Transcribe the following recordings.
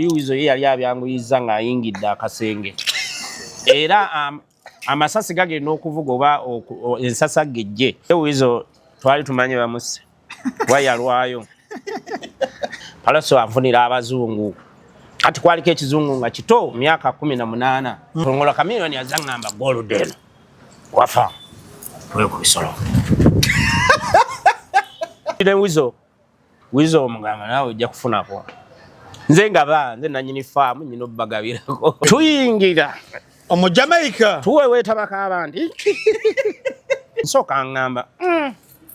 Wizo ye yali abyanguyiza ng'ayingidde akasenge. Era amasasi gagenda okuvuga oba ensasa gejje. Wizo twali tumanye bamuse. Wayalwayo. Palaso anfunira abazungu. Kati kwaliko ekizungu nga kito myaka 18. Tongola Chameleone yazangamba golden. Wafa. Wewe kubisolo. Ile Wizo omugamba nawe ojja kufunako. Nze nanyini farm nyino bagabirako. Tuyingira omu Jamaica. Tuwe wetabaka abandi. Nsoka ngamba.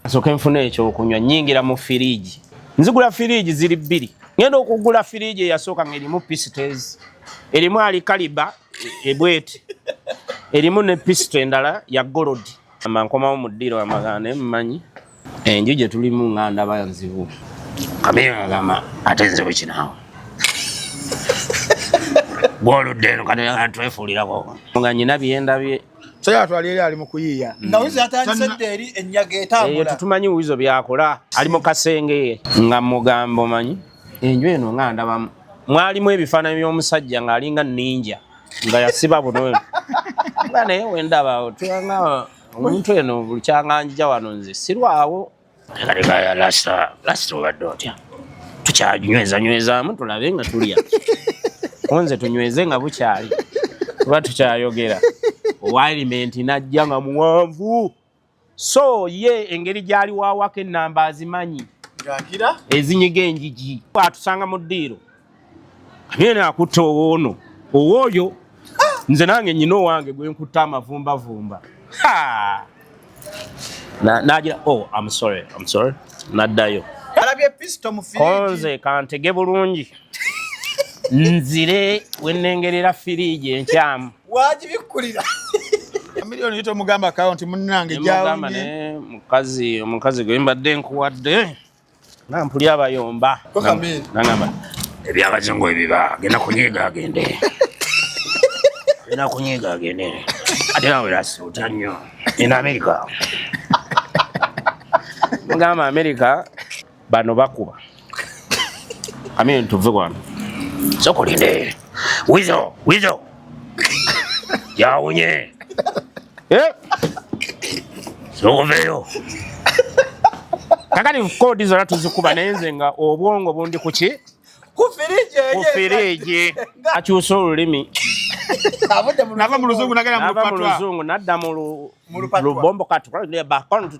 Nsoka enfuna ekyo okunywa nyingira mu firiji. Nzigula firiji ziri 2. Ngenda okugula firiji yasooka ngerimu pistes. Erimu ali kaliba ebwete. Erimu ne piste endala ya gold. Amankomawo mu ddiro amagane mmanyi. Enjuje tulimu nganda bayanzivu. Kamera ngama atenze bukinawo. Golden kana atwefulirako. Nga nyina byenda bye. Saya twali ali mu kuyiya. Na Wizo atandise eri enyaga etambula. Tutumanyi Wizo byakola. Ali mu kasenge nga mugambo manyi. Enju eno nganda bamu. Mwalimu ebifaananyi by'omusajja ng'alinga ninja. Nga yasiba buno. Nga naye wendaba tuyanga omuntu eno buli kyanganjija wano nze sirwawo. Kaleka ya lasta obadde otya. Tukyanywezanywezaamu tulabe nga tulya. Onze tunyweze nga bukyali. Tuba tukyayogera. Owalimenti najja nga muwanvu. So ye engeri gyali waawako ennamba azimanyi. Ngakira? Ezinyiga enjigi. Atusanga mu ddiiro. Chameleone akutta owoono. Owooyo nze nange nnyina owange gwe nkutta amavumbavumba. Nagira, I'm sorry. Naddayo. Alabye pisto mu firiji. Konze kantege bulungi. Nzire wenengerera firiji enkyamu. Wagibikulira. Chameleone yito mugamba account munnange jawo. Ne omukazi gwe mbadde nkuwadde. Nampuli abayomba. Nangamba ebyabazungu ebiba genda kunyiga agende. Genda kunyiga agende. Ate nawe lasuuta nnyo. In America. Mugamba America bano bakuba. Chameleone tuve kwano. Sokolinde. Wizo. Yawunye. Soveyo. Kakati kodi zona tuzikuba nenze nga obwongo bundi kuki? Ku firiji. Akyusa olulimi. Nava mu luzungu nagala mu lupatwa. Nava mu luzungu nadda mu lubombo katu. Ne bakon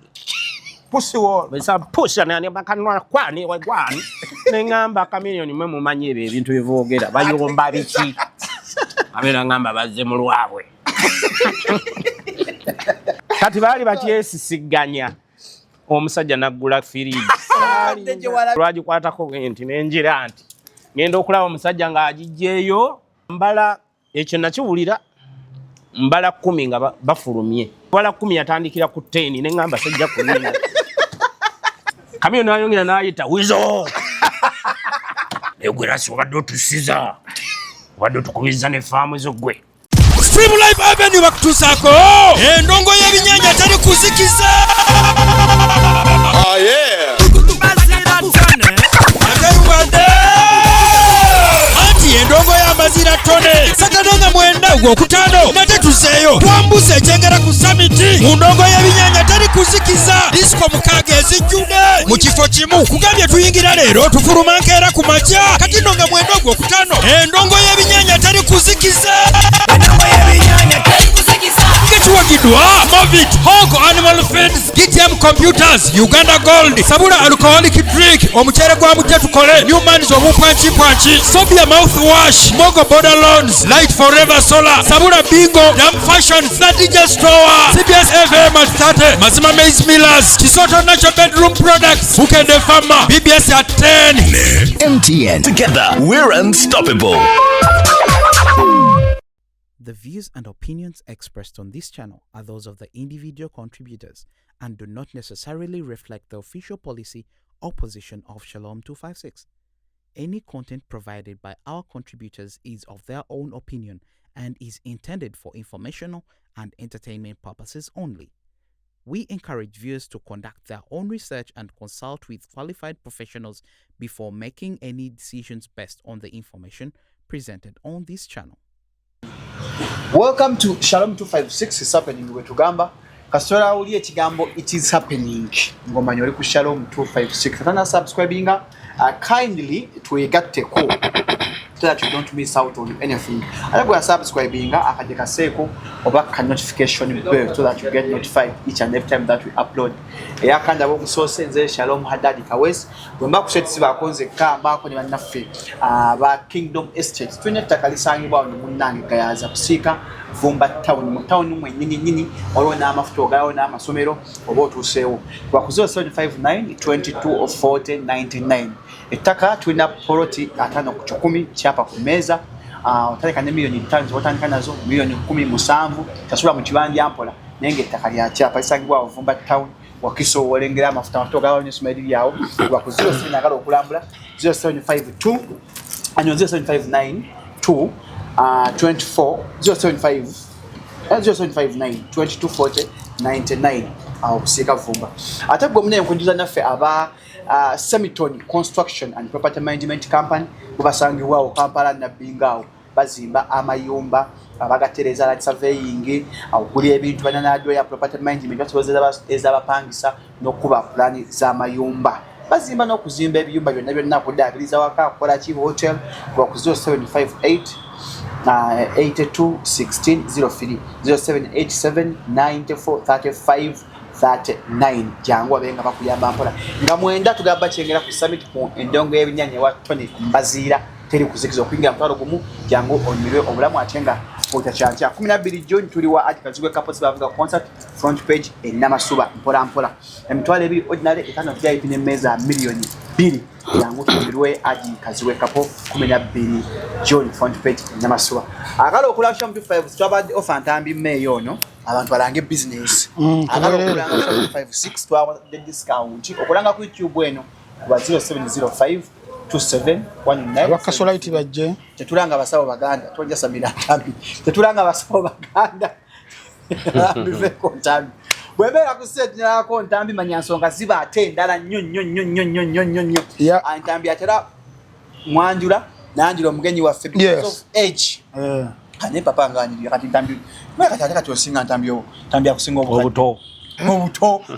pussy wall. Besa push ne bakanwa kwani wagwani. Ne ngamba Chameleone mwe mumanyi ebintu bivogera. Bayomba biki. Amera ngamba bazze mu lwabwe. Kati bali bakyesisiganya. Omusajja naggula firiji. Lwagikwatako enti nenjira nti ngenda okulaba omusajja ng'agijjeeyo mbala ekyo nakiwulira mbala 10 nga bafulumye. Mbala 10 yatandikira ku 10 ne ngamba sajja kulinga. Chameleone ayongera n'ayita Wizo. Egwera sobadde otusiza. Wadde otukubiza ne faamu zo gwe. Stream Live Avenue bakutusaako endongo y'ebinyanya tali kuzikiza. Oh yeah. Anti endongo y'amazira tone Saturday mwenda Gwokutaano nate tuzeeyo twambuze ekyengera ku summit mu ndongo y'ebinyanya tali kuzikiza disco mukaaga ezijjude mu kifo kimu kugambye tuyingira leero tufuluma nkeera ku makya kati ndonga mwenda Gwokutaano endongo y'ebinyanya tali kuzikiza. Wagidwa Movit, Hongo Animal Feeds, GTM Computers, Uganda Gold, Sabura Alcoholic Drink, omuchere gwa mujja tukole, Newman's obupanchi panchi, Sofia Mouthwash, Mogo Border Loans, Light Forever Solar, Sabura Bingo, Dam Fashion, DJ Store, CBS FM at 30, Mazima Maize Millers, Chisoto Natural Bedroom Products, Ukende Farmer, BBS at 10. MTN. Together, we're unstoppable. The views and opinions expressed on this channel are those of the individual contributors and do not necessarily reflect the official policy or position of Shalom 256. Any content provided by our contributors is of their own opinion and is intended for informational and entertainment purposes only. We encourage viewers to conduct their own research and consult with qualified professionals before making any decisions based on the information presented on this channel. Welcome to Shalom 256 is happening wetugamba. Kasora uli ekigambo it is happening. Ngoma nyori ku Shalom 256. Tana subscribinga kindly twegatteko so that you don't miss out on anything. Alagwa subscribinga akajeka seko obaka notification bell so that you get notified each and every time that we upload. Eyakanda bo kusose nze Shalom Hadadi Kawes. Bwemba kusetsi bakonze ka bako ne bannaffe ba Kingdom Estate. Twine takalisangi bwa munange gayaza kusika Vumba town mu town mwe nyini olona amafuta ogayo na amasomero oba otuseewo bakuzo 759 22 of 40 99 ettaka twina poloti atano ku 10 kyapa ku meza otaleka ne milioni 5 zotandika nazo milioni 17 tasula mu kibanja ampola nenge ettaka lya kyapa isangibwa Vumba town wakiso wolengera amafuta ogayo ne somero yawo bakuzo sinagala okulambula 0752 anyo 0759 2 24 075 0759 2240 99 kusika Vumba ate gwe munene kunjuza naffe aba Semiton Construction and Property Management Company kubasangiwa Kampala na Bingao bazimba amayumba abagatereza la surveying awukuli ebintu bananado ya property management batozeza ezabapangisa nokuba plani za mayumba bazimba nokuzimba ebiyumba byonna kudagiriza waka kola chi hotel kwa ku 0758 82 16 03 0787 94 35 39 jangu abenga bakuyamba mpola nga mwenda tugamba kyengera ku summit ku endongo y'ebinyanya wa Tony Mbazira teri kuzikiza okwingira mutalo gumu jangu onyiwe obulamu atenga otachancha 12 June tuli wa Kazigwe Couples bavuga concert front page enamasuba mpola emitwale ebi ordinary etano VIP ne meza milioni 2 jangu tubirwe Kazigwe Couple 12 June front page enamasuba akalo okulasha mu 5 twabadde offer ntambi meyo no abantu balange business akalo okulanga 56 twa the discount okulanga ku YouTube eno kuba 0705 2719 Wakasolite bajje tetulanga basawo baganda tonja samira ntambi tetulanga basawo baganda bive kontambi bwebera ku set na kontambi manyansonga ziba atendala nnyo antambi atera mwanjula nanjula omugenyi wa because of age ane papa ngani kati ntambi mwaka tateka tosinga ntambi akusinga obuto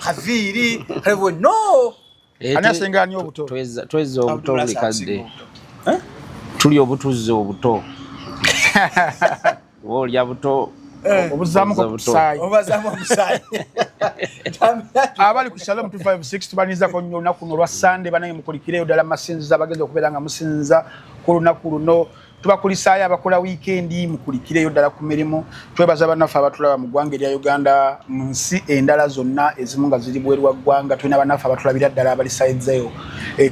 haviri hevo no anasenga nyo obuto tweza obuto likadde tuli obutuze obuto wolya buto obuzamu ko kusai obazamu omusai abali ku Shalom 256 tubaniza ko nnyo nakuno lwa Sunday banange mukulikire odala masinza bagenza okuberanga musinza ku luno tubakulisaya abakola weekend mukulikire yodala ku mirimo twebaza banafa abatulaba mu gwanga lya Uganda munsi endala zonna ezimunga ziri bwerwa gwanga twina banafa abatulabira ddala abali sides eyo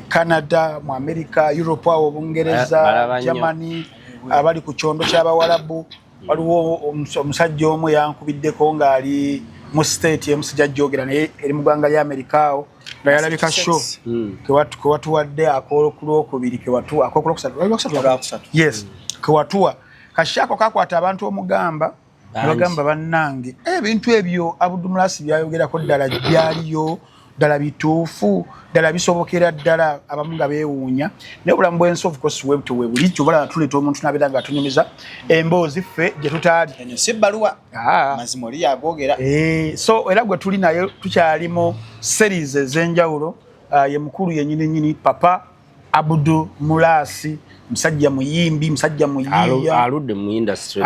Canada mu America Europe awo Bungereza Germany abali ku chondo ky'abawalabu waliwo omusajja omu yankubiddeko ng'ali mu state emusijja jogera naye eri mu gwanga lya America awo nga yalabika show kewatuwadde akokulwokubiri akokulwokusatu yes kewatuwa kashako kakwata abantu omugamba bagamba bannange ebintu ebyo Abdulmulasi byayogerako ddala byaliyo ddala bituufu ddala bisobokera ddala abamu nga beewuunya naye obulamu bw'ensi of course we bulijjo balaba tuleeta omuntu nabeera nga atunyumiza emboozi ffe gye tutaali si bbaluwa mazima oli yagogera so era gwe tuli naye tukyalimu series ez'enjawulo ye mukulu yennyini Papa Abdulmulasi musajja muyimbi musajja muyiya aludde mu industry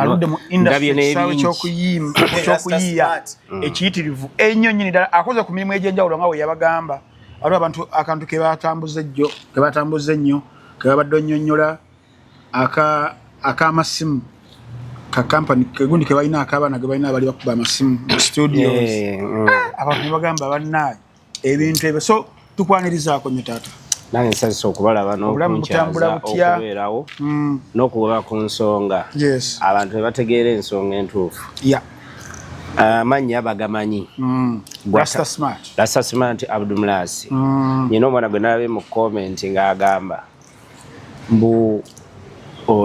ekyokuyiya ekiyitirivu ennyo nnyini ddala akoze ku mirimu egy'enjawulo nga we yabagamba waliwo abantu akantu ke batambuza ennyo ke babadde onnyonnyola ak'amasimu ka kampani kegundi ke balina akabaana ge balina abali bakuba amasimu mu studios abantu ne bagamba bannaaye ebintu ebyo so tukwanirizaako nnyo taata nange nsanyusa okubalaba n'okunkyaza okubeerawo n'okugoba ku nsonga abantu ne bategeera ensonga entuufu amannya bagamanyi Rasta Smart Abdulmulasi nyina omwana gwe nalabe mu komenti ng'agamba mbu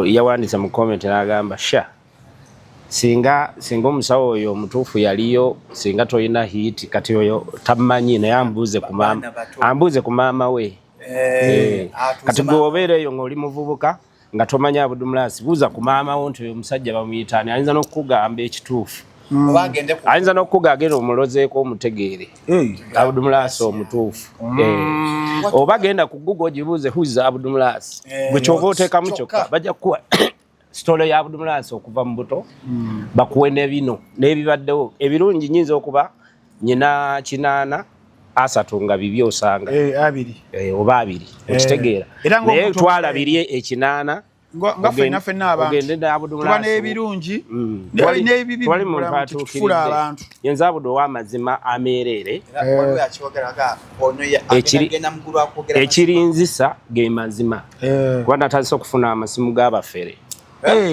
yawandisa mu komenti n'agamba singa omusawo oyo omutuufu yaliyo singa toyina hit kati oyo tamanyi naye ambuuze ku maama we kati gwe obeera eyo ng'oli muvubuka nga tomanya Abdulmulaasi buuza ku maama wo nti oyo omusajja bamuyitaani ayinza n'okukugamba ekituufu ayinza n'okukuga agenda omulozeeko omutegeere Abdulmulaasi omutuufu oba genda ku Google ogibuuze who's Abdulmulaasi bwe kyova oteekamu kyokka bajja kukuwa story ya Abdulmulaasi okuva mu buto bakuwe n'ebino n'ebibaddewo ebirungi nyinza okuba nyina kinaana asatu nga bibyo osanga oba abiri okitegeera naye twalabirye ekinaana nga ffenna abantu tuba n'ebirungi n'ebibi tufula abantu yenza Abudu ow'amazima ameerere ekirinzisa ge mazima kuba natandise okufuna amasimu g'abafere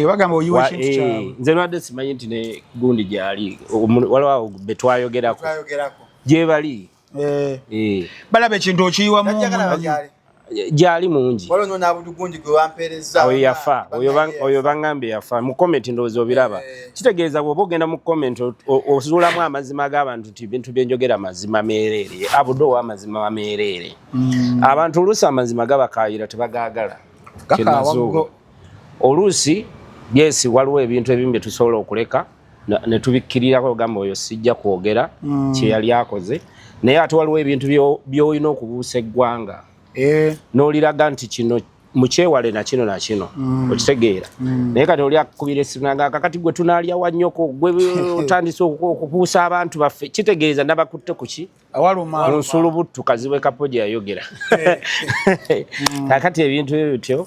bagamba oyiwa ekintu kyawe nze nwadde simanyi nti ne gundi gyali waliwo be twayogerako gye bali balaba ekintu okiyiwamu gyali mungi oyo yafa oyo bangambye yafa mu komenti ndowooza obiraba kitegeeza bw'oba ogenda mu komenti ozuulamu amazima g'abantu nti bintu byenjogera mazima meereere Abudu ow'amazima wameereere abantu oluusi amazima gabakaayira tebagaagala oluusi yes waliwo ebintu ebimu bye tusobola okuleka ne tubikkirirako ogamba oyo sijja kwogera kye yali akoze naye ate waliwo ebintu by'olina okubuusa eggwanga n'oliraga nti kino mukyewale na kino okitegeera naye kati oli akukubira essimu nagamba kati gwe tunaalya wa nnyoko gwe otandise okubuusa abantu baffe kitegeeza nabakutte ku ki mu nsulubuttu kazibe kapo gye yayogera kakati ebintu ebyo bityo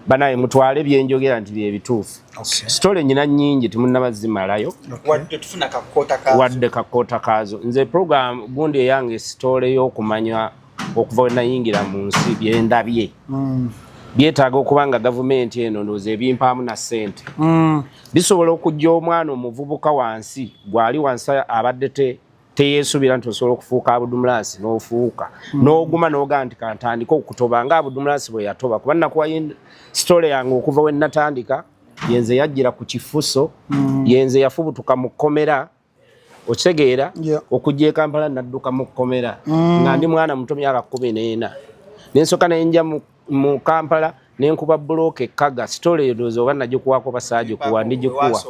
banaye mutwale byenjogera nti bye bituufu story nyina nnyingi temunnabazimalayo wadde kakoota kaazo nze program gundi eyange story y'okumanya okuva we nayingira mu nsi byendabye byetaaga okuba nga gavumenti eno ndowooza ebimpaamu na ssente bisobola okujja omwana omuvubuka wansi gwali wansi abadde teyeesubira nti osobola okufuuka Abdulmulaasi n'ofuuka n'oguma n'ogamba nti kantandika okutoba nga Abdulmulaasi bwe yatoba kuba nakuwa story yange okuva we natandika yenze yajjira ku kifuso yenze yafubutuka mu kkomera okitegeera okujja e Kampala nadduka mu kkomera nga ndi mwana muto myaka 14 nensoka nenja mu Kampala nenkuba bulooka ekkaga story eyo oba nagikuwako basaaji kuwa ndigikuwa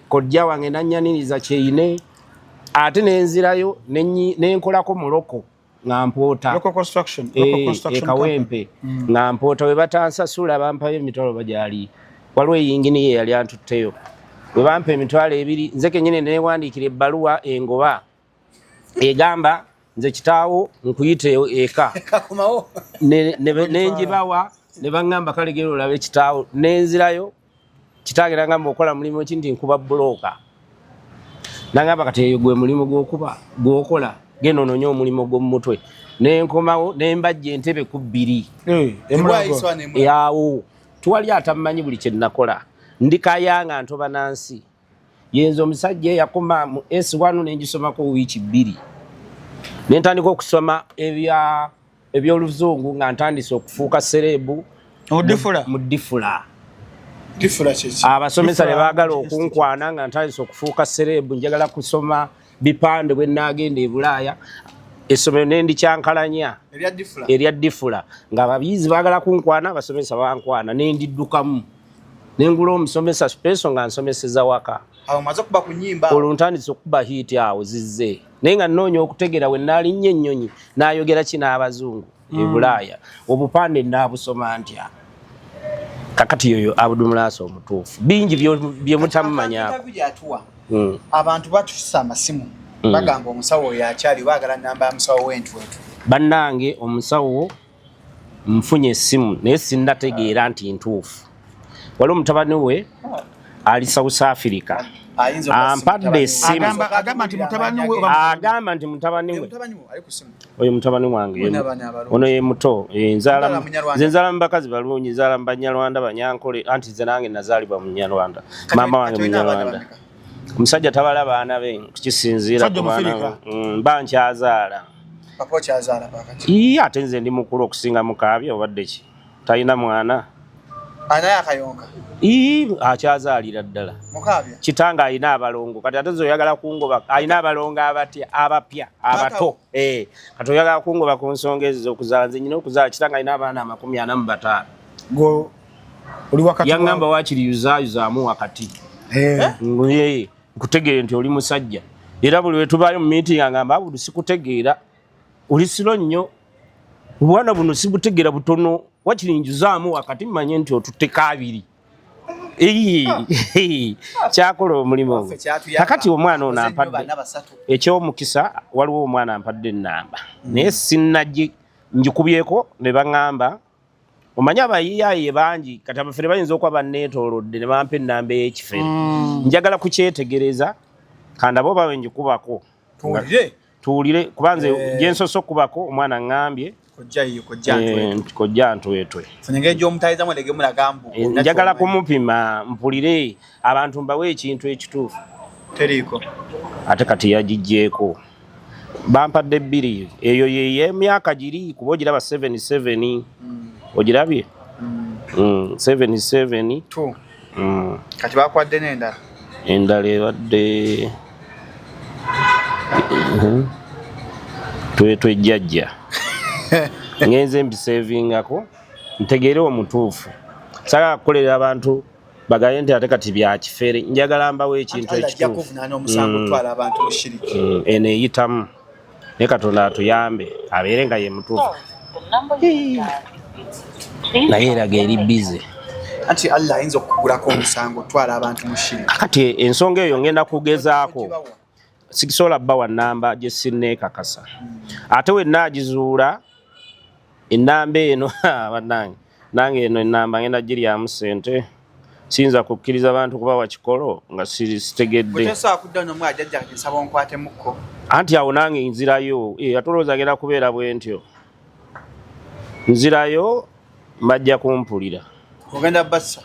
kojja wange nannyaniriza kyeyine ate nenzirayo nenkolako muloko nga mpoota ekawempe nga mpoota we batansasula bampayo emitwalo bagyali waliwo eyingini ye yali antutteyo we bampa emitwalo 2 nze kenyine newandiikira ebbaluwa engoba egamba nze kitaawo nkuyite eka nenjibawa ne baŋŋamba kale gero olabe kitaawo nenzirayo kitange nagamba okola mulimu ki nti nkuba bulooka nagamba kati eyo gwe mulimu gwokola genda ononye omulimu gw'omu mutwe nenkomawo nembajja entebe ku 2 yawo tuwali atamanyi buli kye nakola ndikayanga ntoba nansi yenzo omusajja yakoma mu S1 nengisomako wiiki 2 nentandika okusoma ebyoluzungu nga ntandise okufuuka serebu mu difula abasomesa ne baagala okunkwana nga ntandise okufuuka serebu njagala kusoma bipande bwe nagenda e Bulaaya essomero nendikyankalanya erya difula nga abayizi baagala kunkwana abasomesa bankwana nendiddukamu nengula omusomesa speso nga nsomeseza waka olwo ntandise okuba hiiti awo zizze naye nga nnoonya okutegera we naalinnya ennyonyi n'ayogera ki n'abazungu e Bulaaya obupande naabusoma ntya kakati yoyo Abdulmulaasi omutuufu bingi bye mutamumanyako abantu batusa amasimu bagamba omusawo oyo akyali baagala namba ya musawo w'entwetu bannange omusawo nfunye essimu naye sinnategeera nti ntuufu waliwo mutabani we ali South Africa ampadde essimu agamba nti mutabani we oyo mutabani wange ono ye muto nze nzaala mu bakazi balungi nzaala mu Banyarwanda Banyankole anti nze nange nazaalibwa mu Nyarwanda maama wange Munyarwanda omusajja tabala baana be kisinziira ku baana bankyazaala ate nze ndi mukulu okusinga mukaabi obadde ki talina mwana Anaya akayonka. Akyazaalira ddala. Mukabya. Kitanga alina abalongo. Kati ate zoyagala kungoba alina abalongo abapya abato. Kati oyagala kungoba ku nsonga ezo okuzaala nze nyina okuzaala kitanga alina abaana 45. Go oli wakati. Yangamba wakiri yuzaamu wakati. Nkutegeere nti oli musajja. Era buli we tubaayo mu meeting angamba abudu sikutegeera. Oli siro nnyo. Obwana buno sibutegeera butono. Wakiri njuzaamu wakati mmanye nti otuteka abiri. Kyakola omulimu. Kakati omwana ono ampadde eky'omukisa waliwo omwana ampadde ennamba. Naye sinnajje njikubyeko ne baŋŋamba omanyi abayiyaye bangi kati abafere bayinza okuba banneetoolodde ne bampa ennamba ey'ekifere. Njagala kukyetegereza kanda bo bawe njikubako. Tuwulire kuba nze gye nsoose okubako omwana ŋŋambye kojja ntwetwe. Njagala kumupima mpulire abantu mbawe ekintu ekituufu. Teriiko. Ate kati yagijjeeko. Bampadde 2 eyo y'emyaka giri kuba ogiraba 77. Ogirabye? 77. Kati bakwadde n'endala. Endala ebadde twetwe jjajja. Ngenze mbisevingako ntegeere omutuufu. Saagala kukolera abantu bagaye nti ate kati bya kifere. Njagala mbawo ekintu ekituufu. Eno eyitamu. Ne Katonda atuyambe abeere nga ye mutuufu. Naye eraga eri bize. Anti Allah ayinza okugulako omusango twala abantu mu shiri. Kati ensonga eyo ngenda kugezaako. Sikisobola bbawa nnamba gye sinneekakasa. Ate we naagizuula ennamba eno bannange nange eno ennamba ngenda giryamu ssente. Siyinza kukkiriza abantu kubawa kikolo nga sitegedde. Anti awo nange nzirayo atolooza agenda kubeera bwe ntyo. Nzirayo mbajja kumpulira. Ogenda bassa.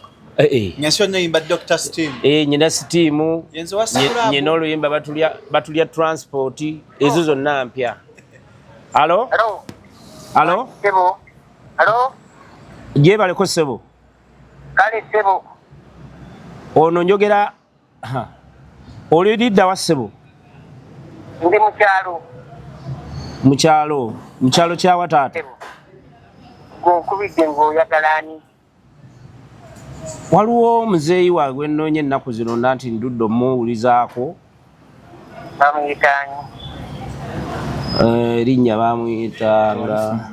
Nyenso nnyimba Dr. Steam. Nyina Steam. Nyina oluyimba batulya transport. Ezo zonna mpya. Halo? Halo? Sebo. Halo? Je baleko sebo. Kale sebo. Ono njogera oli lidda wa sebo? Ndi mukyalo. Mukyalo kya wataata. Gonkubidde ng'oyagalani. Waliwo muzeeyi waagwe nnoonye ennaku zino nti ndudde omuwulizaako. Bamuyitani. Erinnya bamuyitanga.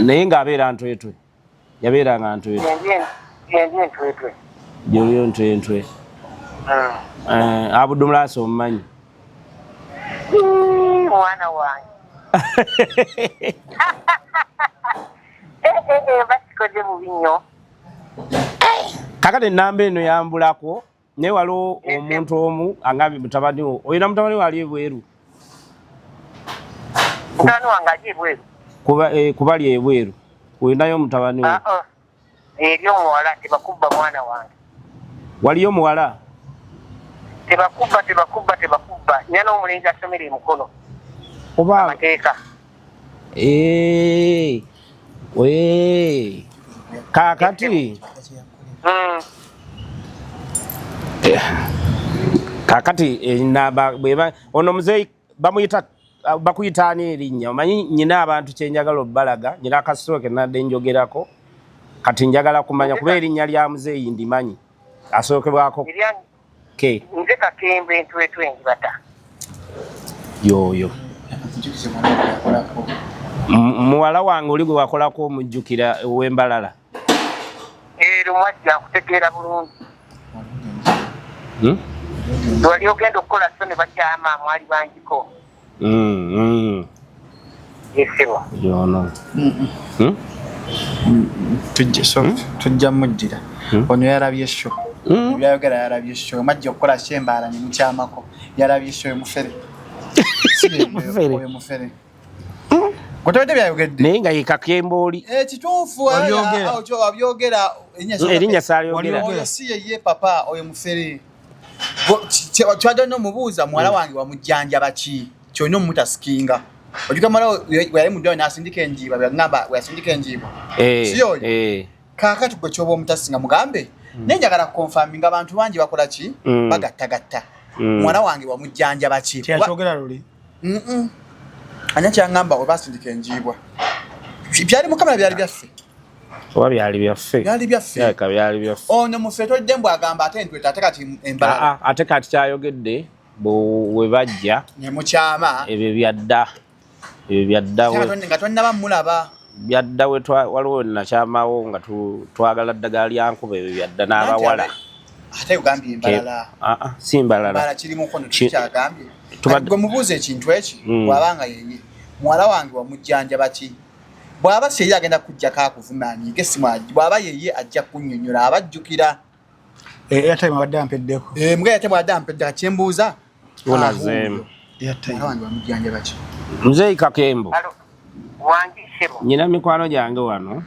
Naye ng'abeera ntwetwe. Yabeeranga ntwetwe. Yendi ntwetwe. Gyoliyo ntwetwe. Abudumulaasi omumanyi. Mwana wange. Basikoze bubi nnyo. Kakati ennamba eno yambulako naye waliwo omuntu omu angambye mutabani wo. Oyina mutabani wo ali ebweru? Mutabani wange ali ebweru. Kubali ebweru. Oyinayo mutabani wo? Eri omuwala tebakubba mwana wange. Waliyo muwala? Tebakubba. Nina n'omulenzi asomera emukono. Oba amateeka. Kakati. Kakati enamba bweba ono muzeeyi bamuyita bakuyitaani erinnya. Omanyi nyina abantu kyenjagala obbalaga nyina akasitooke nadde njogerako kati njagala kumanya kuba erinnya lya muzeeyi ndimanyi asookebwako ke nze Kakembe ntwetwe njibata yoyo muwala wange oli gwe wakolako omujjukira ow'Embalala. Mwajja nkutegeera bulungi. Wali ogenda okukola so ne bakyama mwali bangiko. Yesebo. Yono. Tujja mujjira. Ono yarabye show. Byayogera yarabye show. Majja okukola shembala ne mukyamako. Yarabye show mufere. Mufere. Kotode byayogedde. Naye nga ye Kakembe oli. Kituufu wabyogera erinnya salyogera. Oyo si ye papa oyo mufere. Twadde no mubuuza muwala wange wamujjanjaba ki kyonna omutasikinga. Ojuka mara yali mudde n'asindika enjiba byangamba yasindika enjiba. Siyo. Kakati gwe kyoba omutasinga mugambe. Nenjagala confirming abantu bangi bakola ki? Bagattagatta. Mwana wange wamujjanja baki? Kyachogera luli. Anya kyangamba obasindika enjibwa. Byali mu kamera byali byaffe. Oba byali byaffe. Byali byaffe. Yaka byali byaffe. Ono mufeto dembo agamba ate ntweta ate kati embala. Ate kati kyayogedde we bajja. Ne mukyama. Ebyo byadda. Ebyo byadda we. Nga tonna bamulaba. Byadda we waliwo nakyamawo nga twagala ddagala lyankuba ebyo byadda n'abawala. Ate ugambye embalala. Si mbalala. Mbala kiri mu kono kyagambye. Gwe mubuuze ekintu eki bw'abanga yeye muwala wange wamujjanja baki bw'aba seye agenda kujja kaakuvumani ngesimu bw'aba yeye ajja kunnyonnyola abajjukira airtime abadde ampeddeko mbwa airtime abadde ampeddeko kyembuuza wonazeemu muwala wange wamujjanja baki Nze Kakembo Wangisebo. Nyina mikwano gyange wano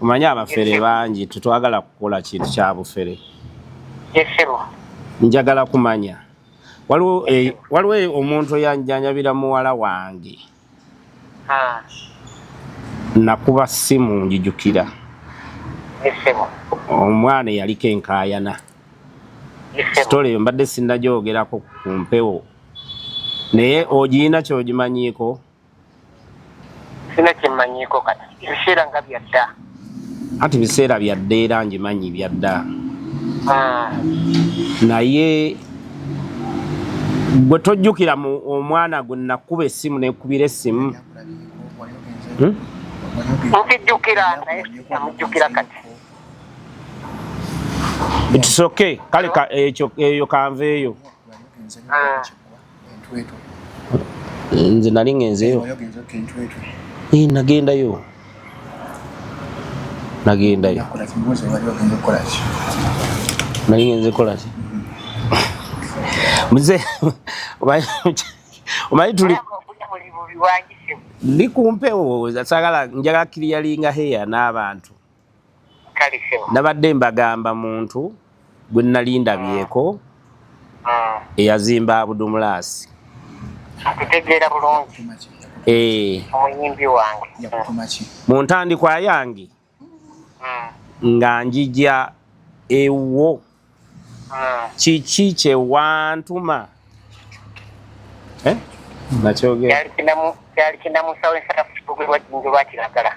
omanyi abafere bangi tetwagala kukola kintu kya bufere. Yesebo. Njagala kumanya waliwo omuntu yanjanjabira muwala wange nakuba simu njijukira omwana yaliko enkaayana sitole eyo mbadde sinnagyogerako ku mpewo naye ogirina kyogimanyiiko Sina kimanyiko kati. Biseera nga byadda. Ati biseera byadda era ngimanyi byadda. Naye gwe tojjukira omwana gwe nakuba essimu nekubira essimu. Nkijjukira naye namujjukira kati. It's okay. Kale eyo kanveeyo. Nze nali ngenzeyo. Nagendayo. Nali ngenze kola ki? Muze omanyi tuli ndi kumpewo sagala njagala kiriyalinga heya n'abantu. Nabadde mbagamba muntu gwe nalindabyeko eyazimba Abudumulasi. Akutegeera bulungi. Omuyimbi wange. Mu ntandikwa yange nga njija ewo kiki kye wantuma nakyogera kyali kinamusawo ensatafutuge lwajjinjo lwakiragala.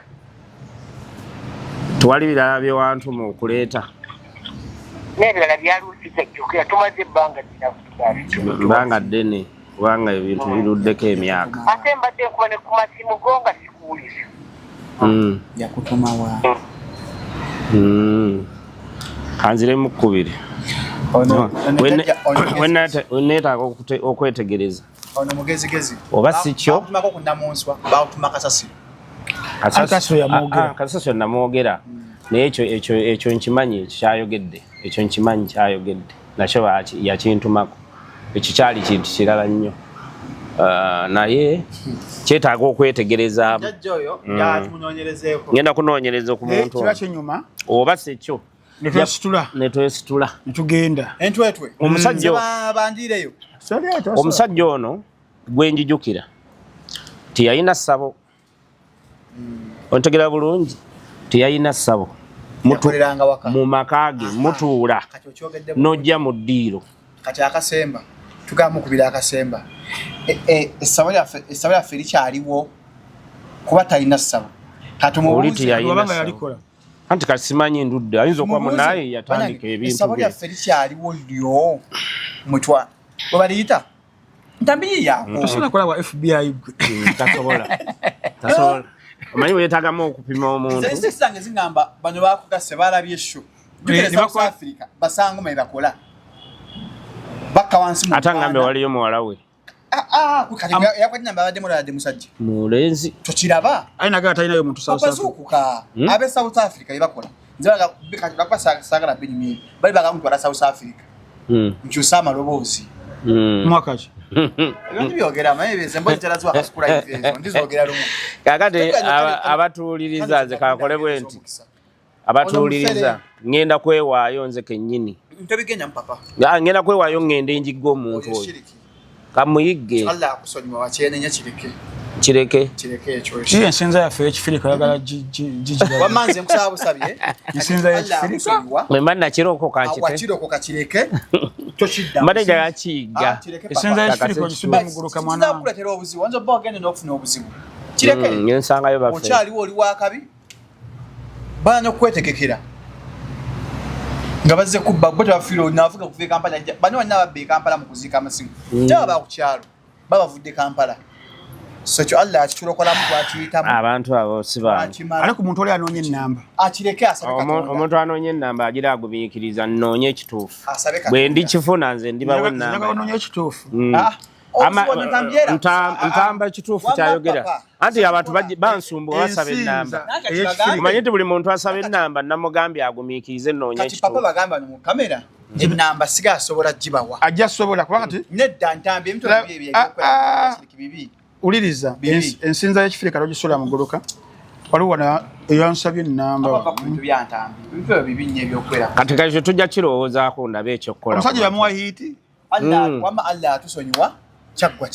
Tewali birala bye wantuma okuleeta n'ebirala byaluusiza jjukira tumaze ebbanga mbanga ddene kubanga ebintu biruddeko emyaka ate mbadde nkuba ne ku masimu go nga sikuwuliza yakutumawa kanzire mukubiri weneetaaga okwetegereza ono mugezigezi oba si kyo bakutumako ku Namunswa bawutuma Kasasiro Kasasiro namwogera naye ekyo nkimanyi kyayogedde ekyo nkimanyi kyayogedde nakyo yakintumako ekyo kyali kintu kirala nnyo naye kyetaaga okwetegereza ngenda kunoonyereza ku muntu oba si kyo netwesitula netugenda entwetwe bandireyo omusajja ono gwe njijukira tiyalina ssabo ontegera bulungi tiyalina ssabo mu maka ge mutuula n'ojja mu ddiiro kati akasemba tugamukubira akasemba essabo lyaffe likyaliwo kuba talina ssabo anti kasimanyi ndudde ayinza okuba munaye yatandika ebintu essabo lyaffe likyaliwo lyo mutwa bwe baliyita ntambiyi yaako tosobola kulaba FBI tasobola omanyi weetagamu okupima omuntu zange zingamba bano bakugase balabye esho South Africa basangoma ebakola bakka wansi mu ate ngambe waliyo muwala we yakwanyamba abadde mulalade musajja mulenzi tokiraba ayinagala talinayo muntu bazuukuka abe South Africa bebakola nze bakubasagala benyumiri bali bakamutwala South Africa nkyusa amaloboozi mwaka ki kakati abatuuliriza nze kakole bwe nti abatuuliriza ngenda kwewaayo nze kennyini ngenda kwewaayo ngende njigga omuntu oyo kamuyigge kireke ekyo Kiye ensinza yaffe ekifirika yagala gigira. wamanze nkusaba busabye Ensinza y'ekifirika. mwemba nakirokoka nkite wakirokoka kireke toshidda mbadde njagala kiyiga Ensinza y'ekifirika ogisudde muguluka mwana. kuletera obuzibu wanzo bba ogende n'okufuna obuzibu kireke nsangayo baffe okyaliwo oli wakabi bana okwetegekera nga bazze kubba bo tebafiira naavuga kuva e Kampala bano bonna babba e Kampala mu kuziika amasimu kyaba bakukyalo babavudde Kampala so ekyo Allah akitulokolamu twakiyitamu abantu abo siba Ale ku muntu oli anoonya ennamba. akireke asabe Katonda omuntu anoonya ennamba agira agumiikiriza nnoonye ekituufu asabe Katonda bwe ndikifuna nze ndibawo Njagala ennamba onoonya ekituufu. ntamba ekituufu kyayogera anti abantu bansumbuwa basaba ennamba omanyi nti buli muntu asaba ennamba namugambye agumiikirize nnoonye kati papa ekituufu bagamba mu kamera ennamba siga asobola gibawa Ajja sobola kuba kati nedda ntambi emitolo bibi uliriza ensinza y'ekifirika logisula muguluka. Waliwo wana eyansabye ennamba. bintu byantambi bintu bibi nnyo ebyokwera kati kati tujja kirowoozaako ndabe ekyokukola Omusajja yamuwa hiiti. Allah atusonyiwa kyaggwa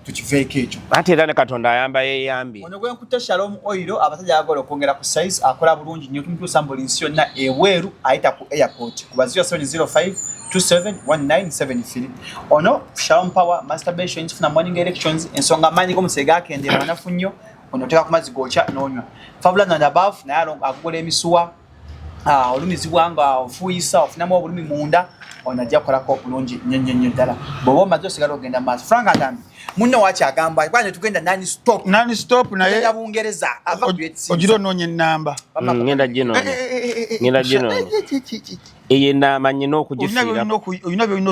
tukiveeko ekyo ate era ne Katonda ayamba yeeyambye ono gwe nkutte Shalom Oil abasajja agala okwongera ku size akola bulungi nnyo tumutuusa mu buli nsi yonna eweeru ayita ku airport kuba 0705271973 ono Shalom Power masturbation funa morning elections ensonga amaanyi g'omusege gakendera manafu nnyo ono oteeka ku mazzi gookya n'onywa Fabulous and above naye akukola emisuwa olumizibwa nga ofuuyisa ofunamu obulumi munda ono ajja kukolako bulungi nnyo ddala bw'oba omaze osigala ogenda maaso Frank Adambi munno wakyagamba bwana tugenda non stop naye ya Bungereza ava ogira onoonya ennamba. ngenda ginoonya eyo ennamba nyina okugifiira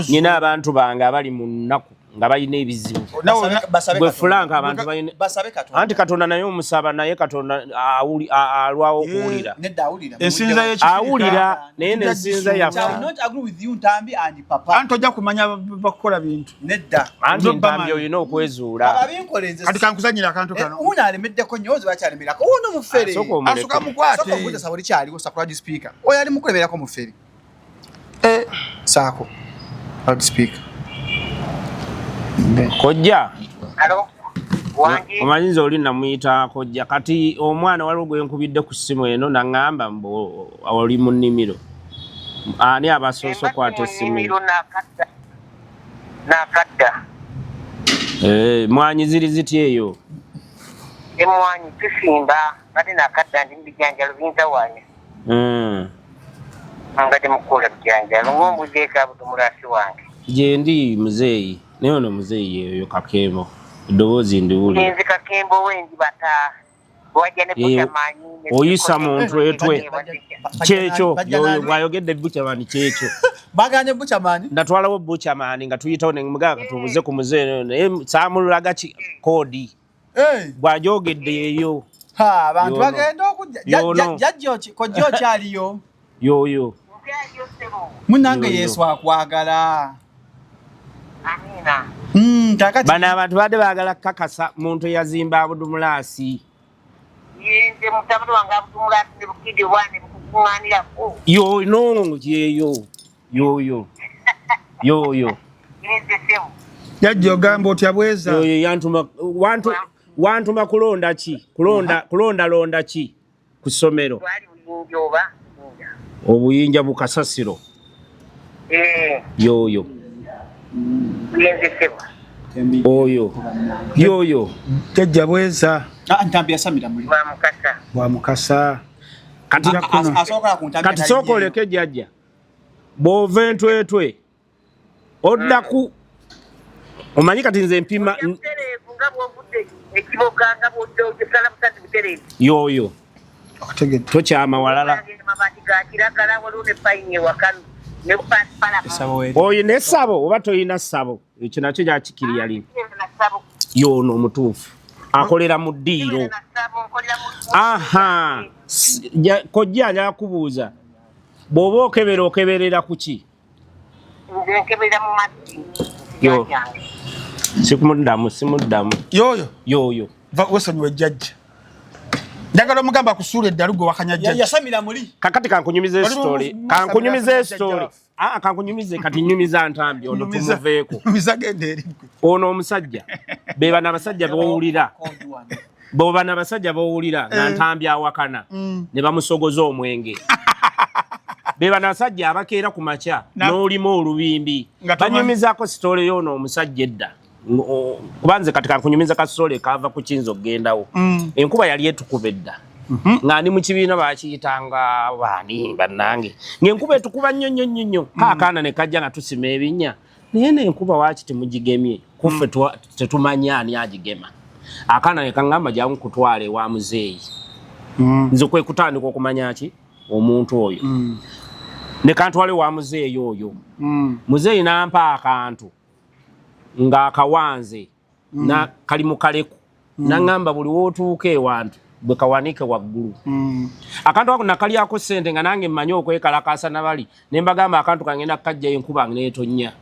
nyina abantu bange abali mu nnaku nga balina ebizibu bwe fulanka abantu balina anti Katonda naye omusaba naye Katonda alwawo okuwulira Ensinza y'ekifirika awulira naye n'ensinza yaffe anti ojja kumanya bakukola bintu. anti entambi olina okwezuula Kati kankuzanyira akantu kano. uno alemeddeko nnyo ozi bakyalemerako uno mufere Asooka omuleke. Asuka mukwate. Soko mbuza sabuli kyaliwo sakuladi speaker oyo ali mukulemerako mufere saako loud speaker kojja Alo. Wangi. omanyiza oli namuyita kojja kati omwana waliwo gwe nkubidde ku ssimu eno naŋŋamba mbu oli mu nnimiro ani abasoose okwata essimu Nakadda. mwanyi ziri ziti eyo Emwanyi tusimba kati nakadda ndi bijanjalo bintawanya. Ngati mukula bijanjalo ngombuzeeka butumulasi wange. gye ndi muzeeyi naye ono muzeeyi eyo kakembo eddoboozi ndiwulira Nzi kakembo wenzi bata. Wajja ne buchamanyi. oyisa mu ntwetwe kyekyo bw'ayogedde buchamani kyekyo baganye buchamani ndatwalawo buchamani nga tuyitawo ne mugaga tubuze ku muzeeyi naye saamululaga koodi bw'ajogedde eyo abantu bagenda okujja jajjo kojjo kyaliyo yoyo munange Yesu akwagala Amina. Kakati bano abantu badde baagala kukakasa muntu eyazimba abudumulaasi Yenze mutabani wange abutumulasi ne bukidi bwane bukuŋŋaanirako. yono yoyo Yenze sebo. Jajja ogamba otya bweza. yoyo yantuma wantuma kulonda ki kulonda ki ku ssomero Twali buyinja oba? obuyinja bukasasiro yoyo Yenze sebo. yoyo Jajja bweza. ntambi yasamira muli Bamukasa. Bwa mukasa. kati sooka oleke jjajja bw'ova entwetwe oddaku omanyi kati nze mpima Butereevu nga bw'ovudde ekiboga nga bw'odde ogisala busasi butereevu. yoyo tokyama walala Mabaati ga kiragala waliwo ne fayini ewakanu ne pasipala. oyina essabo oba toyina ssabo ekyo nakyo gyakikirya lino yono omutuufu akolera mu ddiiro kojja nyakubuuza bw'oba okeberera ku ki Nze nkeberera mu mazzi. Yo. simuddamu yoyo wesonyiwe jjajja. Njagala omugamba akusuula eddalu gwe wakanya jjajja. yasamira muli kakati kankunyumiza story kankunyumize kati nyumiza ntambi ono tumuveeko. Nyumiza gende eri. Ono omusajja beba n'abasajja bowulira. Boba n'abasajja bowulira nga ntambi awakana ne bamusogoza omwenge. Beba n'abasajja abakeera ku makya n'olima olubimbi. Banyumizaako sitole y'ono omusajja edda. Kubanze kati kankunyumiza ka sitole kaava ku kinzo gendawo. Enkuba yali etukuba edda. Nga ndi mu kibiina bakiyitanga baani bannange ng'enkuba etukuba nnyo kaakaana ne kajja nga tusima ebinnya naye n'enkuba waaki temugigemye kuffe tetumanya ani agigema akaana ne kaŋŋamba jangu kutwala ewa muzeeyi nze kwe kutandika okumanya ki omuntu oyo ne kantwala ewa muzeeyi oyo muzeeyi n'ampa akantu ng'akawanze na kali mu kaleku n'aŋŋamba buli wootuuka ewantu bwekawanike waggulu akantu ako nakalyako sente nga nange mmanyi okwekalakasa nabali ne mbagamba akantu kangenda kajja enkuba neetonya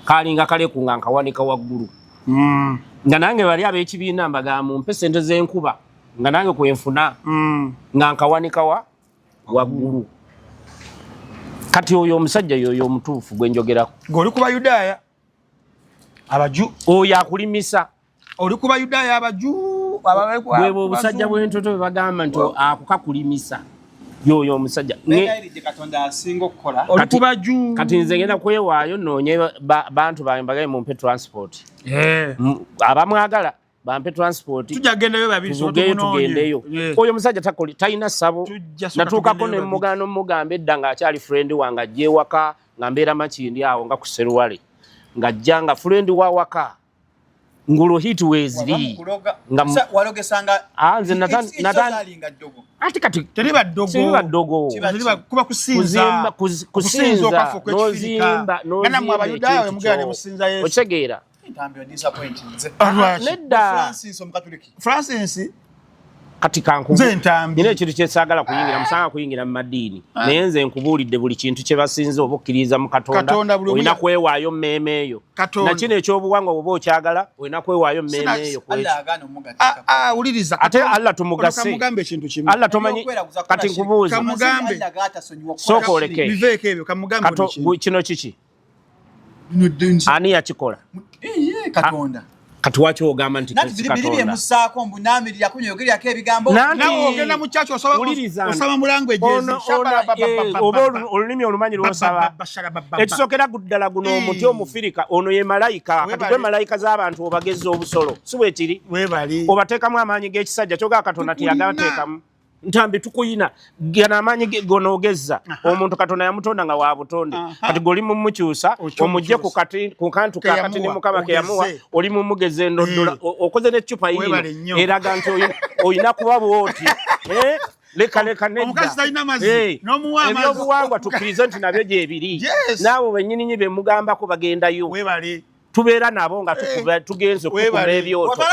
kalinga kaleku nga nkawanika waggulu nga nange bali ab'ekibiina mbagamba mumpe sente z'enkuba nga nange kwenfuna nga nkawanika waggulu kati oyo omusajja yoyo omutuufu gwe njogerako ng'oli ku Bayudaaya abaju oyo akulimisa oli ku Bayudaaya abaju bwe obusajja bw'entoto bagamba nti akukakulimisa yoyo omusajja Katonda asinga okukola kati nze ngenda kwewaayo noonye bantu bange mbagaye mumpe transport abamwagala bampe transport tujagendayo babiri tugendeyo oyo omusajja talina ssabo natuukako ne mugano mugamba edda ng'akyali friend wange ajja ewaka nga mbeera makindi awo nga ku Sserwale ng'ajja nga friend wa waka ngulo hit weziri nga walogesanga nze natalinga dogo ati kati teriba dogo kuba kusinza okafu kwekifirika ngana mu Abayudaaya we mugana ne musinza Yesu ochegeera ntambyo disappointing nze nedda Francis kati kanku nze ntambi nile ekintu kyesagala kuyingira musanga kuyingira mu madini naye nze nkubuulidde buli kintu kye basinze obukkiriza mu Katonda olina kwewaayo mmeeme eyo na kino ekyobuwangwa bwoba okyagala olina kwewaayo mmeeme eyo wuliriza ate Allah tumugase kamugambe ekintu kimu Allah tomanyi kati nkubuuze kamugambe sooka oleke biveeko ebyo kamugambe kino kiki ani yakikola Katonda kati waki ogamba nti Katonda musaako mbunamiri yakunyogerako ebigambo nawe ogenda mu chacho osaba mu language oba olulimi olumanyi lwosaba ekisokera guddala guno omuti omufirika ono ye malayika kati gwe malayika z'abantu obagezza obusolo si bwe kiri obateekamu amaanyi g'ekisajja kyogaa Katonda tiyagateekamu ntambi tukuyina gana amaanyi gonoogezza omuntu Katonda yamutonda nga wa butonde kati goli mumukyusa omujje ku kantu kakati ne Mukama ke yamuwa oli mumugeza endoddola okoze n'eccupa yino eraga nti oyina kuba bwoti leka nedda omukazi talina mazzi n'omuwa amazzi ebyobuwangwa tukkirize nti nabyo gyebiri naabo bennyini be mugambako bagendayo tubeera nabo nga tugenze okukuma ebyoto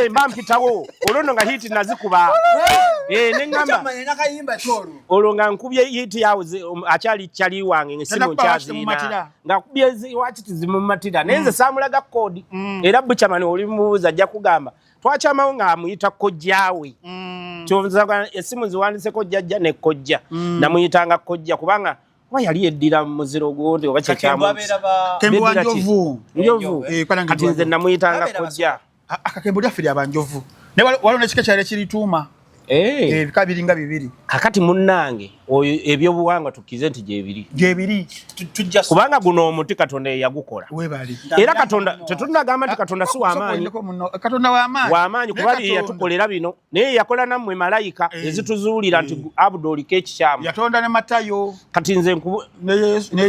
mba mpitawo olwo nga hiti nazikuba neŋŋamba olwo nga nkubye hiti yawe akyali wange ngesimu nkyaziina nga nkubye wakiti zimumatira naye nze saamulaga koodi era bucamani oli mubuuza ajja kugamba twakyamawo nga amuyita kojjaawe kyonzaga essimu ziwandiseko jjajja ne kojja namuyitanga kojja kubanga wa yali eddira muziro gundi oba Kembo njovu kati nze namuyitanga kojja akakembo lyaffe lyabanjovu ne waliwo n'ekika kyali kirituuma ebika biringa bibiri kakati munnange oyo ebyobuwangwa tukkize nti gyebiri kubanga guno omuti Katonda yagukola era Katonda tetunagamba nti Katonda si w'amaanyi w'amaanyi kuba yatukolera bino naye yakola nammwe malayika ezituzuulira nti abudoliko ekikyamu yatonda ne Matayo kati nze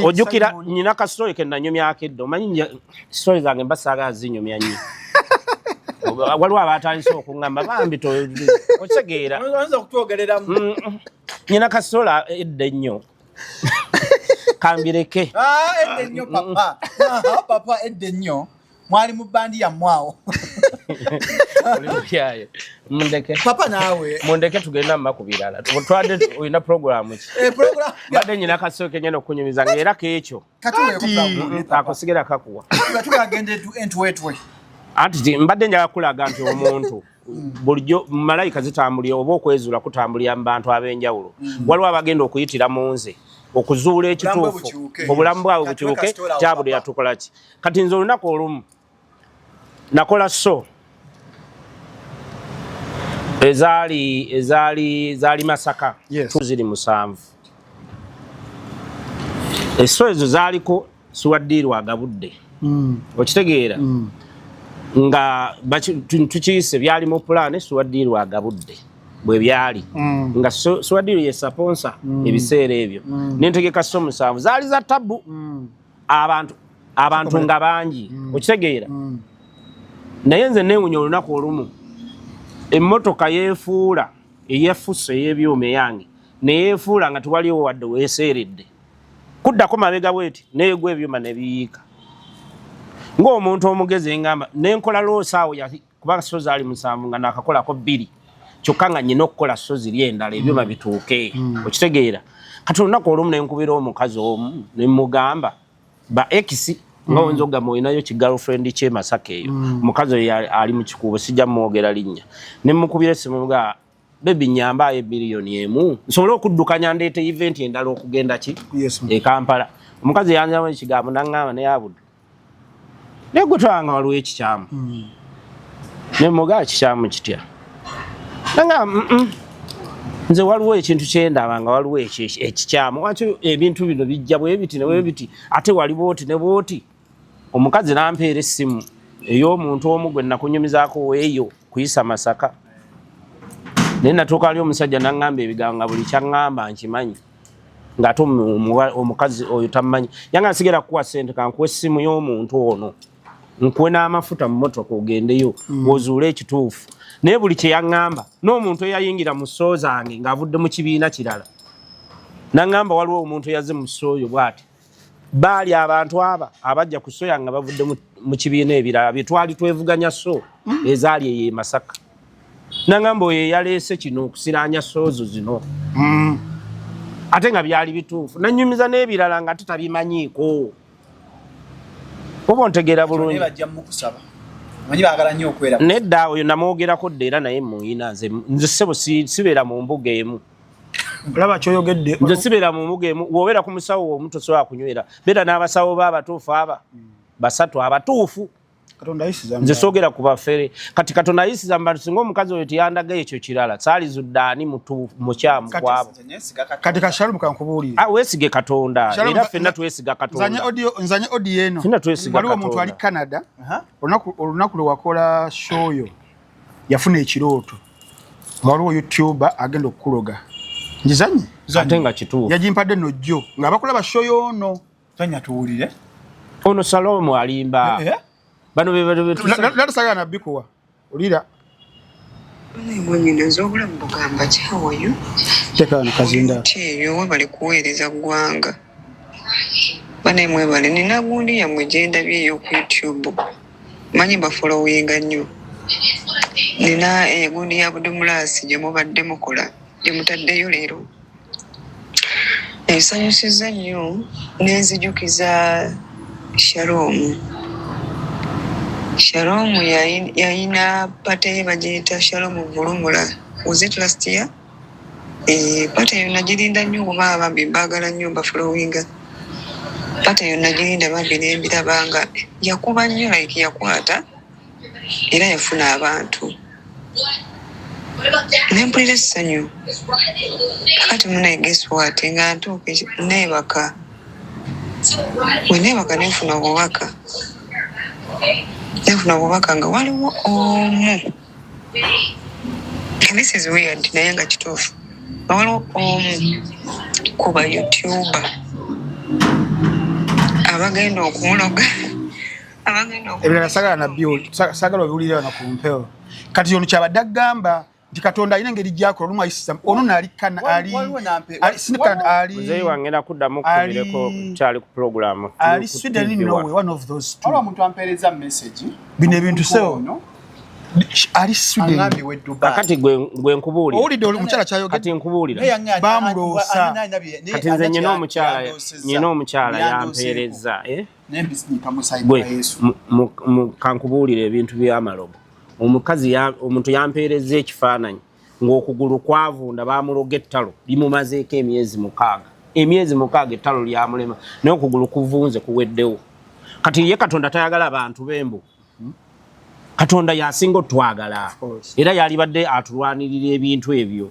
ojjukira nyina kasitole ke nanyumyako edda omanyi sitole zange mbasaagala zinyumya nnyo waliwo abatandise okuŋŋamba bambi okitegeera nyina kasola edda ennyo kambireke edda ennyo papa edda ennyo mwali mu bandi yammwawo mundeke papa naawe mundeke tugenda mma ku birala twadde olina programu ki badde nyina kasola kenyana okunyumiza ngaera keekyo akusigera kakuwa tugagende entwetwe anti mbadde njagala kulaga nti omuntu bulijjo malayika zitambulira oba okwezuula kutambulira mu bantu ab'enjawulo waliwo abagenda okuyitira mu nze okuzuula ekituufu obulamu bwabwe bukyuke Jabudi yatukola ki kati nze olunaku olumu nakola so ezaali Masaka ziri 7 eso ezo zaaliko Suwaddiru agabudde okitegeera nga tukiyise byali mu plan Suwaddiru agabudde bwe byali nga Suwaddiru ye sponsor ebiseera ebyo n'entegeka so 7 zaali za tabu abantu nga bangi okitegeera naye nze neewunya olunaku olumu emmotoka yeefuula eyefusse ey'ebyuma yange neyeefuula nga tewaliwo wadde weeseeredde kuddako mabega bweti neegwa ebyuma ne biyiika ng'omuntu omugezi engamba nenkola loosaawo kuba so zaali 7 nga nakakolako 2 kyokka nga nyina okukola so ziri endala ebyuma bituuke okitegeera kati olunaku olumu nenkubira omukazi omu nemugamba ba X nga onzoga moyinayo kigirlfriend kye Masaka eyo omukazi oyo ali mu kikuubo sijja mwogera linnya nemukubira essimu nga baby nyamba ye milioni 1 nsobola okuddukanya ndeete event endala okugenda ki e Kampala omukazi yanjamu ekigambo nangamba ne Abudu negutwanga waliwo ekikyamu nemugaa kikyamu kitya nanga nze waliwo ekintu kyendaba nga waliwo ekikyamu waki ebintu bino bijja bwe biti ne bwe biti ate waliwo oti ne bwoti omukazi nampeera essimu ey'omuntu omu gwe nakunyumizaako weeyo kuyisa Masaka naye natuuka ali omusajja naŋŋamba ebigambo nga buli kyaŋŋamba nkimanyi ng'ate omukazi oyo tamanyi yanga nsigera kukuwa ssente kankuwa essimu y'omuntu ono nkuwe n'amafuta mu motoka ogendeyo ozuule ekituufu naye buli kye yaŋŋamba n'omuntu eyayingira mu sso zange ng'avudde mu kibiina kirala naŋŋamba waliwo omuntu eyaze mu sso oyo bw'ati baali abantu aba abajja ku sso yange bavudde mu kibiina ebirala bye twali twevuganya sso ezaali eyo Masaka naŋŋamba oyo yaleese kino okusiraanya ssoozo zino ate nga byali bituufu nanyumiza n'ebirala nga tutabimanyiiko oba ontegeera bulungi nedda oyo namwogerako dde era naye muyina nze ssebo sibeera mu mbuga emu olaba kyoyogedde nze sibeera mu mbuga emu wobeera ku musawo omu tosobola kunywera beera n'abasawo babatuufu aba 3 abatuufu nze soogera ku bafere kati Katonda ayisiza mbantu singa omukazi oyo teyandaga ekyo kirala saalizuddaani mukyamu kwabo kati Kashalumu kankubuulire weesige Katonda era ffenna twesiga Katonda nzanye odi eno waliwo omuntu ali Canada olunaku lwe wakola shoyo yafuna ekirooto waliwo YouTuber agenda okukuloga njizanye ate nga kituufu yagimpadde nojjo ng'abakulaba shoyo ono tanya tuwulire ono Salomu alimba bano natusagala nabikuwa olira mwanyina z'obulamu bugamba kyawayo tekana kazinda tiyo wabali kuweereza ggwanga banemwe bali nina gundi yamwe gyendabyeyo ku YouTube manyi bafolowinga nnyo nina gundi ya Budumulasi gye mubadde mukola gye mutaddeyo leero ensanyusiza nnyo n'enzijukiza Shalom yayina pate bagiyita Shalom Bulumula was it last year pate yonna girinda nnyo kuba abambi baagala nnyo bafolowinga pate yonna girinda bambi n'embirabanga yakuba nnyo like yakwata era yafuna abantu nempulira essanyu kakati munaye guess what nga ntuuke neebaka we neebaka nefuna obubaka nga waliwo omu this is weird naye nga kituufu waliwo omu ku ba YouTuber abagenda okumuloga ebirala sagala obiwulira wano ku mpewo kati ono kyabadde agamba nti Katonda alina engeri gy'akola olumu ayisiza ono muzeeyi wange nakuddamu kubireko kyali ku programu ali Sweden in Norway one of those two omuntu ampeereza message bino ebintu sewo ali Sweden kati gwe nkubuulira owulidde omukyala kyayogedde kati nkubuulira bamuloosa kati nze nyina omukyala yampeereza gwe kankubuulira ebintu by'amalobo omuntu yampeereza ekifaananyi ng'okugulu kwavunda baamuloga ettalo limumazeeko emyezi 6 emyezi mukaaga ettalo lya mulema naye okugulu kuvunze kuweddewo kati ye Katonda tayagala abantu bembu Katonda yasinga otwagala era yalibadde atulwanirira ebintu ebyo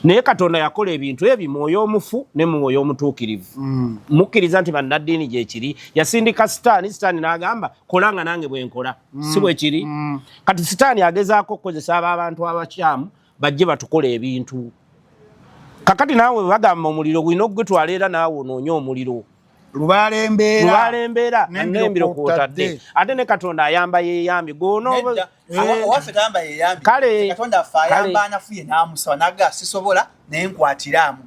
naye Katonda yakola ebintu ebyo mwoyo omufu ne mwoyo omutuukirivu mukkiriza nti bannaddiini gye kiri yasindika sitaani n'agamba kolanga nange bwe nkola si bwe kiri kati sitaani agezaako okukozesa abantu abakyamu bajje batukola ebintu kakati naawe bagamba omuliro gwina okugutwala era naawe onoonya omuliro lubalembeera nembiro kwotadde ate ne Katonda ayamba yeeyambi owaffe tayamba yeeyambi Katonda affe ayamba anafuye n'amusaba naga sisobola naye nkwatiramu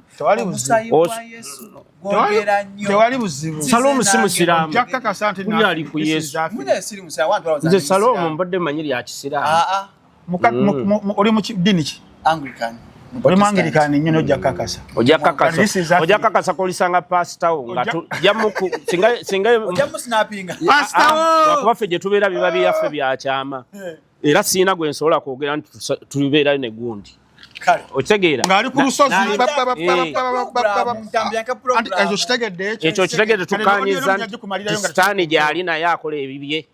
omusayi gwa Yesu gwongera nnyo tewali buzibu Salome si musiraamu jakakasa nti ali ku Yesu mune siri musiraamu wantu bawoza nze Salome mbadde manyi lya kisiraamu oli mu dini ki Anglican oli mu Anglican nnyo n'ojja kakasa ojja kakasa kolisanga pasitawo nga jamuku singa jamusnapinga pasitawo ffe gye tubeera biba byaffe byakyama era siina gwe nsobola kwogera nti tubeerayo ne gundi otegeera ng'ali ku lusozi ekyo kitegedde tukanyiza nti sitaani gy'ali naye akola ebibye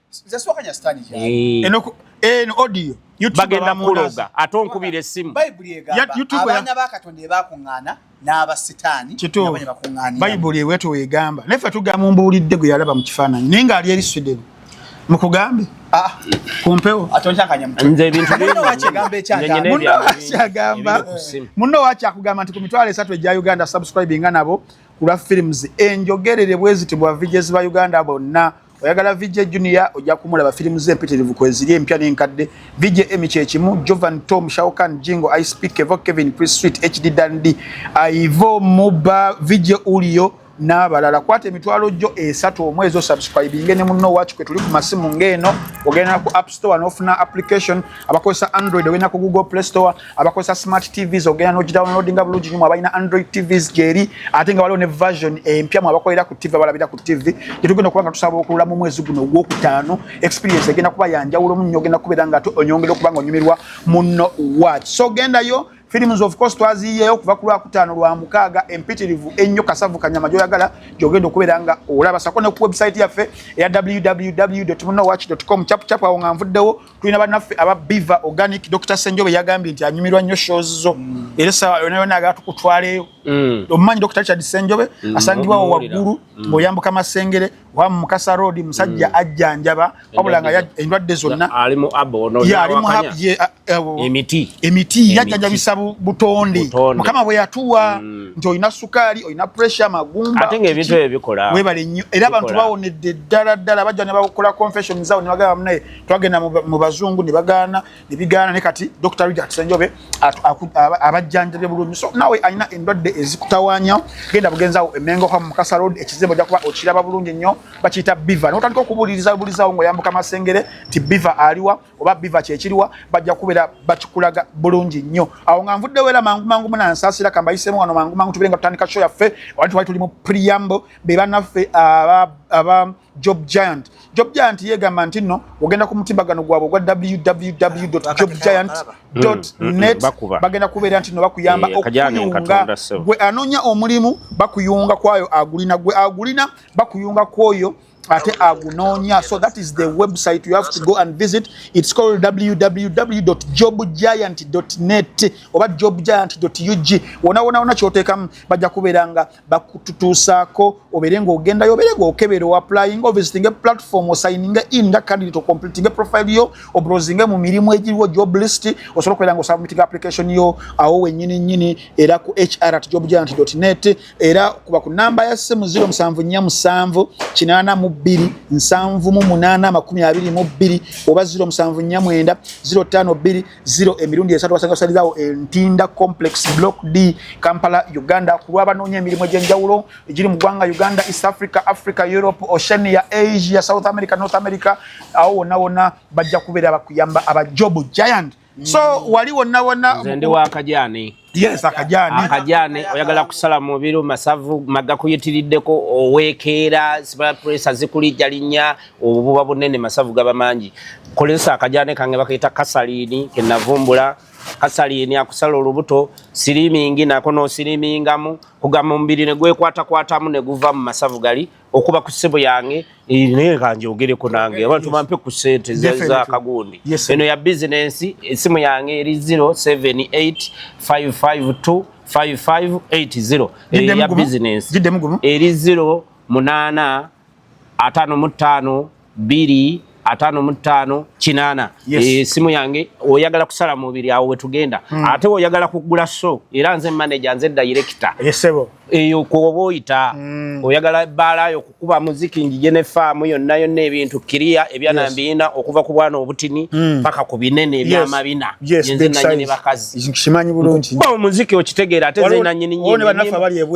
eno audio bagenda kuloga ate onkubira essimu abaana ba Katonda ebakuŋŋaana n'abasitaani nabo ne bakuŋŋaanira bayibuli ewetwe weegamba naye ffe tugamba mbuulidde gwe yalaba mu kifaananyi naye ng'ali erisudde mukugambe kumpewo nze ebintu munno wakyakugamba nti ku mitwalo 3 egya Uganda subscribinga nabo ku lwa films enjogerere bwezitibwa vijes ba Uganda bonna oyagala VJ Junior ojja kumulaba films empitirivu kweziri empya n'enkadde VJ Emi kyekimu Jovan Tom Shaukan Jingo I Speak Evo Kevin Chris Sweet HD Dandy Ivo Muba VJ Ulio n'abalala kwate emitwalo gyo 3 omwezi subscribing ne munno wacu kwe tuli ku masimu ngeno ogenda ku App Store n'ofuna application abakozesa Android ogenda ku Google Play Store abakozesa Smart TVs ogenda no downloadinga bulungi nnyo abalina Android TVs jeri ate nga waliwo ne version empya mu abakolera ku TV abalabira ku TV tugenda kubanga tusaba okulula mu mwezi guno ogwokutaano experience egenda kuba yanjawulo munyo ogenda kubeera nga onyongera okubanga onyumirwa munno wacu so genda yo films of course twaziyeyo kuva ku lwakutaano lwa mukaaga empitirivu ennyo kasavu kanyama gy'oyagala gy'ogenda okubeera nga olaba sako ne ku website yaffe eya www.munowatch.com chapu awo nga nvuddewo tulina bannaffe aba Biva Organic Dr. Senjobe yagambye nti anyumirwa nnyo shows zo era sawa yona agala tukutwaleyo omumanyi Dr. Richard Senjobe asangibwawo waggulu ng'oyambuka Masengere wa Mukasa Road musajja ajjanjaba wabula nga endwadde zonna ali mu abono emiti yajjanjabisa butonde mukama bwe yatuwa nti olina sukaali olina pressure magumba ate ng'ebintu ebikola webale nnyo era abantu bawonedde ddala bajja ne bakola confession zawo ne bagamba naye twagenda mu bazungu ne bagaana ne bigaana ne kati Dr. Richard Senjobe abajjanjabye bulungi so nawe alina endwadde ezikutawaanya genda bugenzawo emengo kwa Mukasa Road ekizimbe ojja kuba okiraba bulungi nnyo bakiyita Biva n'otandika okubulirizaawo ng'oyambuka Masengere ti Biva aliwa oba Biva kyekiriwa bajja kubeera bakikulaga bulungi nnyo awo nga nvuddewo era mangu munansaasira kambayisemu wano mangu tubeerenga tutandika show yaffe wali tuli mu preamble be bannaffe aba Job Giant yegamba nti nno ogenda ku mutimbagano gwabwe ogwa www.jobgiant.net bagenda kubeera nti nno bakuyamba okuyunga gwe anoonya omulimu bakuyunga kwayo agulina gwe agulina bakuyunga kwoyo ate agunoonya so that is the website you have to go and visit it's called www.jobgiant.net oba jobgiant.ug wona kyoteekamu bajja kubeera nga bakututuusaako obeere ng'ogendayo obeere ng'okebera o-applying visiting a platform osigning in nga candidate completing a profile yo obrowsing mu mirimu egiriwo job list osobola okubeera nga osubmitting application yo awo wennyini era ku hr@jobgiant.net era kuba ku namba ya ssimu 0747 8272822 oba 0749 052 emirundi 3 wasanga Ntinda Complex Block D Kampala Uganda kulwa banoonya emirimu egy'enjawulo egiri mu ggwanga Uganda East Africa Africa Europe Oceania Asia South America North America awo wonna bajja kubeera bakuyamba aba Job Giant so wali wonna nze wa akajani yes akajane oyagala kusala mubiru masavu magakuyitiriddeko owekeera sibala pressure zikulijja linnya obububa bunene masavu gaba mangi kolesa akajane kange bakayita kasalini kenavumbula kasalini akusala olubuto silimingi nako no silimingamu kugama mubiri ne gwekwatakwatamu ne guva mu masavu gali okuba ku ssebo yange ne kanje ogereko nange abantu bampe ku sente za kagundi eno ya business esimu yange eri 0785525580 ya business eri 08 55 2 5 kinana simu yange oyagala kusala mubiri awo wetugenda ate oyagala kugula so era nze manager nze director yesebo eyo kuoboita oyagala balayo kukuba muziki njije farm yonna yonna ebintu kiria ebyanambina okuva ku bwana obutini paka ku binene ebyamabina yenze nanyini bakazi nkimanyi bulungi ba muziki okitegeera ate nze nanyini nyinyi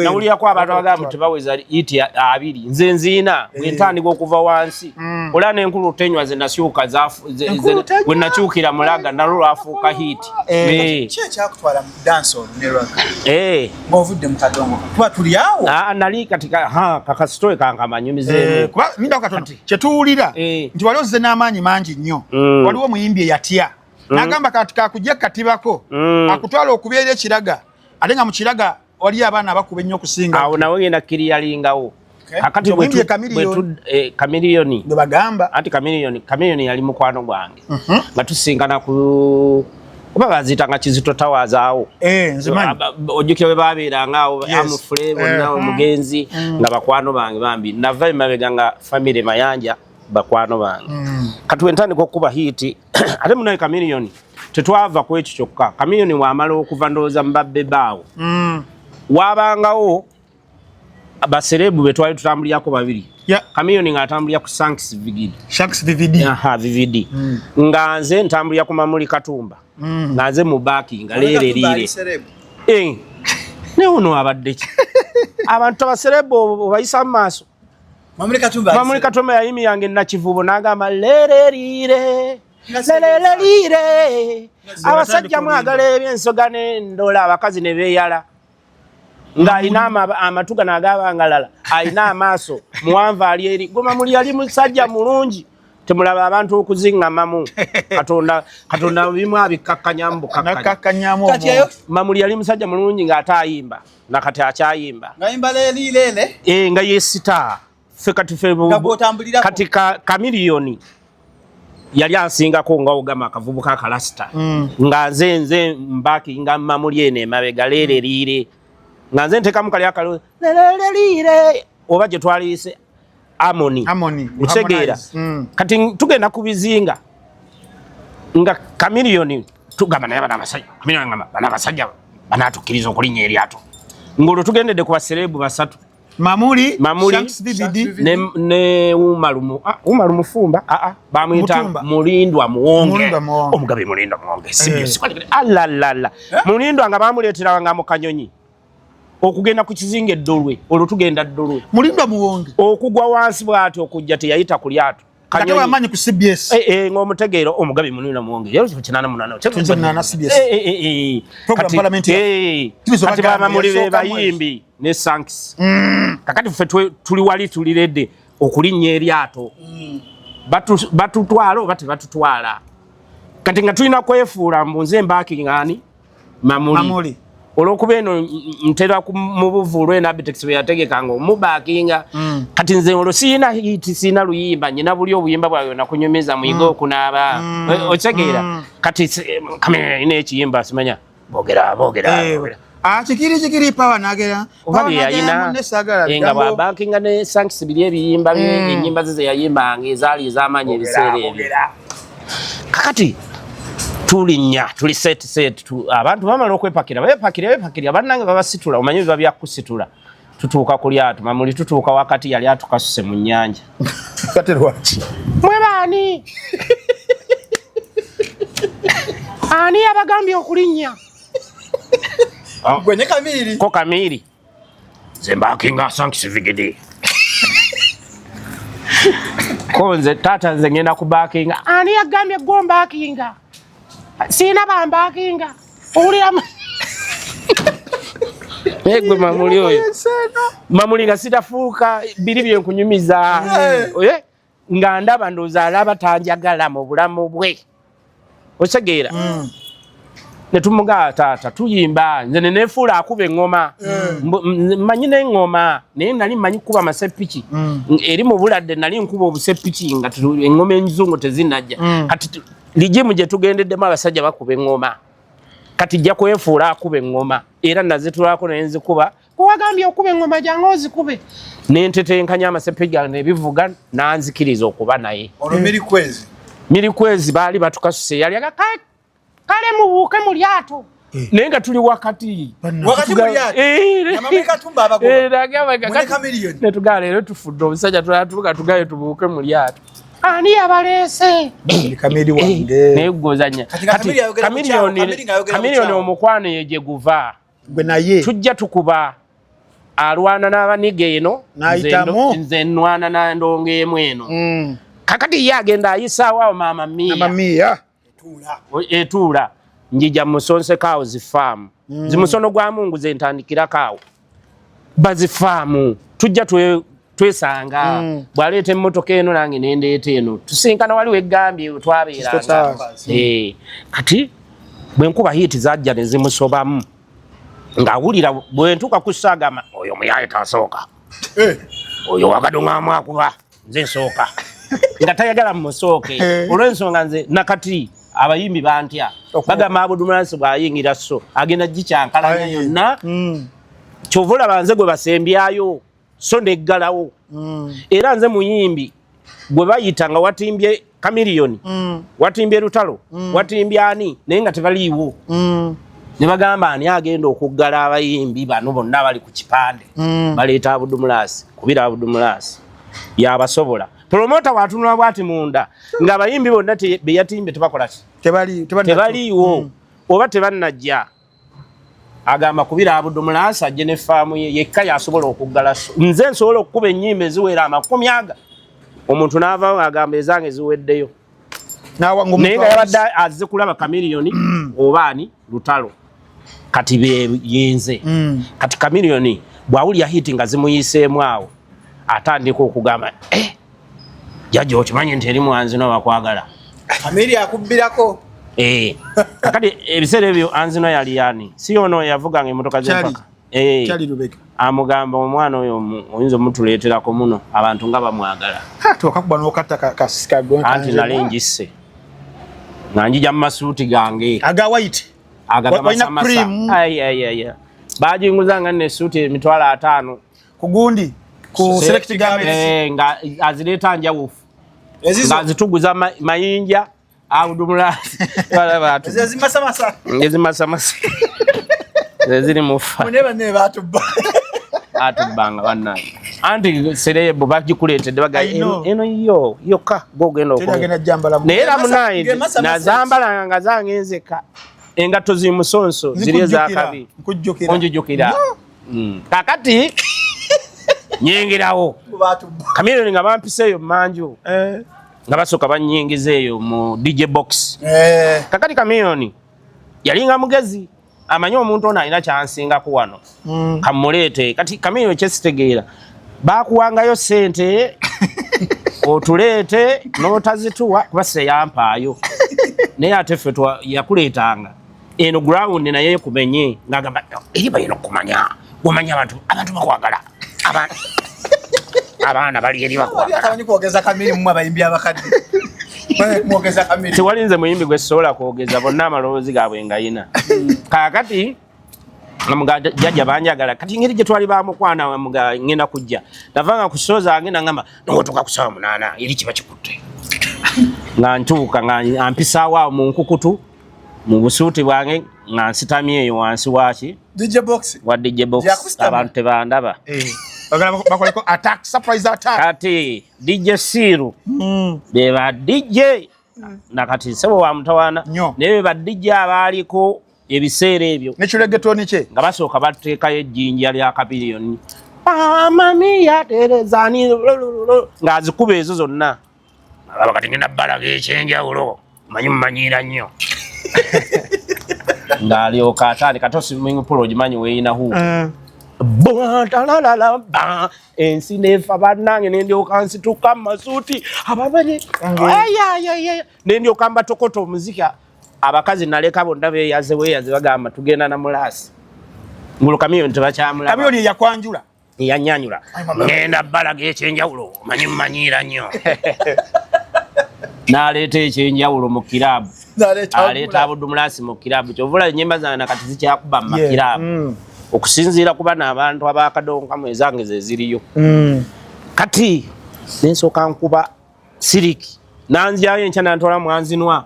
na uliya kwa abantu agamu tebaweza iti abiri nze nzina bwentandika okuva wansi olane enkulu tenywa ze nasyuka zafu we nakyukira mulaga nalo afuuka hit kya kutwala mu dance on neraka bovudde mu kadongo tuba tuli awo nali katika kakasitoe kankamanyumize kuba minda katono kyetuwulira nti waliwo ze n'amaanyi mangi nnyo waliwo muyimbi eyatya n'agamba katika kujja katibako akutwala okubeera ekiraga ate nga mu kiraga waliyo abaana abakuba ennyo okusinga awo nawe ngenda kiriyalingawo akati Chameleone bagamba anti Chameleone yali mukwano gwange nga tusingana ku kuba bazitanga Kizito Towers awo nzimanyi ojjukira babeera ngaawo amufule bonna omugenzi nga bakwano bange bambi nava emabega nga family Mayanja bakwano bange kati wentandika okuba hiti ate munaye Chameleone tetwava ku ekyo kyokka Chameleone wamala okuva ndowooza mbabbe baawo wabangawo abaserebu betwali tutambuliyako babiri Chameleone nga atambulira ku Shanks VVD nga nze ntambulira ku Mamuli Katumba nga nze mu baki nga lererire ne uno abadde ki abantu abaserebu bayisa maaso Mamuli Katumba yayimi yange nakivubo nagamba lererire abasajja mwagala ebyensoga n'endola abakazi ne beeyala nga alina amatuga nagabangalala alina amaaso muwanva ali eri goma muli ali musajja mulungi temulaba abantu okuzingamamu katonda bimu abikakkanyambu kakkanyamu mamuli ali musajja mulungi nga atayimba nakati akyayimba ngayimba lelile nga yesita katika Chameleone yali asingako nga ogama akavubuka akalasita nga nze mbaki nga mamuli ene mabega lererire nga nze ntekamu kali akalo lererire oba gye twaliise Harmony utegeera kati tugenda kubizinga nga Chameleone tugamba naye bana abasajja Chameleone ngamba bana abasajja banatukkiriza okulinnya eryato ngolo tugendedde ku baserebu basatu Mamuli Shanks VVD ne Umaru Mufumba bamwita Mulindwa Muwonge omugabe Mulindwa Muwonge alala Mulindwa nga bamuleetera nga mu Kanyonyi okugenda ku kizinga eddolwe olwo tugenda ddolwe Mulindwa Muwonge okugwa wansi bw'ati okujja teyayita ku lyato Kanyonyi amanyi ku CBS ng'omutegeero omugabe Mulindwa Muwonge yalo 88 CBS program parliament kati bamuli be bayimbi ne Shanks kakati ffe tuli wali tuliredde okulinnya eryato batutwala oba tebatutwala kati nga tulina kwefuula mbunze mbaki ngani Mamuli olwokuba eno ntera mu buvuulu eno Abitex bwe yategekanga omubakinga kati nze olwo siina hiti siina luyimba nyina buli obuyimba bwayo nakunyumiza muyiga okunaaba otegeera kati kamera ina ekiyimba simanya bogera chikiri power nagera oba yayina nga bwabankinga ne Shanks bili ebiyimba enyimba ze yayimba ezaali ez'amaanyi ebiseera ebyo kakati tulinya tuli set abantu bamala okwepakira bepakira bannange babasitula omanyi biba byakusitula tutuuka ku lyato Mamuli tutuuka wakati yali atukasuse mu nnyanja kati lwaki mwebaani ani abagambye okulinnya gwenye Kamili ko Kamili zembakinga Shanks VVD konze tata nze ngenda kubakinga ani yagambye gombakinga sina bambakinga owulira egwe Mamuli oyo Mamuli nga sitafuuka biri byenkunyumiza nga ndaba ndowooza alaba tanjagala mu bulamu bwe otegeera ne tumuga taata tuyimba nze ne nefuula akuba engoma manyi n'engoma naye nali manyi kuba amasepiki eri mu buladde nali nkuba obusepiki nga engoma enzungu tezinajja kati ligimu gye tugendeddemu abasajja bakuba engoma kati jja kwefuula akuba engoma era nazitulako naye nzikuba kuwagambye okuba engoma jange ozikube nentetenkanya amasepiki gange nebivuga nanzikiriza okuba naye ono Mirikwezi baali batukasuse yali kale mubuuke mu lyato naye nga tuli wakati mu lyato namame katumba abagoba netugala leero tufudde obusajja tulatubuka tugaye tubuuke mu lyato ani yabaleese kamiri wange naye gozanya kamiliyoni omukwano ye gye guva gwe naye tujja tukuba alwana n'abaniga eno nze nnwana nandonga emu eno kakati ye agenda ayisaawo awo maama Mia etuula njija musonsekaawo zifaamu zimusono gwa Mungu zentandikirako awo bazifaamu tujja twesanga bwaleeta emmotoka eno nange nendeeta eno tusinkana waliwo egambye twabeeranga kati bwenkuba hiiti zajja ne zimusobamu ng'awulira bwentuuka ku ssagama oyo muyaye tasooka oyo wakadongamu akuba nze nsooka nga tayagala musooke olw'ensonga nze nakati abayimbi bantya bagamba Abudumulansi bw'ayingira so agenda gikyankalanya yonna kyova olaba nze gwe basembyayo so neggalawo era nze muyimbi gwe bayita nga watimbye Kamiliyoni watimbye Lutalo watimbye ani naye nga tebaliiwo ne bagamba ani agenda okuggala abayimbi bano bonna bali ku kipande baleeta Abudumulansi kubira Abudumulansi yabasobola promota watunula bwati munda nga abayimbi bonna be yatimbye tebakola ki tebaliiwo oba tebannajja agamba kubira Abudumulansi ajje ne faamu ye yekka yasobola okuggala nze nsobola okukuba ennyimba eziwera 10 omuntu n'avaawo agamba ezange ziweddeyo naye nga yabadde azze kulaba Kamiliyoni oba ani Lutalo kati yenze kati Kamiliyoni bwawulya hiti nga zimuyiseemu awo atandika okugamba jajja okimanyi nti eri Anzino bakwagala Kamili akubbirako kakati ebiseera ebyo Anzino yali yani si ono yavuganga emmotoka z'empaka amugamba omwana oyo oyinza omutuleeterako muno abantu nga bamwagala anti nali njisse nga njija mu masuuti gange aga white agagamasamaasa bajinguzanga n'essuuti $5,000 ku gundi ku select garments nga azireeta njawufu nga zituguza mayinja Abudumulansi ezimasamasa ziri mufa atubbanga bannange anti serebo bagikuleetedde baga eno yo yokka gogenda okuba naye era munayi nazambalanga nga zange enzeka engatto zimusonso ziri ezakabi onjujukira kakati nyingirawo Kamiliyoni nga bampiseeyo mumanju nga basooka banyingiza eyo mu DJ box kakati Kamiliyoni yalinga mugezi amanyi omuntu ono alina kyansingaku wano kamuleete kati Kamiliyoni kyesitegeera bakuwangayo ssente otuleete n'otazituwa kuba seyampaayo naye ate ffe yakuleetanga eno ground naye kumenye ngagamba eri bayina okumanya gomanya abantu bakwagala abaana bali eri bakwagala Kamili mu abayimbi abakadde tewalinze muyimbi gwe sobola kwogeza bonna amaloboozi gaabwe ngayina kakati jajja banjagala kati ngeri gye twali bamukwana ngenda kujja navanga kusooza agenda ngamba nowotuka ku 8 eri kiba kikutte nga ntuuka nga ampisaawo awo mu nkukutu mu busuuti bwange nga nsitamye eyo wansi waki wa DJ box abantu tebandaba bakoleko attack surprise attack kati DJ Siru beba DJ nakati sebo wa mutawana naye ba DJ abaaliko ebiseera ebyo nekiregetoni kye nga basooka bateekayo ejjinja lya Kamiliyoni Mia terezani nga azikuba ezo zonna alaba kati ngenda bbalaga ekyenjawulo manyira nnyo ng'alyoka atandika tosimingi pulo ogimanyi weeyina hu ensi nefa bannange nendyoka nsituka mu masuuti ababanye nendyoka mbatokota omuzika abakazi naleka bonna beeyaze bagamba tugenda na Mulaasi ngulu Kamiyoni tebakyamulaba Kamiyoni yakwanjula yanyanyula ngenda balaga ekyenjawulo manyira nnyo n'aleeta ekyenjawulo mu kiraabu aleeta Abudumulaasi mu kiraabu kyovula ennyimba zange kati zikyakuba mu makiraabu okusinziira ku bano abantu abakadonkamu ezange ze ziriyo kati nensooka nkuba siriki nanzyayo enkya nantoola mwanzinwa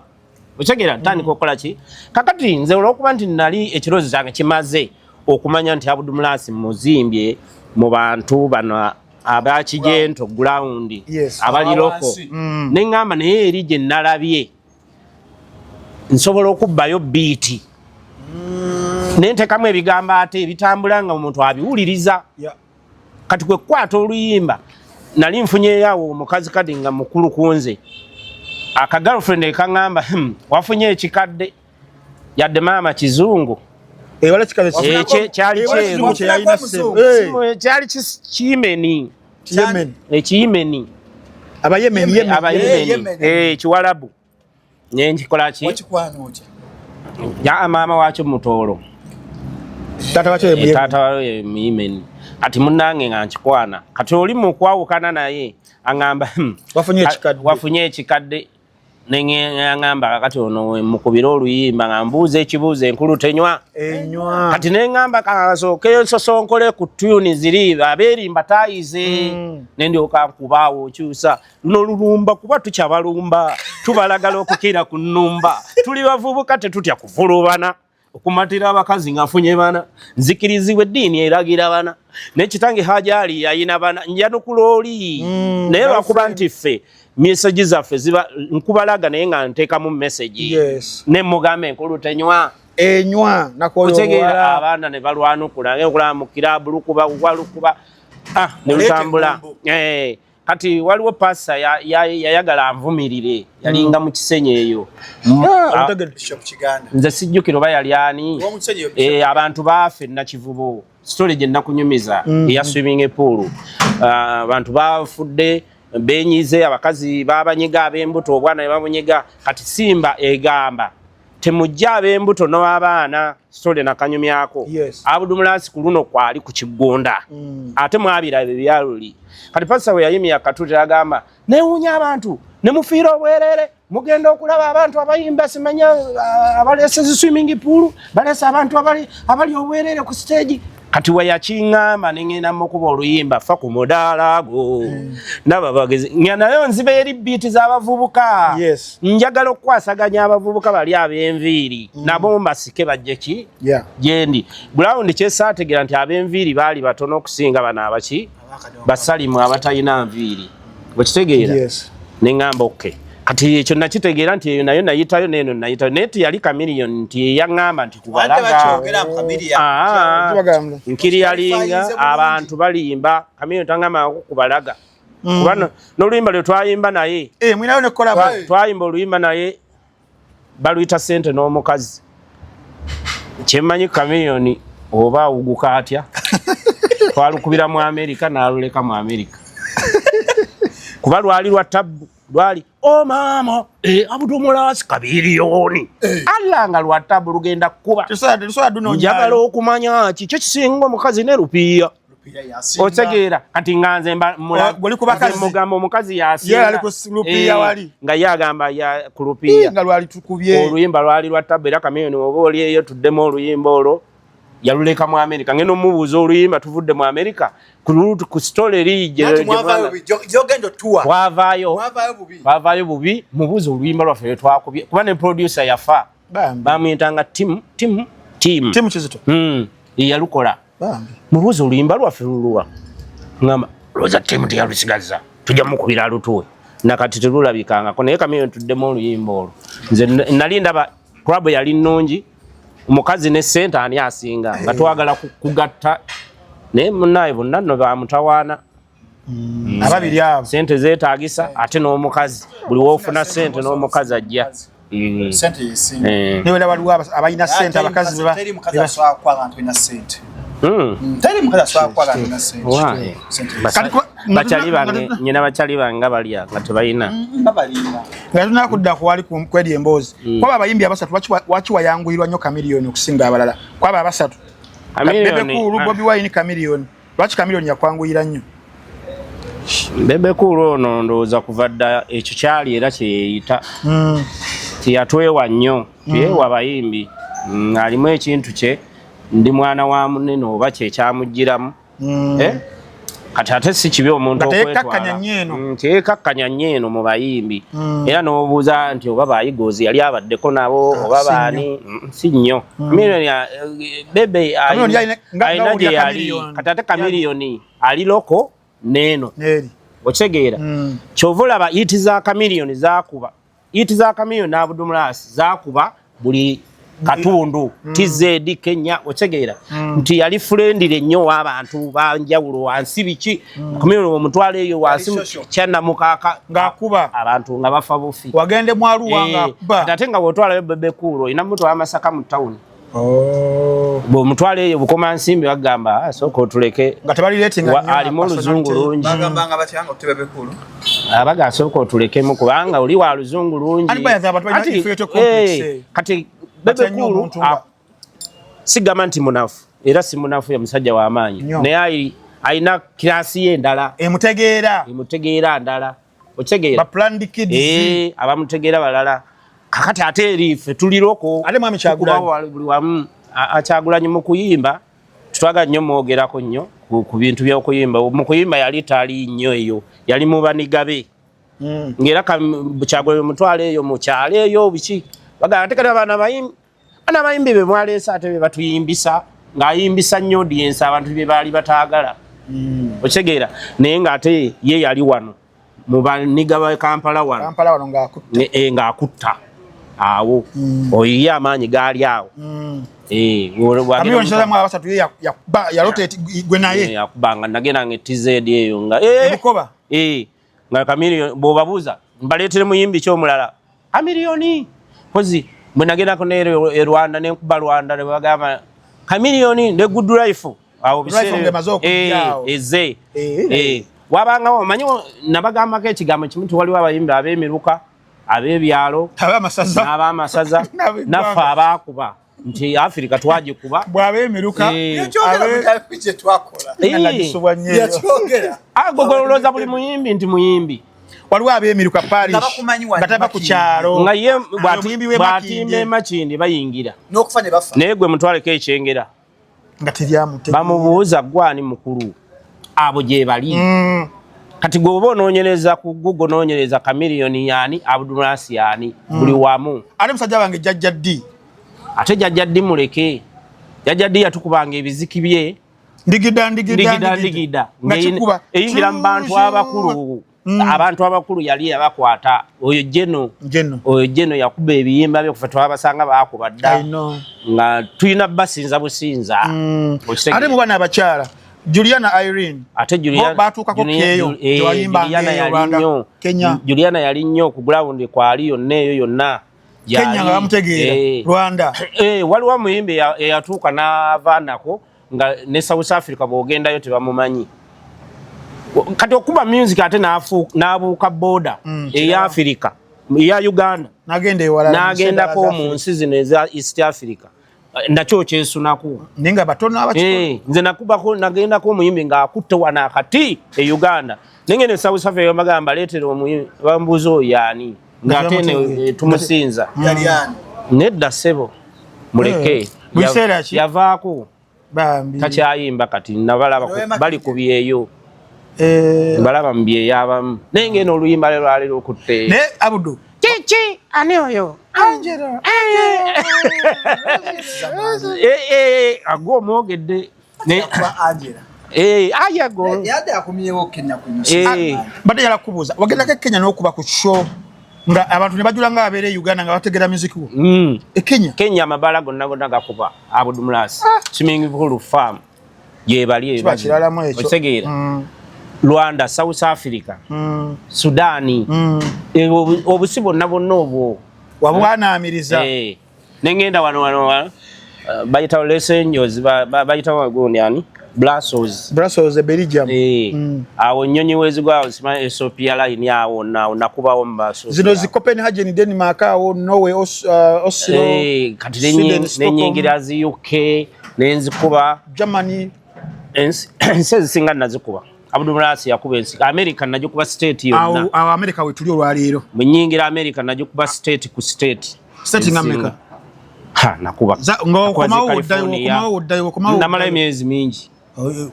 okyegera ntandika okukola ki kakati nze olw'okuba nti nali ekiroozi kyange kimaze okumanya nti Abudumulaasi muzimbye mu bantu bano abakigento ground abali loko neŋŋamba naye eri gye nalabye nsobola okubbayo biiti nentekamu ebigambo ate ebitambula nga omuntu abiwuliriza kati kwe kukwata oluyimba nali nfunyeeyo omukazi kadi nga mukulu kunze akagirlfriend ekaŋŋamba wafunye ekikadde yadde maama kizungu kyali Kiyimeni Abayemeni Kiwalabu nenkikola ki maama wakyo Mutoolo taata wayo Muyimeni ati munnange nga nkikwana kati oli mu kwawukana naye aŋŋamba wafunye ekikadde neŋŋamba kakati ono mukubira oluyimba nga mbuuza ekibuuzo enkulu tenywa kati neŋŋamba kansookeyo nsosonkole ku tuni ziri abeerimba taayize nendyoka nkubaawo okyusa luno lulumba kuba tukyabalumba tubalagala okukira ku nnumba tuli bavubuka tetutya kuvulubana okumatira abakazi ng'afunye bana nzikirizibwa eddiini eragira bana n'ekitange Hajaali yayina bana njanukula oli naye lwakuba nti ffe message zaffe ziba nkubalaga naye nga nteekamu message ne mugambe enkulu tenywa nakoyotegeera abaana ne balwanukula okulaba mu kiraabu lukuba ne lutambula kati waliwo pasa yayagala anvumirire yalinga mu kisenyi eyo nze sijjukira oba yali ani abantu baafe nakivubo story gye nakunyumiza eya swimming pool abantu bafudde benyize abakazi babanyiga ab'embuto obwana ne babunyiga kati Simba egamba temujja ab'embuto n'abaana story nakanyumyako Abudumulaasi ku luno kwali ku Kigunda ate mwabira byaluli kati pasa we yayimya akatute agamba newunya abantu ne mufiira obwerere mugenda okulaba abantu abayimba simanya abalese swimming pool balese abantu abali obwerere ku stage kati we yakiŋŋamba neŋŋenda mukuba oluyimba fa ku mudaalago n'ababagezi nayo nziba eri biiti z'abavubuka njagala okukwasaganya abavubuka bali ab'enviiri nabo mbasike bajje ki gyendi Ground kyesaategera nti ab'enviiri baali batono okusinga bano abaki basalimu abatalina nviiri bwekitegeera neŋŋamba oke kati ekyo nakitegeera nti eyo nayo nayitayo neno nayitayo naye tiyali Kamiliyoni nti yaŋŋamba nti kubalaga nkiri yalinga abantu balimba Kamiliyoni taŋŋamba kubalaga kubano n'oluyimba lwe twayimba naye twayimba oluyimba naye baluyita Ssente n'Omukazi kyemmanyi Kamiliyoni oba awuguka atya twalukubira mu Amerika n'aluleka mu Amerika kuba lwali lwa tabu lwali maama Abudumulaasi Kamiliyoni allanga lwa tabu lugenda kuba njagala okumanya kikyo kisinga omukazi ne Rupiiya otegeera kati nganze mugamba omukazi yasinga nga ye agamba ku Rupiiya oluyimba lwali lwa tabu era Kamiliyoni oba oli eyo tuddemu oluyimba olwo yaluleka mu Amerika ngeno mubuuza oluyimba tuvudde mu Amerika ku story eri twavaayo bubi mubuuza oluyimba lwaffe lwe twakubye kuba ne producer yafa bamuyitanga Tim Kizito yalukola mubuuza oluyimba lwaffe luluwa ngamba loza Tim teyalusigaza tujja mukubira lutuwe nakati telulabikangako naye Kamiliyoni tuddemu oluyimba olwo nze nali ndaba club yali nnungi omukazi ne Ssente ani asinga nga twagala kugatta naye munnaye bonna nno bamutawaana ababiri abo Ssente zeetaagisa ate n'omukazi buli woofuna Ssente n'omukazi ajja niwe waliwo abalina Ssente abakazi teri mukazi aswala kwa abantu balina Ssente teri mukazi aswala kwa abantu balina Ssente bachali bange nyina bachali banga balya nga tebalina nga tunakudda ku wali kwedi emboozi kwaba abayimbi abasatu wachi wayanguyirwa nnyo Chameleone okusinga abalala kwaba abasatu Bebe Cool Bobi Wine Chameleone lwaki Chameleone yakwanguyira nnyo Bebe Cool ono ndowooza kuva dda ekyo kyali era kyeyita tiyatwewa nnyo tuyewa abayimbi alimu ekintu kye ndi mwana wa munene oba kyekyamugiramu kati ate si kibi omuntu okwetwala nyeeno mu bayimbi era n'obuuza nti oba bayigozi yali abaddeko nabo oba baani si nnyo Bebe alina gye yali kati ate Chameleone ali loko neeno okitegeera kyova olaba iti za Chameleone zakuba iti za Chameleone n'Abdulmulaasi zakuba buli katundu TZ Kenya okitegeera nti yali friendly nnyo w'abantu banjawulo wansi biki Chameleone omutwala eyo wansi kyanna mukaka ng'akuba abantu nga bafa bufi wagende mwalu wanga kuba ate nga bw'otwala Bebe Cool ina mutwala Amasaka mu town bw'omutwala eyo bukoma nsimbi bagamba sooka otuleke nga tebali letinga alimu oluzungu lungi bagambanga batyanga otte Bebe Cool abaga sooka otulekemu kubanga oli wa luzungu lungi kati Bebe Cool sigamba nti munafu era si munafu ya musajja w'amaanyi naye alina kirasi ye endala emutegeera ndala okitegeera abamutegeera balala kakati ate erife tuliroko ate mwami Kyagulanyi Kyagulanyi mu kuyimba tutwaga nnyo mwogerako nnyo ku bintu by'okuyimba mu kuyimba yali tali nnyo eyo yali mu banigabe ngera Kyagulanyi mutwale eyo mu kyalo eyo biki bagamba ate kati abaana bayimbi be mwaleesa ate be batuyimbisa ng'ayimbisa nnyo audience abantu be baali bataagala okitegeera naye ng'ate ye yali wano mu baniga ba Kampala wano ng'akutta awo oyiye amaanyi gaali awo yakubanga nagenda nga TZ eyo nga nga Chameleone bw'obabuuza mbaleetere muyimbi ky'omulala Chameleone pozi bwe nagendako ne Rwanda nenkuba Rwanda ne bagamba Chameleone ne Good Life awo biseera wabanga omanyi nabagambako ekigambo kimu tiwaliwo abayimbi ab'emiruka ab'ebyalo n'ab'amasaza naffe abaakuba nti Afrika twagikuba bw'ab'emiruka agogololoza buli muyimbi nti muyimbi waliwo ab'emiruka Paris nga tava ku kyalo nga ye bw'atimba emakindi bayingira naye gwe mutwaleko ekyengera bamubuuza gwani mukulu abo gye bali kati gwoba onoonyereza ku Google noonyereza Chameleone yani Abdulmulaasi yani buli wamu ate musajja wange Jajja D ate Jajja D muleke Jajja D yatukubanga ebiziki bye ndigida eyingira mu bantu abakulu abantu abakulu yali yabakwata oyo Jeno yakuba ebiyimba bye kufa twabasanga baakuba dda nga tulina basinza businza ate mu bana abakyala Juliana Irene ate Juliana yali nnyo ku ground kwali yonna eyo yonna Kenya bamutegeera Rwanda waliwo muyimbi eyatuuka n'avaanako nga ne South Africa bw'ogendayo tebamumanyi kati okuba music ate n'abuuka border eya Africa eya Uganda n'agendako mu nsi zino eza East Africa nakyo kyesunako ninga batono abakiko nze nakubako nagendako omuyimbi ng'akutte wana akati e Uganda nengene South Africa bagamba leetera omuyimbi bambuuza oyo yani ng'ate ne tumusinza nedda ssebo muleke yavaako takyayimba kati nabalaba bali ku byeyo balaba mu byeyabamu naye ngene oluyimba lwaliro okutte ne Abudu Chichi ani oyo Angela ago mwogedde ne Angela ayago yade akumyewo Kenya kuno bade yala kubuza wagenda ke Kenya n'okuba ku show nga abantu ne bajula nga abere Uganda nga bategera music wo Kenya mabala gonna gakuba Abdulmulaasi swimming pool farm ye bali otegeera Rwanda, South Africa, Sudani, obusibo nabo nobo wabwana amiriza nengenda wano bayita Los Angeles bayita wagundi yani Brussels Belgium awo nnyonyi wezigwawo sima Ethiopia line yawo nakubawo mbaso zino zi Copenhagen Denmark awo Norway Oslo kati nenyingira zi UK nenzikuba Germany ensi ezisinga nazikuba Abdulrasi yakuba ensi America najikuba state yonna awo America wetuli olwaleero munyingira America najikuba state ku state in America nakuba namala emyezi mingi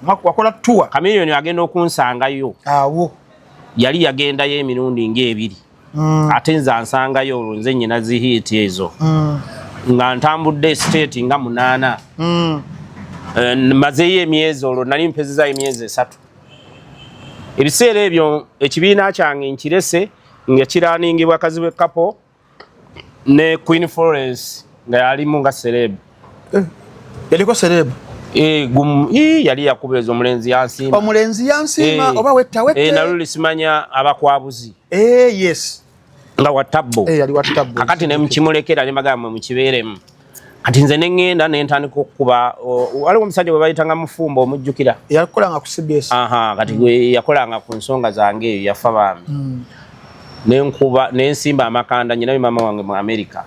wakola tour Chameleone agenda okunsangayo awo yali yagendayo emirundi ng'ebiri ate nze ansangayo olwo nze nnyina zihiti ezo nga ntambudde state nga 8 mazeyo emyezi olwo nali mpezezayo emyezi 3 ebiseera ebyo ekibiina kyange nkirese nga kiraningibwa Kazibe Couple ne Queen Florence nga yalimu nga celeb yaliko celeb yali yakubeza omulenzi yansima oba wette naluli simanya abakwabuzi yes nga watabbo yali watabbo kakati ne mukimulekera ne magamba mukibeeremu kati nze nengenda nentandika okuba waliwo omusajja gwe bayitanga Mufumbo omujjukira yakolanga ku CBS kati gwe yakolanga ku nsonga zange eyo yafa bambi nensimba amakanda nyina mama wange mu America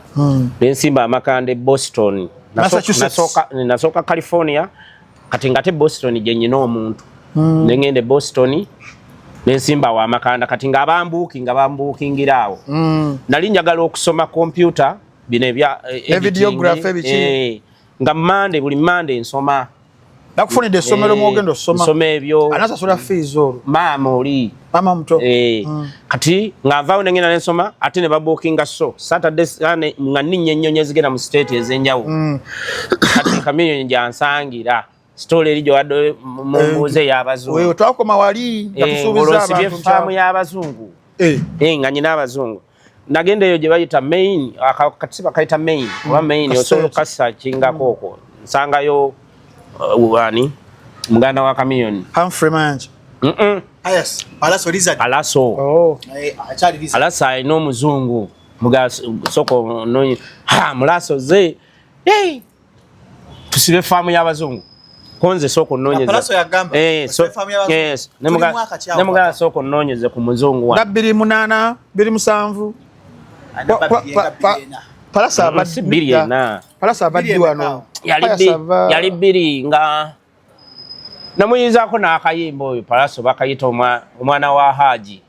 nensimba amakanda e Boston nasooka California kati ngate Boston gye nyina omuntu nengende Boston nensimba wa amakanda kati nga bambuukingiraawo nali njagala okusoma computer bino ebya videography nga buli Monday nsoma nakufunidde essomero mwogenda nsoma ebyo anasasula fees olwo mama muto kati nga nvaawo nengenda nensoma ate ne babookinga Saturday nga ninnya ennyonyi ezigenda mu state ez'enjawulo kati Chameleone gyansangira story eri gyowadde mumbuuze ey'abazungu twakoma wali olosibye faamu y'abazungu nga nyina abazungu nagenda eyo gye bayita main akasiba kayita main oba main osobola okukasakingako okwo nsangayo wani muganda wa Chameleone Humphrey Manje yes Alaso Lizard Alaso alina omuzungu soko no mulaso ze tusibe faamu y'abazungu konze soko nonyeze Alaso yagamba faamu y'abazungu ne muganda soko nonyeze ku muzungu wa 28 27 Palasa abaddi wano yali bbiri nga namuyizaako n'akayimba oyo Palaso bakayita omwana wa Haji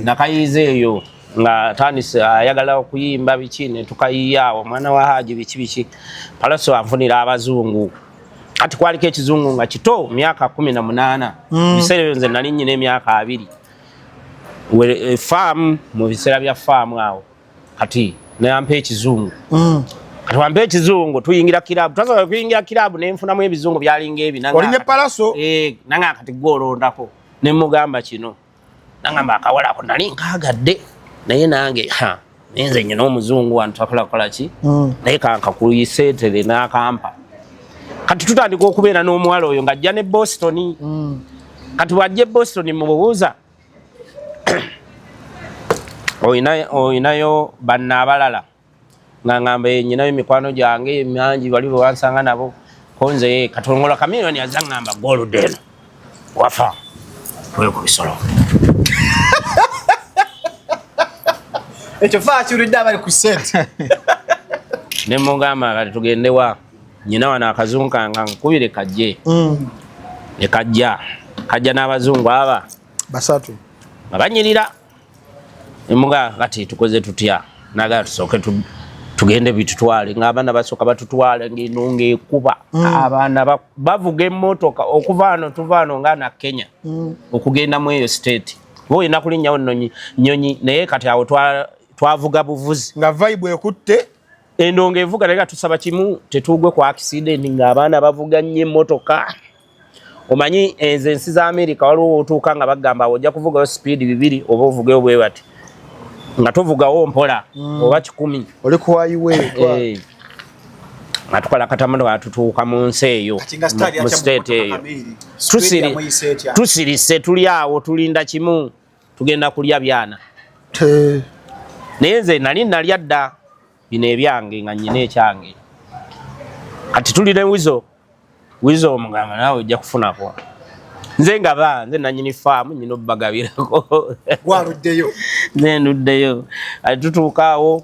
nakayiza eyo nga tandise ayagala okuyimba biki ne tukayiyaawo omwana wa Haji biki Palaso anfunira abazungu kati kwaliko ekizungu nga kito myaka 18 biseera nze nali nnyina emyaka 2 farm mu biseera bya farm awo kati nayampa ekizungu kati wampa ekizungu tuyingira kilabu twasobola kuyingira kilabu nenfunamu ebizungu byalinga ebi oline Palaso nanga kati gwolondako ne mugamba kino nangamba akawalako nali nkaagadde naye nange nenze nyina omuzungu wantu takola ki naye kankakuyiseetere n'akampa kati tutandika okubeera n'omuwala oyo ng'ajja ne Boston kati wajja Boston mubuuza oyinayo banna abalala nga ngamba nyinayo mikwano gyange emangi bali bansanga nabo konze katongola Chameleone yazza ngamba golden wafa wewe kubisolo ekyo faa kirudde abali ku sente ne mugamba kati tugende wa nyina wana akazungu kanga nkubire kajje kajja n'abazungu aba basatu abanyirira emuga kati tukoze tutya naga tusoke tugende bitutwale ng'abaana basooka batutwale ng'enunga ekuba abaana bavuga emmotoka okuvaano tuvaano nga na Kenya okugenda mu eyo state bo ina kulinnyawo nnyonyi naye kati awo twavuga buvuzi nga vibe ekutte endonga evuga naye tusaba kimu tetugwe ku accident ng'abaana bavuga nnyo emmotoka omanyi ensi za America waliwo otuuka nga bagamba ojja kuvugayo speed 2 oba ovugeyo bwe bati nga tovugawo mpola oba 10 oli ku highway nga tukola katamando atutuuka mu nsi eyo mu state eyo tusirise tuli awo tulinda kimu tugenda kulya byana naye nze nalya dda bino ebyange nga nnyina ekyange kati tuli ne Wizo omugamba nawe ojja kufunako. Nze ngaba nze nanyini farm nyino bagabirako. Waluddeyo. Nze nduddeyo. Atutuukaawo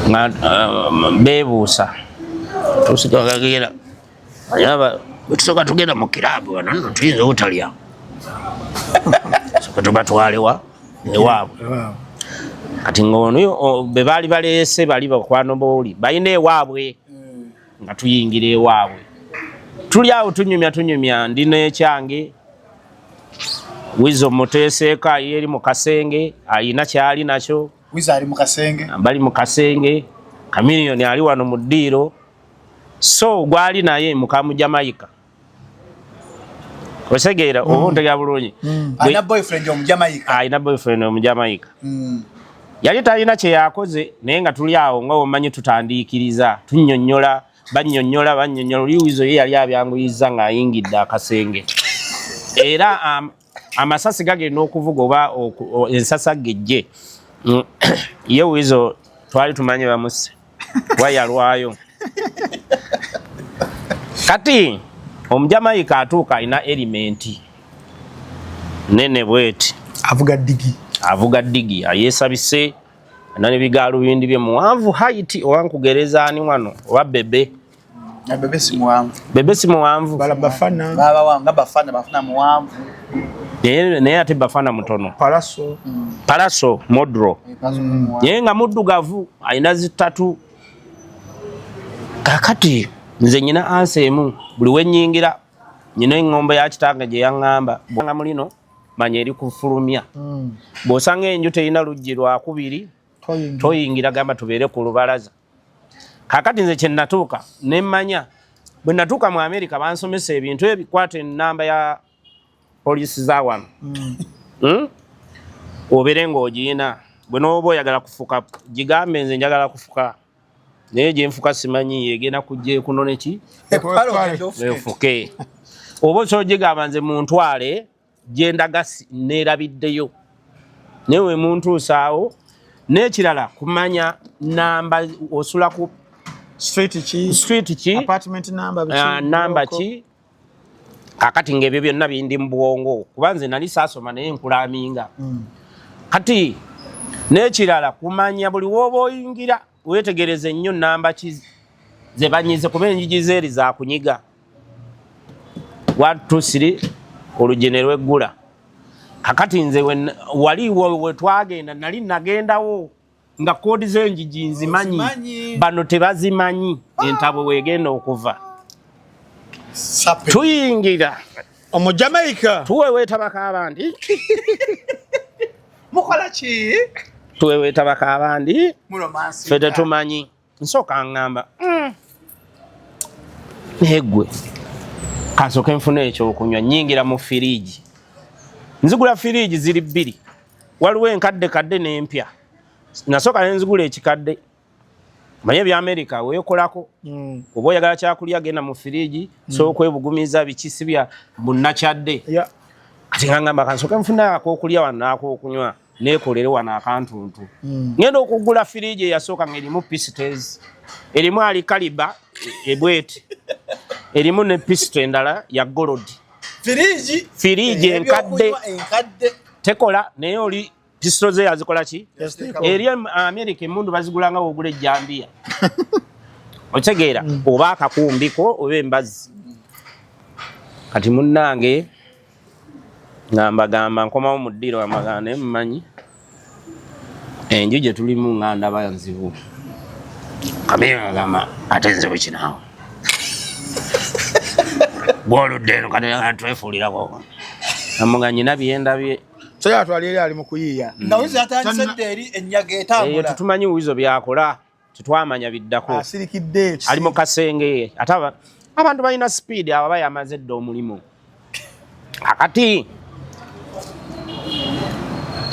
nga beebuusa. Tusikagagera. Ayaba tusoka tugenda mu kirabu wano nno tuyinza obutalya. Soka tubatwalewa ewaabwe. Kati ngono be baali baleese bali bakwano booli balina ewaabwe nga tuyingira ewaabwe. Tuli awo tunyumya ndina ekyange. Wizo muteeseeka yeri mu kasenge ayina kyali nakyo. Wizo ali mu kasenge. Bali mu kasenge. Kamiliyoni ali wano mu ddiiro. So gwali naye mukamu Jamaica. Osegeera obunte ya bulungi. Ana boyfriend omu Jamaica. Ayina boyfriend omu Jamaica. Yali talina kye yakoze naye nga tuli awo nga omanyi tutandiikiriza tunnyonnyola bannyonnyola Wizo ye yali abyanguyiza ng'ayingidde akasenge. Era amasasi gagenda okuvuga oba ensasa gejje. Ye Wizo twali tumanyi bamuse wayalwayo. Kati omujamaika atuuka alina erimenti nene bweti avuga digi ayesabise nane bigalu bindi bye muwanvu height owankugereza ani wano oba bebe si muwanvu bala bafana baba wanga bafana muwanvu naye ate bafana mutono palaso modro ye nga muddugavu alina zitatu. Kakati nze nyina ansemu buli wenyingira nyina engombe ya kitanga gye yaŋŋamba bwanga mulino manya eri kufulumya. Bw'osanga enju terina luggi lwakubiri toyingira gamba tubeere ku lubalaza. Kakati nze kye natuuka ne mmanya bwe natuuka mu America bansomesa ebintu ebikwata ennamba ya poliisi za wano. Obeere ng'ogiyina bwe n'oba oyagala kufuka gigambe nze njagala kufuka. Naye gye nfuka simanyi yegenda kujja ekunone ki? Efuke. Oba okyogigamba nze muntwale gye ndaga neerabiddeyo. Naye we muntuusaawo n'ekirala kumanya namba osula ku street ki? Apartment number namba ki? Kakati ng'ebyo byonna bindi mu bwongo kuba nze nali saasoma naye nkulaminga. Kati n'ekirala kumanya buli w'oba oyingira wetegereze nnyo namba ki ze banyize kuba enjigi zeeri za kunyiga. 1 2 3 olugene lweggula. Kakati nze wali we twagenda nali nagendawo nga koodi z'enjigi nzimanyi bano tebazimanyi entabo weegenda okuva. Tuyingira omujamaika tuweweeta bakabandi mukola ki? Tuweweeta bakabandi ffe tetumanyi. Nsooka ngamba negwe kasooka enfuna ekyokunywa nyingira mu firiji. Nzigula firiji ziri 2. Waliwo enkadde n'empya. Nasooka nenzigula ekikadde. Manye ebya America weekolako. Oba oyagala kyakulya genda mu firiji so okwebugumiza bikisi bya bunnakyadde. Kati ngamba kansooka enfuna ak'okulya wano n'ak'okunywa neekolere wano akantuntu. Ngenda okugula firiji eyasooka ng'erimu pistes. Erimu alikaliba ebweti. Erimu ne pisto endala ya gold. Firiji enkadde. Tekola naye oli pisto ze yazikola ki? Eri America emundu bazigulanga ogula ejjambiya. Otegeera oba akakumbiko oba embazi. Kati munnange ngamba nkomawo mu ddiiro amagana mmanyi enju gye tulimu nganda banzibu. Kamera ngamba ate nze bwekinaawo bwoludde eno kati twefuulirako amuga nyina byendabye so atwali eri ali mu kuyiiya nga Wizo atandise eri ennyaga etambula. Tetumanyi Wizo byakola tetwamanya biddako. Asirikidde ali mu kasenge ate abantu balina speed abo bayamaze dda omulimu. Akati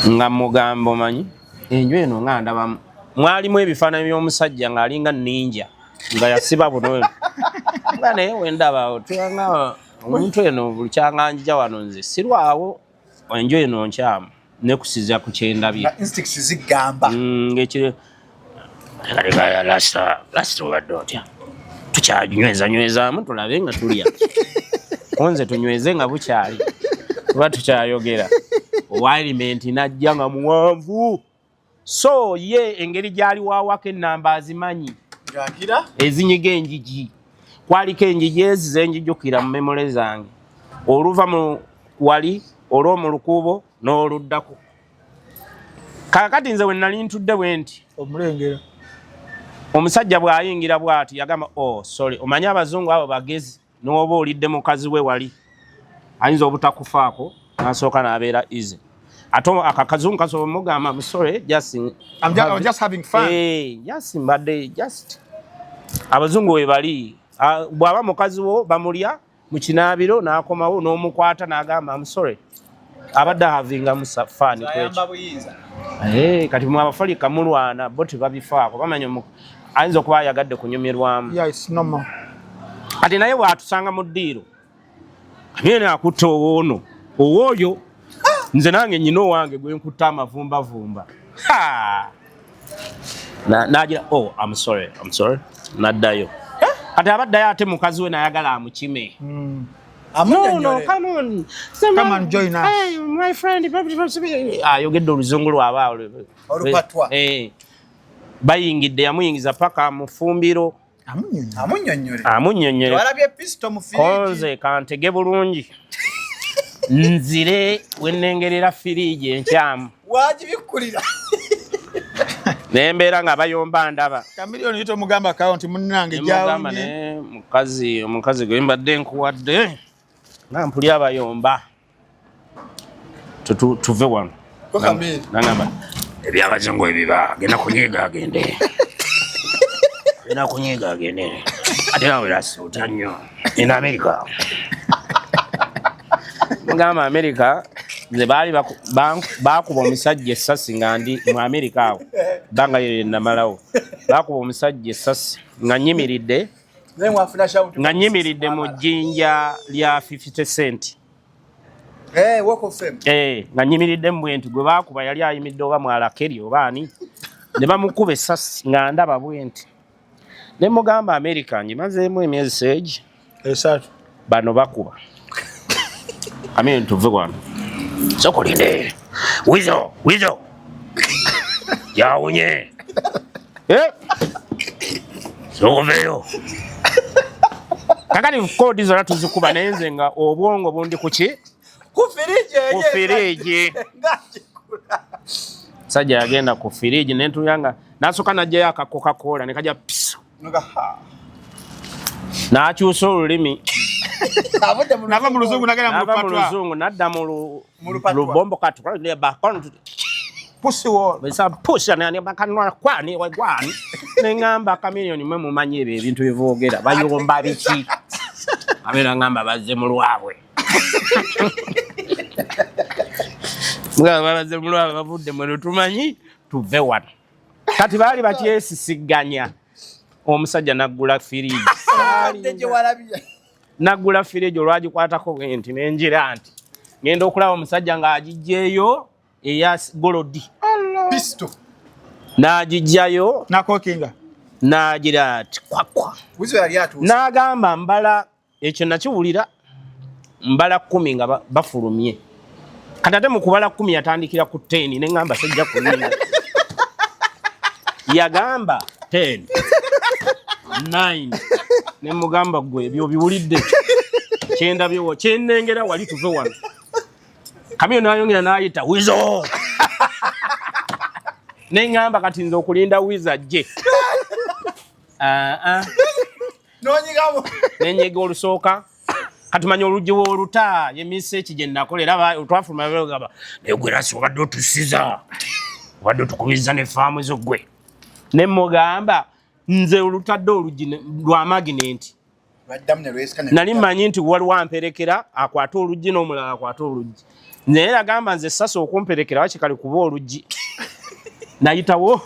nga mugambo manyi enju eno nga ndaba mwalimu ebifaananyi by'omusajja ng'alinga ninja nga yasiba buno nga naye wendaba tuyanga omuntu eno buli kyanganjija wano nze sirwawo enju eno nkyamu nekusiza ku kyendabye instincts zigamba ng'ekiro lasita obadde otya tukyanywezamu tulabe nga tulya onze tunyweze nga bukyali kuba tukyayogera owaelement najja nga muwanvu so ye engeri gyali waawako ennamba azimanyi ezinyiga enjigi kwaliko enjigi ezi zenjijukira mu memole zange oluva mu wali olw'omu lukuubo n'oluddako kakati nze we nali ntudde bwe nti omulengera omusajja bw'ayingira bw'ati yagamba sorry omanyi abazungu abo bagezi n'oba olidde mukazi we wali ayinza obutakufaako n'asooka n'abeera easy ate akakazungu kasobola mugamba I'm sorry I'm just having fun just mbadde just abazungu we bali bw'aba mukazi wo bamulya mu kinaabiro n'akomawo n'omukwata n'agamba I'm sorry abadde havinga musafani kati mu abafalika mulwana bo tebabifaako bamanya ayinza okuba ayagadde kunyumirwamu kati naye bw'atusanga mu ddiiro kamyene akutta owoono owooyo nze nange nnyina owange gwe nkutta amavumbavumba n'agira I'm sorry n'addayo kati abaddayo ate mukazi we nayagala amukime No, come on, join us. Hey, my friend, ayogedde oluzungu lwaba olupatwa bayingidde yamuyingiza paka mu fumbiro amunnyonnyole walabye pisto mu firiji konze kantege bulungi nzire wennengerera firiji enkyamu wagibikulira nembeera nga bayomba ndaba kamiliyoni yito mugamba account munnange jawunye omukazi gwe mbadde nkuwadde nampuli abayomba tuve wano nangamba ebyabazungu ebiba genda kunyiga agende ate nawe lasuuta nnyo in America mugamba America nze baali bakuba omusajja essasi nga ndi mu America awo banga yo namalawo bakuba omusajja essasi nga nyimiridde mu jjinja lya 50 cent walk of fame nga nyimiridde mu bwenti gwe bakuba yali ayimidde oba mwalakeri obaani ne bamukuba essasi nga ndaba bwenti ne mugamba America njimazeemu emyezi esatu bano bakuba amini tuve wano sokolinde wizo yawunye soveyo kakati kodi zona tuzikuba nenze nga obwongo bundi kuki ku firiji sajja yagenda ku firiji nentuyanga nasoka najja yaka Coca-Cola nekaja piso nakyusa olulimi nava mu luzungu nagenda mu luzungu nadda mu lubombo kati pusha nani bakanwa kwani wagwani nengamba kamiliyoni mwe mumanyi ebyo ebintu bivogera bayomba biki abera ngamba bazze mu lwabwe baze mu lwabwe bavudde mwe tumanyi tuve wano kati baali bakyesisiganya omusajja naggula firiji naggula firiji olwagikwatako bwenti nenjira nti ngenda okulaba omusajja ng'agijjeeyo eya golodi pisto n'agijjayo nakokinga n'agira ati kwakwa wizo yali atuuse n'agamba mbala ekyo nakiwulira mbala 10 nga bafulumye kati ate mu kubala 10 yatandikira ku 10 ne ngamba sajja kuninga yagamba 10 9 ne mugamba gwe ebyo biwulidde kyendabyewo kyennengera wali tuve wano kamyo nayongera n'ayita wizo nengamba kati nze okulinda wiza ajje nenyega olusooka katumanya oluggi w'oluta yemise gye nakolera twafuluma bagamba naye gwe rasi obadde otusiza obadde otukubiriza ne faamu zo gwe ne mugamba nze olutadde oluggi lwa maginenti nali mmanyi nti waliwo amperekera akwate oluggi n'omulala akwate oluggi naye agamba nze sasa okumperekera wakikali kuba oluggi nayitawo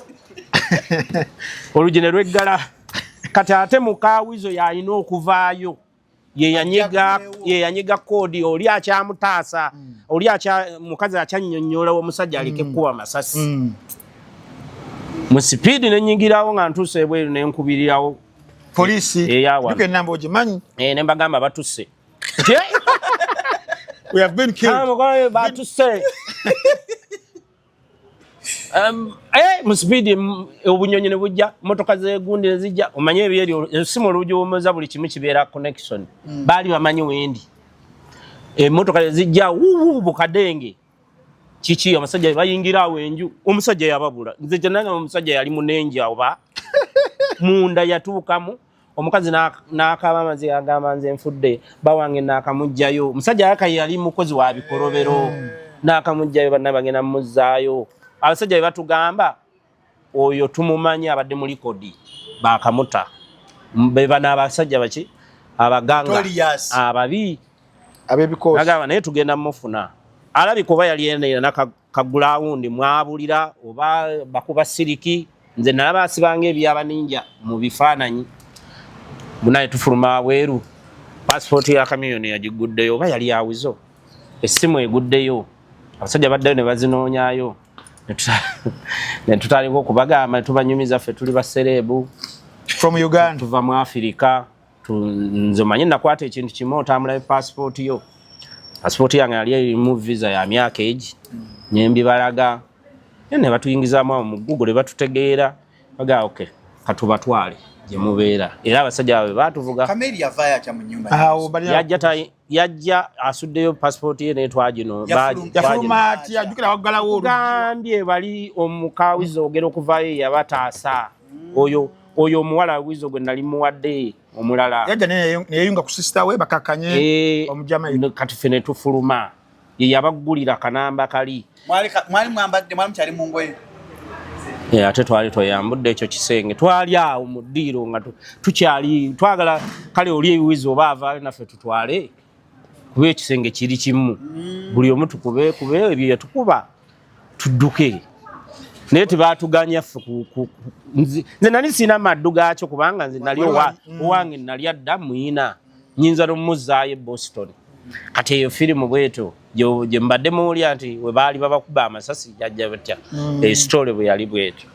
oluggi ne lweggala kati ate mukawizo yalina okuvaayo yeyanyiga koodi oli akyamutaasa oli mukazi akyannyonnyola omusajja aliko ekkuba amasasi mu sipiidi nenyingirawo nga ntuusa ebweru nenkubirirawo Police. Duke nambo jimanyi. Ne mbagamba batuse. We have been killed. Batuse. Muspeed obunyonyi ne bujja motoka ze gundi ne zijja omanye ebyeri esimu olujo omuza buli kimu kibeera connection bali bamanyi wendi motoka zijja bukadenge kiki amasajja bayingira awo enju omusajja yababula nze jananga omusajja yali munenja oba munda yatuukamu omukazi n'akaba amazi agamba nze nfudde bawange n'akamujjayo omusajja yali mukozi wa bikolobero n'akamujjayo bannabagenda muzaayo abasajja batugamba oyo tumumanyi abadde mu likodi bakamuta beba n'abasajja baki abaganga ababi abebikosi agamba naye tugenda mufuna alabi kuba yali ene nakagula wundi mwabulira oba bakuba siriki nze nalaba asibanga ebyabaninja mu bifaananyi munaye tufuluma weeru passport ya kamiyoni yagiguddeyo oba yali awizo essimu eguddeyo abasajja baddeyo ne bazinoonyayo ne tutaliko okubagamba ne tubanyumiza ffe tuli baserebu from Uganda tuva mu Africa nze manyi nakwata ekintu kimu otambula passport yo passport yange yali mu visa ya myaka egi nyembi balaga ne batuyingizaamu mu Google batutegeera baga okay katubatwale je mubeera era abasajja babe batuvuga kameri yavaya kya mu nyumba yajja asuddeyo passport ye ne twagino yafulumati ajukira wagala wolu gambye bali omukawizo ogera okuvayo yabataasa oyo omuwala wizo gwe nali muwadde omulala yajja neyunga ku sister we bakakanye omujama kati fene tufuluma ye yabagulira kanamba kali mwali mwambadde mwali mkyali mu ngoye ate twali tweyambudde ekyo kisenge twali awo mu ddiiro nga tukyali twagala kale oli ebiwizi oba avaale naffe tutwale kuba ekisenge kiri kimu buli omu tukube ebyo tukuba tudduke naye tebatuganya ffe nze nali sina maddu gaakyo kubanga nze nali owange nali adda muyina nyinza n'omuzaayo e Boston kati eyo firimu bweto gye mbadde muwulya nti we baali babakuba amasasi jajja batya esitole bwe yali bweto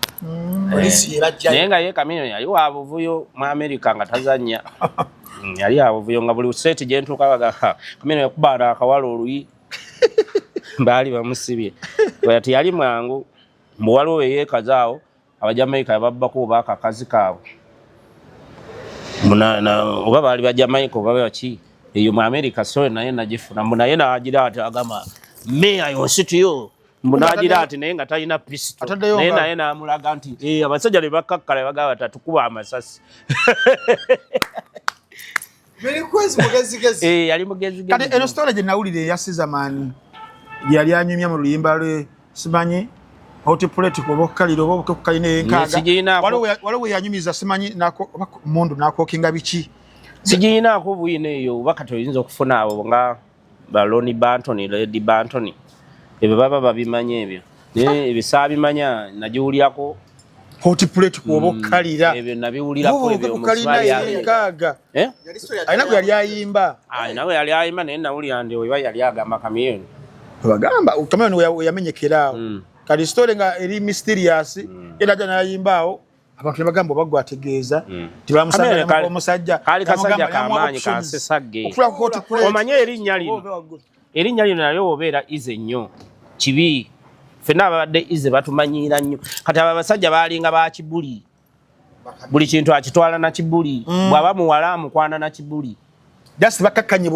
naye nga ye Kamiyoni yali wabuvuyo mu America nga tazanya yali abuvuyo nga buli seti gye ntuuka baga Kamiyoni yakubaana akawala oluyi baali bamusibye bwati yali mwangu muwalo we yeekazaawo abajamaika yababbako oba akakazi kaabwe oba baali bajamaika oba baki eyo mu America so naye nagifuna naye nagira ati agamba meya yonsitiyo munagira ati naye nga talina pisto naye namulaga nti abasajja ne bakkakkala bagamba tatukuba amasasi yali mugezigezi kati eno story gye nawulire yasiza maani yali anyumya mu luyimba lwe simanyi hotplate ko bokalira obo kokalina enkaga waliwo yanyumiza simanyi nako mundu nako kinga biki sijina ko buyine eyo bakati oyinza okufuna abo nga Baloni Bantoni Lady Bantoni ebe baba babimanye ebyo naye ebisabimanya nagiwulyako hotplate ko bokalira ebyo nabiwulirako ebyo omuswali enkaga ayina yali ayimba yali ayimba naye nawulira ndi oyo yali agamba Kamiyoni bagamba Kamiyoni yamenyekera kali story nga eri mysterious era jana yayimbao abantu bagamba bagwa ategeeza tibamusanga omusajja kali kasajja kamanyi kansesage omanye erinnya lino nalyo obeera ize nnyo kibi fena abadde ize batumanyira nnyo kati abasajja balinga ba kibuli buli kintu akitwala na kibuli bwaba muwala mukwana na kibuli just bakakanye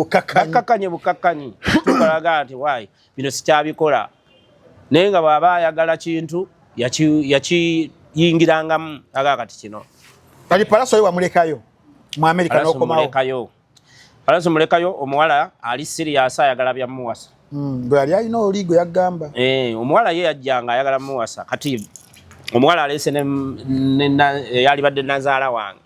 bukakkanyi tukalaga ati why bino sikyabikola naye nga bw'aba ayagala kintu yakiyingirangamu agakati kino kali palaso yo wamulekayo mu America n'okomawo palaso mulekayo omuwala ali serious ayagala bya muwasa bwe yali alina oligo yagamba omuwala ye yajjanga ayagala muwasa kati omuwala alese yali badde nazaala wange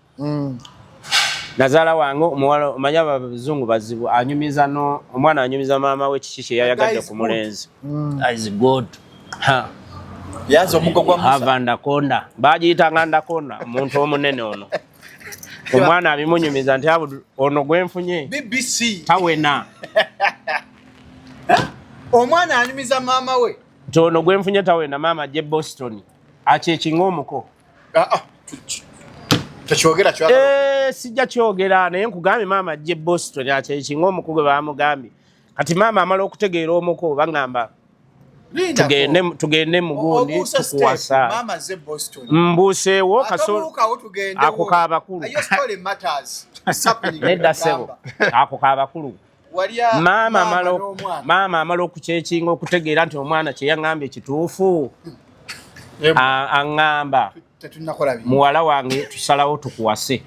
nazaala wange omuwala omanya abazungu bazibu anyumiza omwana anyumiza maama we kiki kye yayagadde ku mulenzi is good yazo omugo gwa Musa Anaconda bagiyitanga Anaconda omuntu omunene ono omwana abimunyumiza nti ono gwenfunye BBC tawena omwana anyumiza maama we nti ono gwenfunye tawena maama je Boston akyekinga omuko Takyogera kyagala. Sijja kyogera naye nkugambye maama ajje Boston akyeki ng'omukulu bamugambye. Kati maama amala okutegeera omuko bangamba tugende mu gundi tukuwasa. Mama ze Boston. Mbuseewo kaso ako kaabakulu. Your story matters. It's happening. Nedda sebo ako kaabakulu. Maama amala okukyekinga okutegeera nti omwana kye yaŋŋambye kituufu. Aŋŋamba muwala wange tusalawo tukuwase.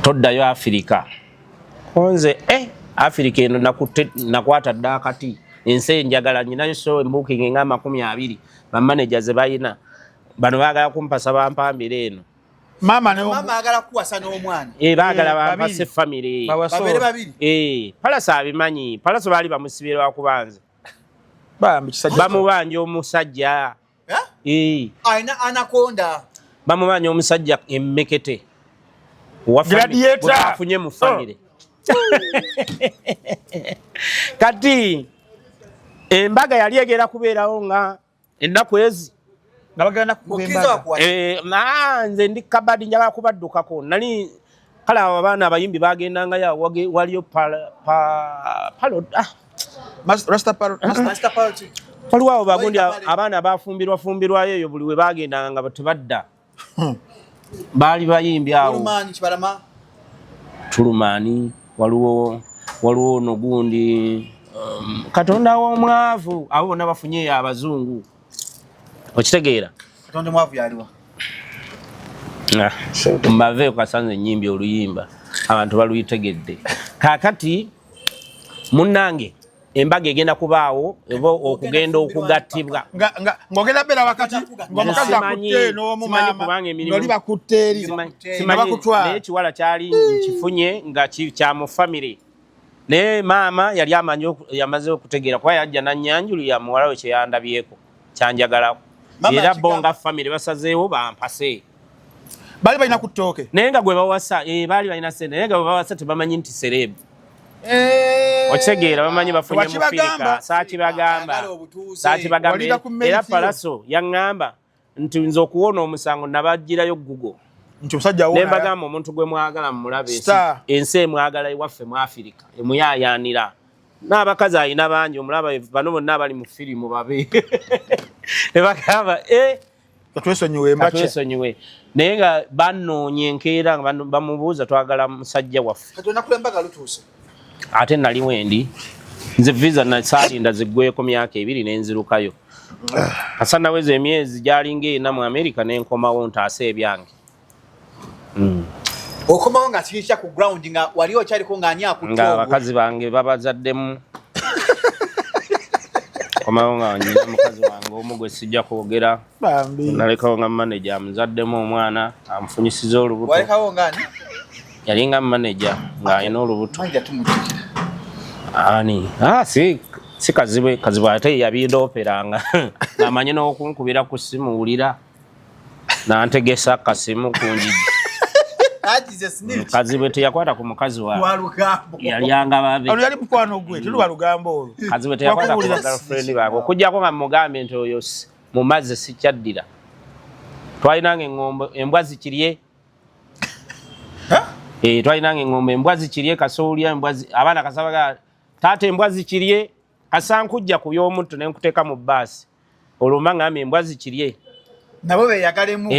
Toddayo Afirika. Konze Afirika eno nakwata dda akati. Ensi enjagala nninayo so booking nga 20 bamanager ze bayina. Bano baagala kumpasa bampambira eno. Mama agala kuwasa n'omwana. Baagala bampase family. Babere babiri. Palasa abimanyi. Palasa baali bamusibira wakubanze. Bamubanja omusajja. Aina anakonda. Bamubanja omusajja emmekete. Gladiator. Afunye mu family. Kati embaga yali egera kubeerawo nga ennaku ezi ngabagana kubembaga nze ndi kabadi njagala kubaddukako nali kale abo abaana abayimbi bagendanga ya waliyo waliwo abo bagundi abaana bafumbirwayo eyo buli we bagendanga nga tebadda baali bayimbi awo Tulumani waliwo nogundi Katonda w'omwavu abo bonna bafunye abazungu okitegeera Katonda mwavu yaliwa mbave kasanze nyimbi oluyimba abantu baluyitegedde kakati munnange embaga egenda kubaawo okugenda okugattibwa ng'ogenda bera wakati ng'omukazi akutte n'omumama ng'oli bakutte eri naye ekiwala kyali nkifunye nga kya mu famire naye maama yali yamaze okutegeera kuba yajja nanyanjulu ya muwala we kye yandabyeko kyanjagalako era bo nga famire basazeewo bampase baali balina ku ttooke naye nga gwe bawasa baali balina sente naye nga bwe bawasa tebamanyi nti serebu okitegeera bamanyi bafunye mu Firika saakibagamba era Palaso yaŋŋamba nti nze okuwona omusango nabagirayo Google nti omusajja ne mbagamba omuntu gwe mwagala mumulabe ensi emwagala ewaffe mu Afirika emuyaayaanira n'abakazi alina bangi omulaba bano bonna abali mu firimu babe ne bagamba twesonyiwe naye nga bannoonya enkeera nga bamubuuza twagala musajja waffe ate nali wendi nze visa nasaalinda ziggweko myaka 2 n'enzirukayo kasanaweza emyezi gyalinga 4 mu America n'enkomawo ntaasa ebyange okomawo nga kiri kya ku ground nga wali okyaliko nga ani akutoogo nga abakazi bange babazaddemu komawo nga nyina mukazi wange omu gwe sijja kwogera nalekawo nga manager amuzaddemu omwana amufunyisiza olubuto walekawo nga ani yali nga manager ng'alina olubuto ani si kazibwe ate yabindooperanga ng'amanyi n'okunkubira ku simu wulira n'antegesa akasimu ku njigi kazibwe teyakwata ku mukazi waabwe yalyanga babe yali mukwano gwe tuli walugambo olwo kazibwe teyakwata ku girlfriend baabwe okujjako nga mugambye nti oyo mu mazzi sikyaddira twalinanga eŋŋombe embwa zikirye twalinanga eŋŋombe embwa zikirye kasoolya abaana kasabaga taata embwa zikirye kasankujja ku y'omutto ne nkuteeka mu bbaasi olwomba ngambye embwa zikirye nabo beeyagalemu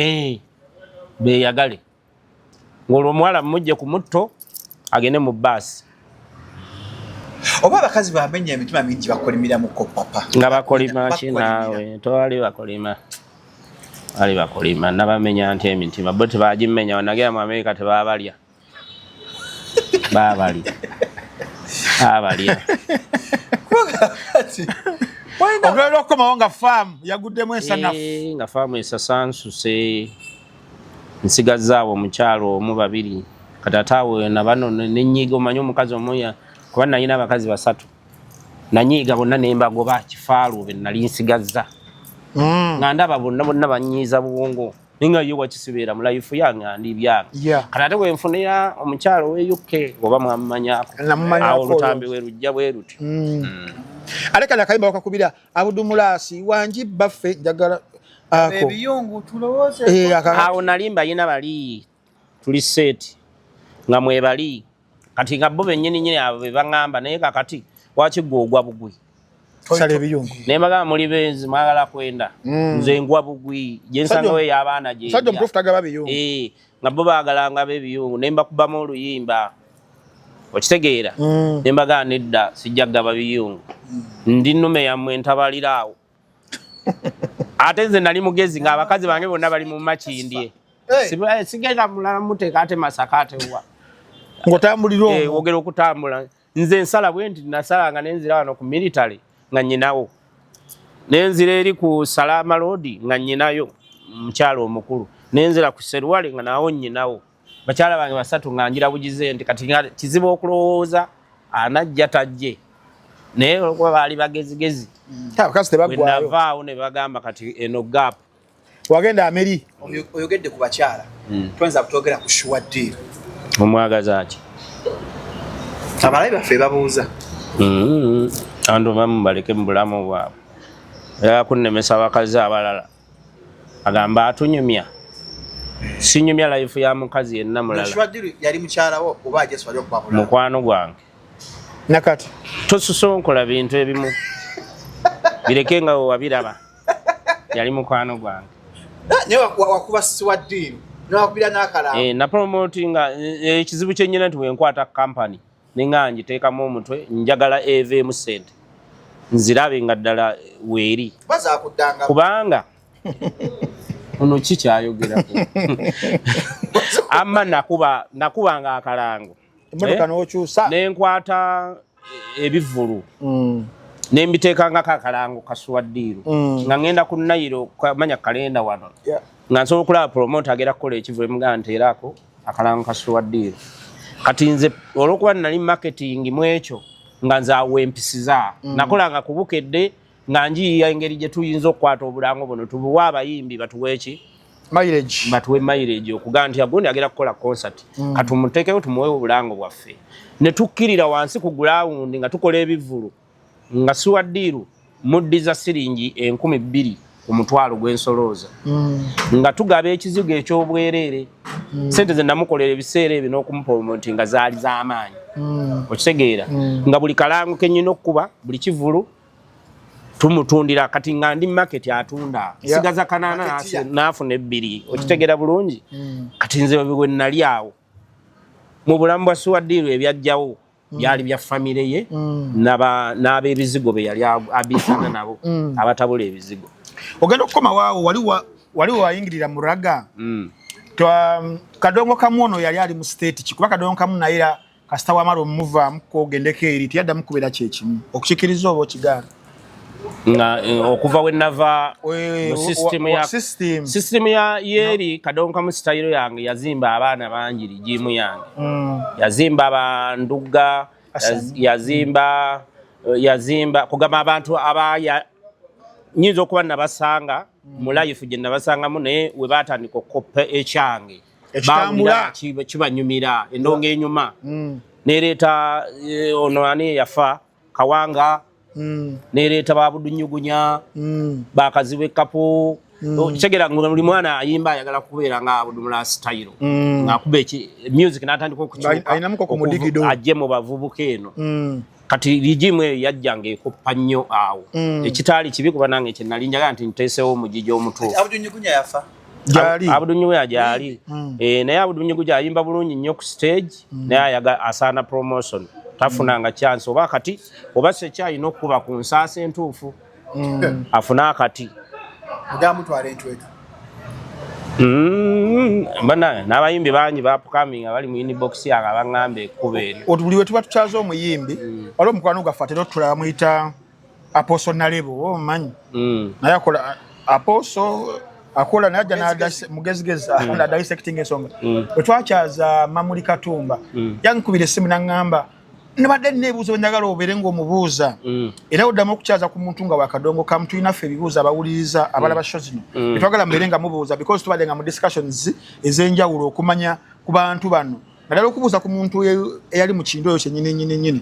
beeyagale ng'olwo omuwala mujje ku mutto agende mu bbaasi oba abakazi bamenya emitima mingi bakolimiramuko papa nga bakolima ki naawe tewali bakolima ali bakolima nabamenya nti emitima bo tebagimenya wanagera mu Amerika tebabalya babalya ogenda okukomawo nga faamu yaguddemu ensanafu nga faamu esasansuse nsigazaawo omukyalo omu 2 katataawe na bano nenyiiga omanyi omukazi omuya kuba nalina abakazi 3 nanyiiga bonna nembagoba kifaalu be nali nsigazza nga ndaba bonna banyiiza buwongo ninga yo wakisibeera mu life yange andi byange kati ate bwe nfunira omukyalo we UK oba mwamumanyako awo olutambi we lujja bwe ruti aleka nakayimba wakakubira Abudumulasi wanji baffe njagala ebiyungu tulowooze awo nalimba yina bali tuli set nga mwebali kati nga bo bennyini abo be baŋŋamba naye kakati waki gwe ogwa bugwi sala ebiyungu ne mbagamba muli benzi mwagala kwenda nze ngwa bugwi gye nsangawo ey'abaana gye sajja omutuufu tagaba biyungu nga bo baagalanga b'ebiyungu ne mbakubamu oluyimba okitegeera ne mbagamba nedda sijja kugaba biyungu ndi nnume yammwe ntabaliraawo ate nze nali mugezi ng'abakazi bange bonna bali mu makindye sigenda mulala muteeka ate masaka atewa ng'otambulira wogera okutambula nze nsala bwe nti nasalanga nenzira wano ku military nga nnyinawo nenzira eri ku Salama Road nga nnyinayo mukyalo omukulu nenzira ku Serwale nga nawo nnyinawo bakyala bange basatu nga njira bugize nti kati kizibu okulowooza anajja tajje naye olwokuba baali bagezigezi abakazi tebaggwayo navaawo ne bagamba kati eno gap wagenda Ameri oyogedde ku bakyala twenza kutogera ku sure deal omwagaza ki abalabi baffe babuuza abantu bamu baleke mu bulamu bwabwe era kunnemesa abakazi abalala agamba atunyumya sinyumya life ya mukazi yenna mulala sure deal yali mukyalawo oba ajeswali okubabula mukwano gwange nakati tosusonkola bintu ebimu bireke nga wabiraba yali mukwano gwange naye wakuba sure deal n'akubira n'akalamba na promotinga ekizibu kyennyina nti wenkwata company ninganji teekamu omutwe njagala eveemu sente nzirabe nga ddala weeri bazakuddanga kubanga ono kikyayogerako amma nakubanga akalango emmotoka n'okyusa nenkwata ebivulu nembiteekangako akalango kasuwaddiiro nga ngenda ku Nairo kamanya kalenda wano nga nsobola okulaba promoter agera kukola ekivulu emugamba nteerako akalango kasuwaddiiro kati nze olwokuba nali marketing mu ekyo nga nze awo empisiza nakolanga ku Bukedde nga njiyiya engeri gye tuyinza okukwata obulango buno tubuwe abayimbi batuwe ki batuwe mileage okugaa nti agundi agera kukola concert katumuteekewo tumuwewo obulango bwaffe ne tukkirira wansi ku ground nga tukola ebivulu nga suwaddiiru muddiza siringi 2,000 ku mutwalo gw'ensolooza nga tugaba ekizigo eky'obwereere sente ze namukolera ebiseera ebyo n'okumupromoti nga zaali z'amaanyi okitegeera nga buli kalango kennyina okkuba buli kivulu tumutundira kati nga ndi market atunda sigaza kanana naafuna 2 okitegeera bulungi kati nze bwe nali awo mu bulamu bwa suwaddiiru ebyajjawo byali bya famire ye n'ab'ebizigo be yali abisana nabo abatabula ebizigo ogenda okukoma waawo waliwo wayingirira mu Raga Kadongo kamu ono yali ali mu state kikuba Kadongo kamu nayira kasita wamala omuvaamu kogendeko eri tiyaddamu kubeera kyekimu okukikiriza oba okigaana nga okuva we nava system ya yeri Kadongo kamu style yange yazimba abaana bangi ligimu yange yazimba abanduga yazimba kugamba abantu abaya nyinza okuba nabasanga mu life gye nabasangamu naye we batandika okukoppa ekyange bawulira kibanyumira endonga enyuma nereeta ono ani yafa Kawanga nereeta babudunyugunya bakaziwe kapo kitegeera nga buli mwana ayimba ayagala kubeera nga Abudumula style ng'akuba music n'atandika okukyuka ajje mu bavubuka eno kati ligimu eyo yajjanga ekoppa nnyo awo ekitaali kibi kuba nange kye nali njagala nti nteesewo omugigi omutuufu Abudunyugunya yafa Abudunyugunya gyali naye Abudunyugunya ayimba bulungi nnyo ku stage naye asaana promotion tafunanga chance oba kati oba sekyalina okuba ku nsaasa entuufu afuna akati mugamutwala entweka bana n'abayimbi bangi bapukaming abali mu inbox yange abaŋŋamba ekkuba eri buli we tuba tukyaza omuyimbi waliwo omukwano gwaffe ate tulaba muyita Apostle Nalebo omumanyi naye akola Apostle akola naye ajja mugezigezi na dissecting ensonga bwe twakyaza Mamuli Katumba yankubira essimu n'aŋŋamba nabadde neebuuza njagala obeere ng'omubuuza era oddamu okukyaza ku muntu nga wa Kadongo kamu tulina ffe ebibuuzo abawuliriza abalaba show zino twagala mubeere nga mubuuza because tubadde nga mu discussions ez'enjawulo okumanya ku bantu bano naddala okubuuza ku muntu eyali mu kintu eyo kyennyini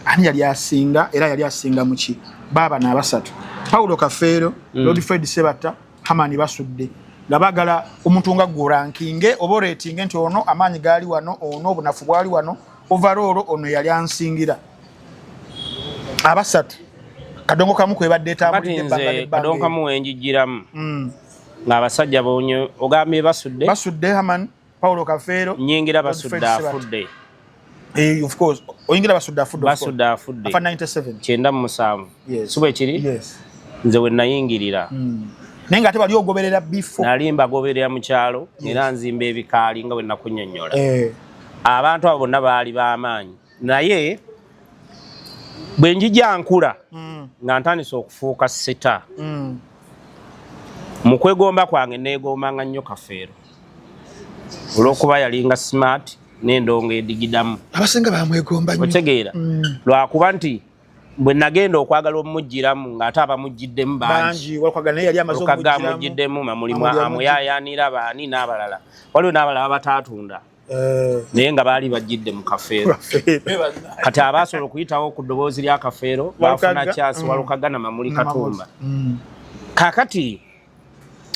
ani yali asinga era yali asinga mu ki baaba n'abasatu Paulo Kafeero Lord Fred Sebatta Hamani basudde nga bagala omuntu nga rankinge oba rating nti ono amaanyi gaali wano ono obunafu bwali wano overall ono yali ansingira abasatu kadongo kamu kwebadde tambulidde nze kadongo kamu wenjijiramu ng'abasajja bonyo ogambye basudde Haman Paulo Kafeero nyingira basudde afudde of course oyingira basudde afudde afa 97 97 subwe kiri nze we nayingirira naye nga ate bali ogoberera bifo nalimba goberera mu kyalo era nzimba ebikaali nga bwe nakunnyonnyola abantu abo bonna baali b'amaanyi naye bwe njija nkula nga ntandise okufuuka seta mu kwegomba kwange neegombanga nnyo Kafeero olw'okuba yalinga smart n'endongo edigidamu abasinga bamwegomba nnyo otegeera lwakuba nti bwe nagenda okwagala omujjiramu ng'ate abamujjiddemu bangi amujjiddemu mulimu amuyayaanira baani n'abalala waliwo n'abalala bataatunda naye nga baali bajjidde mu Kafeero kati abaasobola okuyitawo ku ddoboozi lya Kafeero bafuna kyasi Walukagana Mamuli Katumba kaakati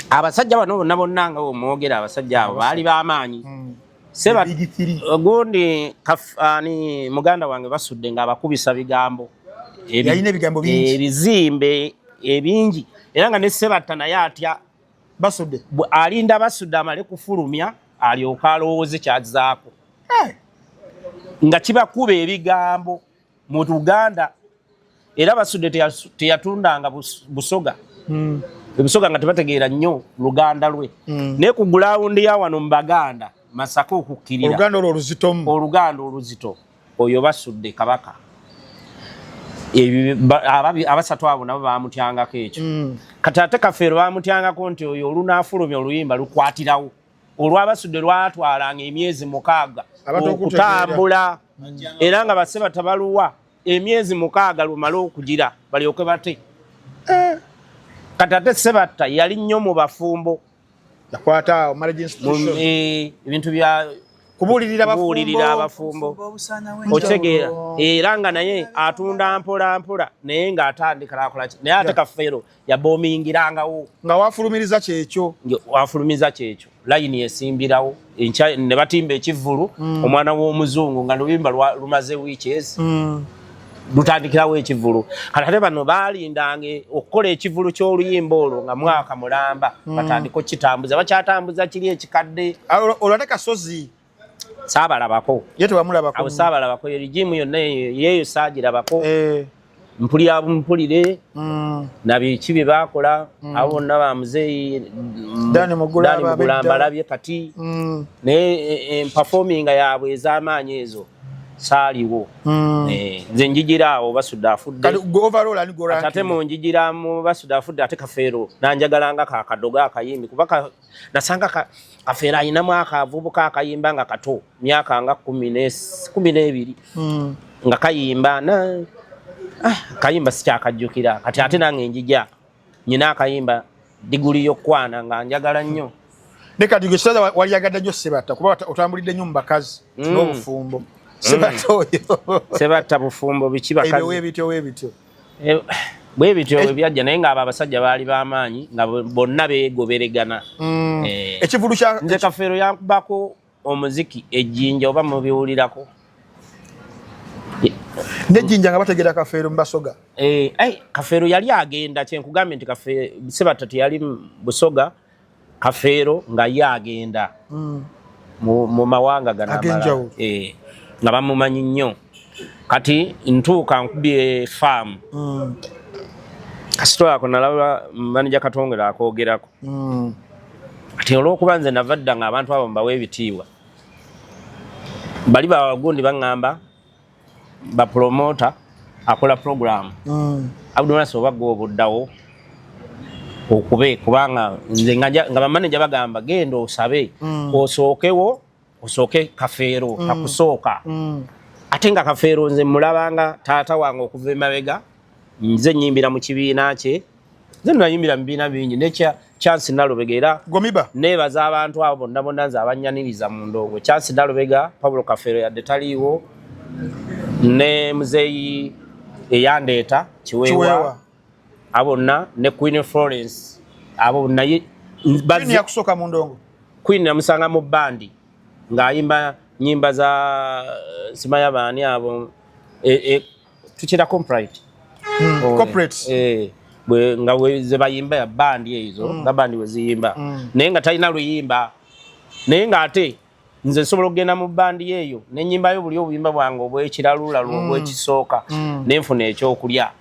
abasajja bano bonna nga omwogera abasajja abo baali b'amaanyi gundi muganda wange basudde ng'abakubisa bigambo ebizimbe ebingi era nga ne Sebatta naye atya basudde alinda basudde amale kufulumya alyoka alowooze kyazaako nga kibakuba ebigambo mu Uganda era basudde teyatundanga busoga ebisoga nga tebategeera nnyo Luganda lwe naye ku gulawundi ya wano mu Baganda Masaka okukkirira oluganda oluzito oyo basudde Kabaka abasatu abo nabo bamutyangako ekyo kati ate Kafeero bamutyangako nti oyo olunaafulumya oluyimba lukwatirawo olwabasudde lwatwalanga emyezi 6 okutambula era nga Sebatta baluwa emyezi 6 lumale okugira balyoke bate kati ate Sebatta yali nnyo mu bafumbo yakwata marriage institution ebintu bya kubulirira abafumbo otegeera era nga naye atunda mpola naye nga atandika akola naye ate Kafeero yaboomingirangawo nga wafulumiza kyekyo layini esimbirawo ne batimba ekivvulu omwana w'omuzungu nga luyimba lumaze wiiki lutandikirawo ekivvulu kati ate bano baalindanga okukola ekivvulu ky'oluyimba olwo nga mwaka mulamba batandika okkitambuza bakyatambuza kiri ekikadde olwate Kasozi saabalabako abo saabalabako erigimu yonna yeeyo saagirabako nabiki bye baakola abo bonna bamuzeeyi Dani Mugulamba alabye kati naye performinga yaabwe ez'amaanyi ezo saaliwo nze njigira awo basudde afudde ate mu njigira mu basudde afudde ate Kafeero nanjagalanga kakadoga akayimbi kuba nasanga Kafeero ayinamu akavubuka akayimba nga kato myaka nga 12 nga kayimba kayimba sikyakajjukira kati ate nange njija nyina akayimba diguli y'okwana nga njagala nnyo nekati gwesaza waliyagadde nnyo Sebatta kuba otambulidde nnyo mu bakazi n'obufumbo Sebatta bufumbo biki bakazi bwe bityo byajja naye ng'abo abasajja baali b'amaanyi nga bonna beegoberegana ekivulu kya nze Kafeero yankubako omuziki ejjinja oba mubiwulirako nejjinja nga bategeera Kafeero mu Basoga Kafeero yali agenda kyenkugambye nti Sebatta teyali Busoga Kafeero nga ye agenda mu mawanga ganamala nga bamumanyi nnyo kati ntuuka nkubye faamu kasitoola ako nalaba manija Katongera akoogerako kati olw'okuba nze nava dda nga abantu abo mbawa ebitiibwa bali bawagundi baŋŋamba bapromota akola programu Abdulnasir oba gwe obuddawo okube kubanga nze nga bamaneja bagamba genda osabe osooke Kafeero akusooka ate nga Kafeero nze mulabanga taata wange okuva emabega nze nyimbira mu kibiina kye nze nayimbira mu bibiina bingi nekya Chance Nalubega era neebaza abantu abo bonna nze abanyaniriza mu ndongo Chance Nalubega Paulo Kafeero yadde taliiwo ne muzeeyi eyandeeta Kiweewa abonna ne Queen Florence abo naye Queen yakusoka mu ndongo. Queen namusanga mu bandi ng'ayimba nyimba za simaya bani abo tuchira corporate. Corporate. Bwe nga ze bayimba ya bandi ezo nga bandi weziyimba naye nga talina luyimba naye nga ate nze nsobola okugenda mu bandi eyo nenyimbayo buli obuyimba bwange obw'ekiralula obw'ekisooka nenfuna ekyokulya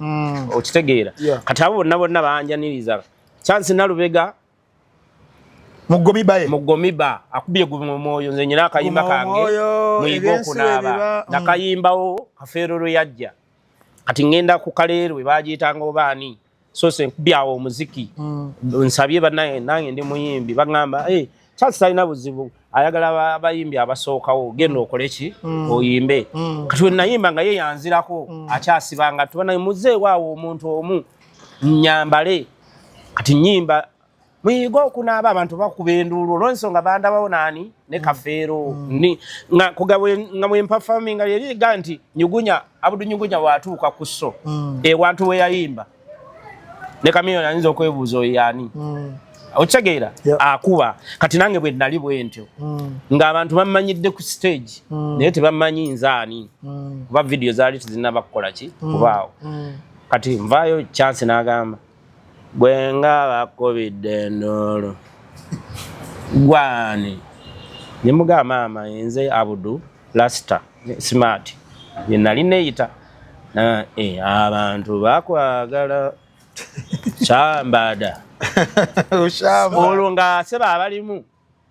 okitegeera kati abo bonna banjaniriza Chance Nalubega Mugomiba akubye mu moyo nze nyina akayimba kange muyigo kunaaba nakayimbawo Kafeero yajja kati ngenda ku kaleerwe bagiyitanga obaani so se nkubyawo omuziki nsabye banaye nange ndi muyimbi bagamba Chance alina buzibu ayagala abayimbi abasookawo genda okoleki oyimbe kati we nayimba nga ye yanzirako akyasibanga tubana muze waawo omuntu omu nyambale kati nyimba muyigo kunaaba abantu bakuba enduulu olw'ensonga bandabawo nani ne Kafeero nga kugabwe nga mwe performing yali ganti nyugunya Abudu nyugunya watuuka ku sso wantu we yayimba ne Kamiyo yanyiza okwebuuza yani ochageera akuba kati nange bwe nali bwentyo nga abantu bamanyidde ku stage naye tebamanyi nzaani kuba video zaali tezinaba kukola ki kubaawo kati nvayo Chance n'agamba bwenga bakobidde ndolo gwani nyemuga mama enze Abudu Rasta smart yenali neeyita abantu bakwagala Chambada olunga seba abalimu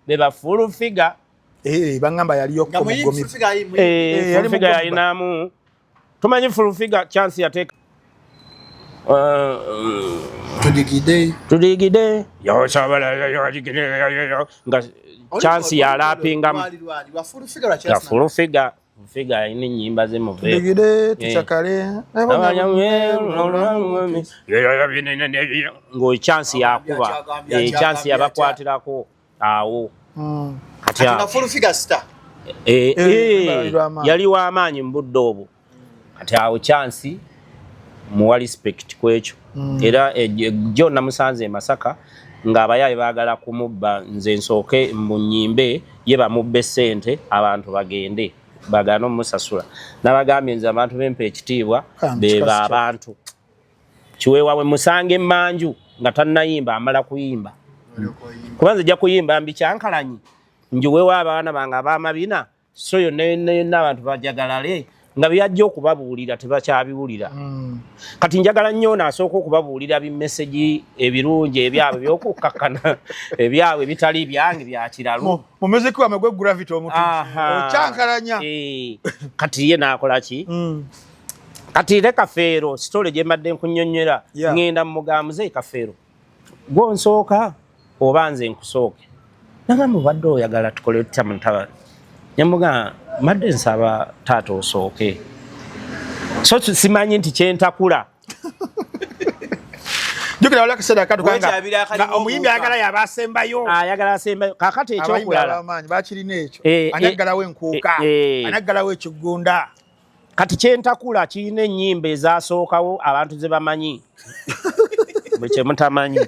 beba full figure bangamba yali okko Mugomi yali figure yalinamu tumanyi full figure Chance yateka tudigide yo sabala yo nga Chance yalapinga full figure ine nyimba ze muve tudigide tuchakale ngo Chance yakuba Chance yabakwatirako awo kati na full figure star yali wa amaanyi mbudde obwo kati awo Chance muwa respect kwekyo era jo namusanze Masaka nga abayaye bagala kumubba nze nsooke mu nyimbe ye bamubbe sente abantu bagende bagano musasula nabagambye nze abantu bempe ekitiibwa beba abantu kiweewawe musange manju nga tannayimba amala kuyimba kubanze ja kuyimba mbikyankalanyi njuweewa abaana bange abamabina so yo n'abantu bajagalale nga byajja okubabuulira tebakyabiwulira kati njagala nnyo nasooka okubabuulira bimesegi ebirungi ebyabwe by'okukkakkana ebyabwe bitali byange bya kiralu mu muziki wamwe gwe gravity omutu okyankalanya kati ye naakola ki kati le Kafeero story gye mbadde nkunnyonnyera ngenda mu mugamuze Kafeero gwonsooka oba nze nkusooke nagamba obadde oyagala tukole tutya mu ntabani nyamuga madde nsaba taata osooke so simanyi nti kyentakula jukira wala kiseda katu kanga na omuyimbi ayagala yabasembayo ayagala asembayo kakati ekyokulala abamanyi bakirina ekyo anagala wenkuuka anagala wekigunda kati kyentakula kirina ennyimba ezasookawo abantu ze bamanyi bwe kyemutamanyi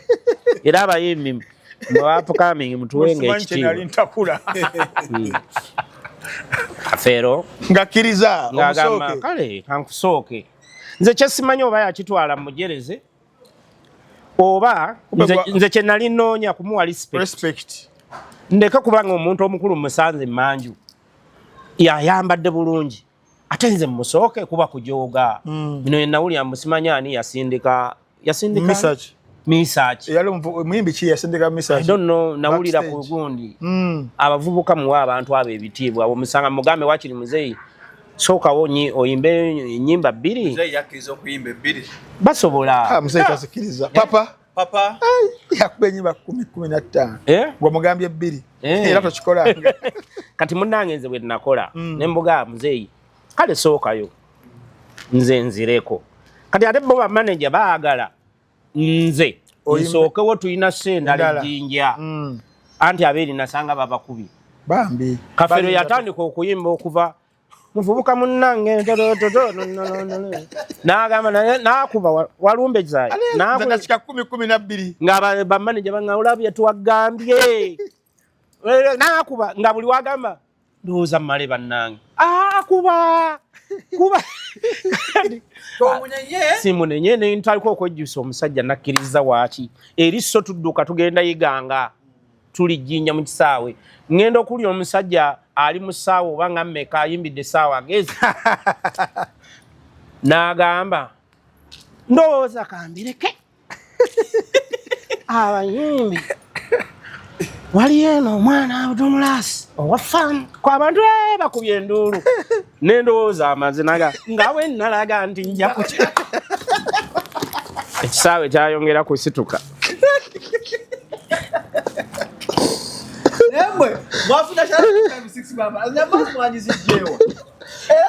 era abayimbi mwapukaming mutuwenge ekitiibwa Kafeero ngakiriza omusooke kale kankusooke nze kyesimanyi oba yakitwala mujereze oba nze kye nali nnoonya kumuwa respect ndeka kubanga omuntu omukulu musanze manju yayambadde bulungi ate nze musooke kuba kujooga bino yenawulya musimanyani yasindika Misach yali muyimbi ki yasindika Misach I don't know nawulira ku gundi abavubuka muwa abantu abo ebitiibwa omusanga mugambe wakiri muzeyi soka wonyi oyimbe nyimba 2 muzeyi yakiriza okuyimba 2 basobola muzeyi tasikiriza papa yakube nyimba 10-15 gwa mugambye 2 era tukikola kati munnange nze bwe nakola nembuga muzeyi kale sokayo nze nzireko kati ate bo manager baagala nze nsookewo tulina sendala jinja anti aberi nasanga babakubi bambi Kafeero yatandika okuyimba okuva muvubuka munnange n'agamba n'akuba walumbe zayi nakika 10-12 nga bamanager bangaula bye tuwagambye n'akuba nga buli wagamba ndowooza mmale bannange kuba simunenye ne ntaliko okwejjusa omusajja nakkiriza waaki erisso tudduka tugenda yiganga tulijinja mu kisaawe ngenda okuli omusajja ali mu ssaawa oba nga mmeka ayimbidde essaawa agezi n'agamba ndowooza kambireke abayimbi wali eno omwana Abdulmulaasi owa faamu kw'abantu bakubye enduulu n'endowooza amaze nga bwe nalaga nti nja kuki ekisaawe kyayongera kusituka Nemwe mwafuna Shalom 256 baba nyamazi mwanyizijjewa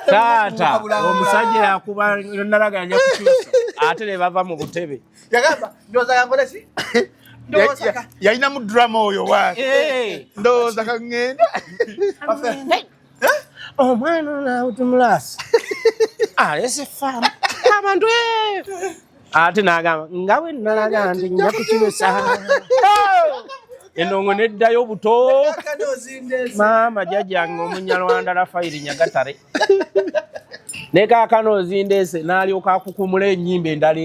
taata omusajja yakuba nalaga nja kukyusa ate ne bava mu butebe yagamba ndoza yangole si yalina mu drama oyo waake ndowooza kangenda omwana na Abdulmulaasi alese faamu abantu ate n'agamba nga bwe nalaga nti nja kukyusa endongo neddayo buto maama jjajjange omunyalwanda Rafaeli Nyagatare ne kaakano ozindeese n'alyoka akukumula ennyimba endala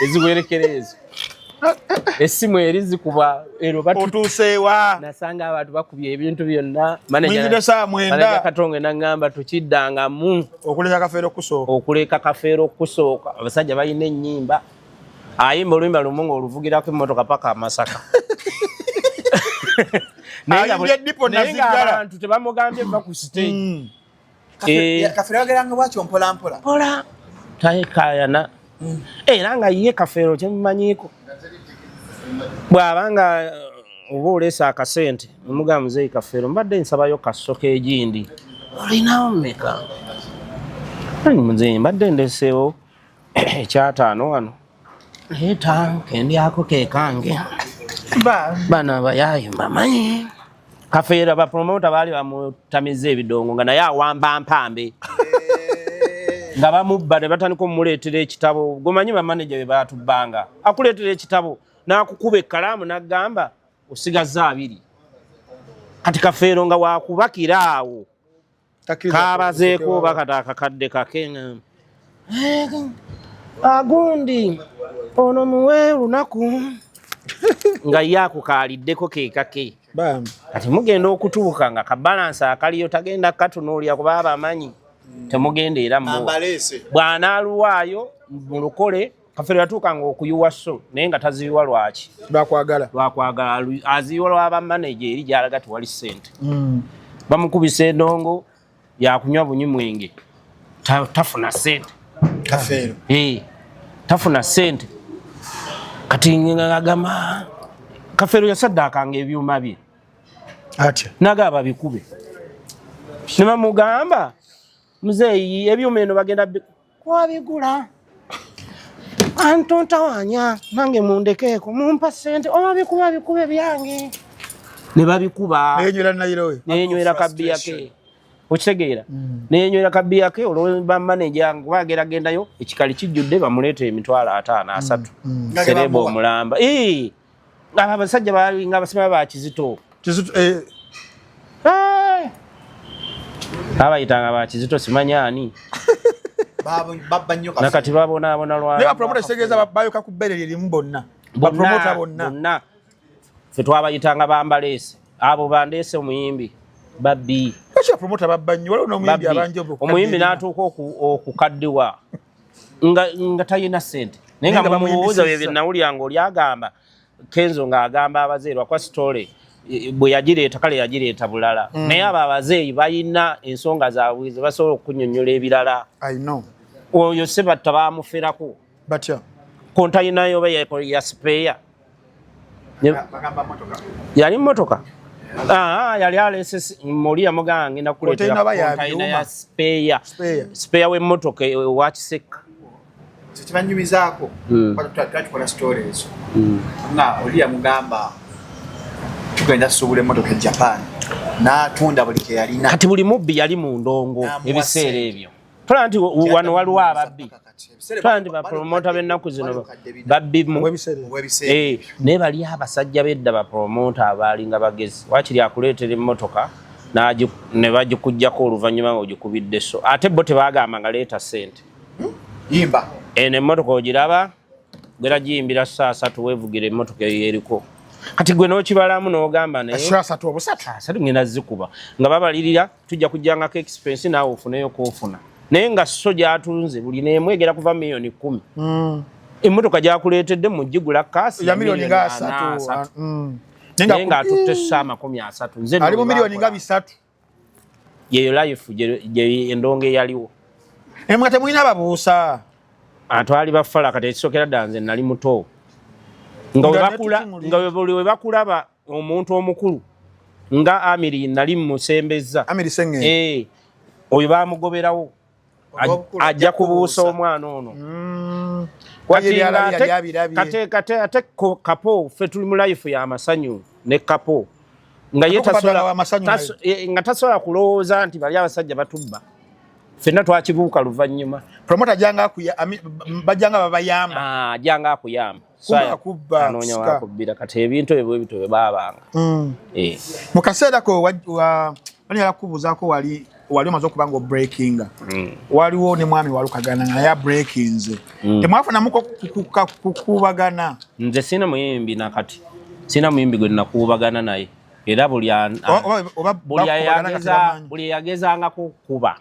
eziwerekera ezo essimu erizikuba ero otuuseewa nasanga abantu bakubye ebintu byonna manager Katonge n'aŋŋamba tukiddangamu okuleka kafeero okusooka abasajja balina ennyimba ayimba oluyimba lumu ng'oluvugirako emmotoka paka Masaka naye abantu tebamugambye va ku stage kafeero yageranga bwakyo mpola taekayana era nga ye kafeero kyemumanyiiko bw'abanga oba oleesa akasente omugamba muzeeyi kafeero mbadde nsabayo kasoka egindi olinawo mmeka muzeeyi mbadde ndeseewo ekyataano wano naye tanke ndyako kekange bana abayaayi mbamanyi kafeero bapromota baali bamutamiza ebidongo nga naye awamba mpambe nga bamubba ne batandika omumuleetera ekitabo gomanyi bamaneja be baatubbanga akuleetera ekitabo n'akukuba ekkalaamu n'agamba osigaza 2 kati kafeero nga wakubakira awo kaabazeeko bakati akakadde kake agundi ono muwe lunaku nga ye akukaliddeko keekake kati mugenda okutuuka nga kabalansi akaliyo tagenda katunuulira kuba abamanyi temugenda era bw'anaaluwaayo mu lukole kafeero yatuukanga okuyuwa so naye nga taziyiwa lwaki lwakwagala aziyiwa lw'abamaneja eri gy'alaga tewali ssente bamukubisa endongo yakunywa bunyi mwenge tafuna ssente kafeero tafuna ssente kati agamba kafeero yasaddaakanga ebyuma bye atya nagaba bikube ne bamugamba muzeeyi ebyuma eno bagenda kwabigula antontawanya nange mundekeeko mumpa ssente oba bikube byange ne babikuba neyenywera kabbiya ke okitegeera neyenywera kabbiya ke olwo bamaneja bageragendayo ekikali kijjudde bamuleeta emitwalo 5-3 sereba omulamba abo abasajja balinga abasima bakizito abayitanga bakizito simanyani nakati babonaabona lwapromota bayoka ku bbere lyerimu bonna ffe twabayitanga bambaleese abo bandeese omuyimbi babbi omuyimbi n'atuuka okukaddiwa nga talina ssente naye nga bamubuuza bye nawulyanga oli agamba Kenzo ng'agamba abazeeyi lwakwa sitole bwe yagireeta kale yagireeta bulala naye abo abazeeyi balina ensonga zaabwe ze basobola okukunnyonnyola ebirala oyo sebatta baamuferako kontayina yoba ya sipeeya yali mmotoka yali alese muli yamugamba ngenda kuleetera kontayina ya sipeeya w'emmotoka ewa Kiseka kibanyumizaako twatukola story ezo nga oli yamugamba tugenda tusuubula emmotoka e Japan n'atunda buli kye yalina. Kati buli mubbi yali mu ndongo ebiseera ebyo. Tola nti wano waliwo ababbi. Tola nti bapromota b'ennaku zino babbi mu naye bali abasajja bedda bapromota abaalinga bagezi. Waakiri akuleetera emmotoka ne bagikuggyako oluvannyuma ng'ogikubidde so. Ate bo tebaagamba nga leeta ssente. Yimba. Emmotoka ogiraba gwera giyimbira saa 3 weevugira emmotoka eyo eriko. Kati gwe n'okibalamu n'ogamba naye saa 3 obusatu. Asatu ngenda zikuba. Nga babalirira tujja kujjangako expense naawe ofuneyo koofuna. Naye nga so gy'atunze buli n'emu egera kuva miliyoni 10. Emmotoka gy'akuleetedde mugigula kaasi ya miliyoni nga 3. Naye ng'atutte ssama 30. Nze ali mu miliyoni nga 3. Yeyo life gye endongo eyaliwo. Emwe temulina ababuusa. Atwali bafala kati ekisokera ddala nze nali muto. Nga we bakulaba omuntu omukulu nga Amiri nali musembeza. Amiri Senge. Oyo bamugoberawo. Ajja kubuusa omwana ono. Kate kapo ffe tuli mu life ya masanyu ne kapo. Nga tasobola kulowooza nti bali abasajja batubba. Ffenna twakibuuka luvannyuma. Promota bajjanga babayamba. Ajjanga akuyamba. Anoonya wakubbira kati ebintu ebyo bwe baabanga. Mu kaseera ko wanyala kubuuzaako wali omaze okuba nga breakinga. Waliwo ne mwami walukagana nga naye breakinze. Temwafunamu kukubagana. Nze sina muyimbi nakati. Sina muyimbi gwe nakuubagana naye. Era buli yagezanga kukuba.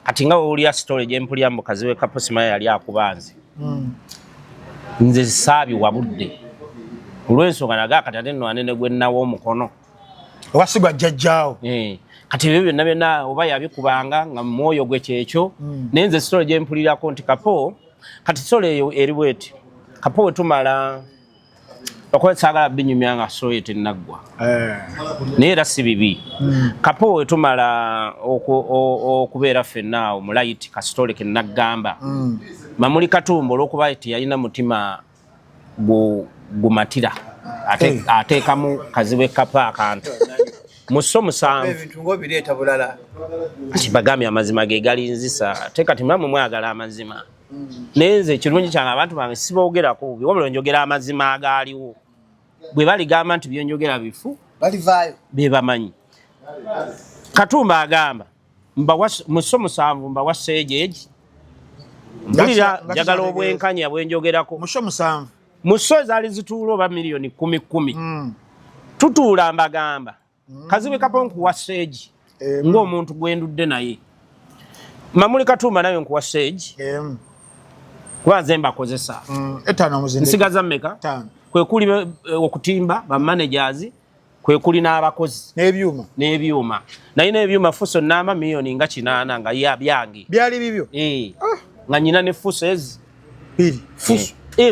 Kati nga wulya story gye mpulya mu Kaziwe Kaposima yali akubanze. Nze saabi wabudde. Olw'ensonga naga kati ate nno anene gwe nawo omukono. Wasigwa jjajjaawo. Kati ebyo byonna oba yabikubanga nga mwoyo gwe kyekyo. Naye nze story gye mpulirako nti Kapo kati story eyo eri bweti. Kapo we tumala okuba saagala binyumya nga story tennaggwa. Naye era si bibi. Kapo we tumala okubeera ffenna awo mu light ka story ke naggamba. Mamuli Katumba olw'okuba eti yalina mutima gumatira ateekamu Kaziwe Kapa akantu. Musso 7 ebintu ng'obireeta bulala. Kati bagambye amazima ge galinzisa ate kati mulamu mwagala amazima. Naye nze ekirungi kyange abantu bange siboogerako wabula njogera amazima agaaliwo. Bwe baligamba nti byenjogera bifu balivaayo be bamanyi. Katumba agamba musso 7 mbawa sejeji. Mpulira njagala obwenkanya bwenjogerako. Musso 7 musso zaali zituula oba miliyoni 10. Tutuula mbagamba Kaziwe Kapa nkuwa seegi ng'omuntu gwendudde naye. Mamuli Katumba naye nkuwa seegi kuba nze mbakozesa. Nsigaza mmeka? Kwe kuli okutimba ba-managers, kwe kuli n'abakozi n'ebyuma. Naye n'ebyuma fuso n'ama miliyoni nga 8 nga byange. Byali bibyo? Nga nyina ne fuso ezi.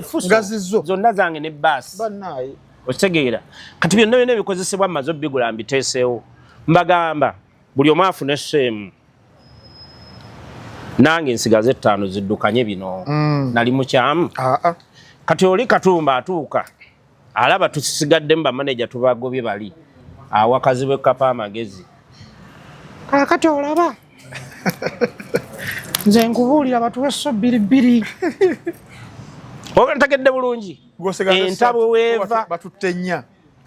Fuso zonna zange ne baasi. Bannaye. Okitegeera. Kati byonna ebikozesebwa amaze bigula mbiteesewo. Mbagamba buli omu afune ssemu. Nange nsigaze 5 ziddukanye bino. Nali mukyamu. Kati oli Katumba atuuka. Alaba tusigaddemu bamaneja tubagobye bali. Awa Kaziwe Kapa amagezi. Kati olaba. Nze nkubuulira batuwe so 2. Oba ntegedde bulungi. Entabo weeva batutte 4.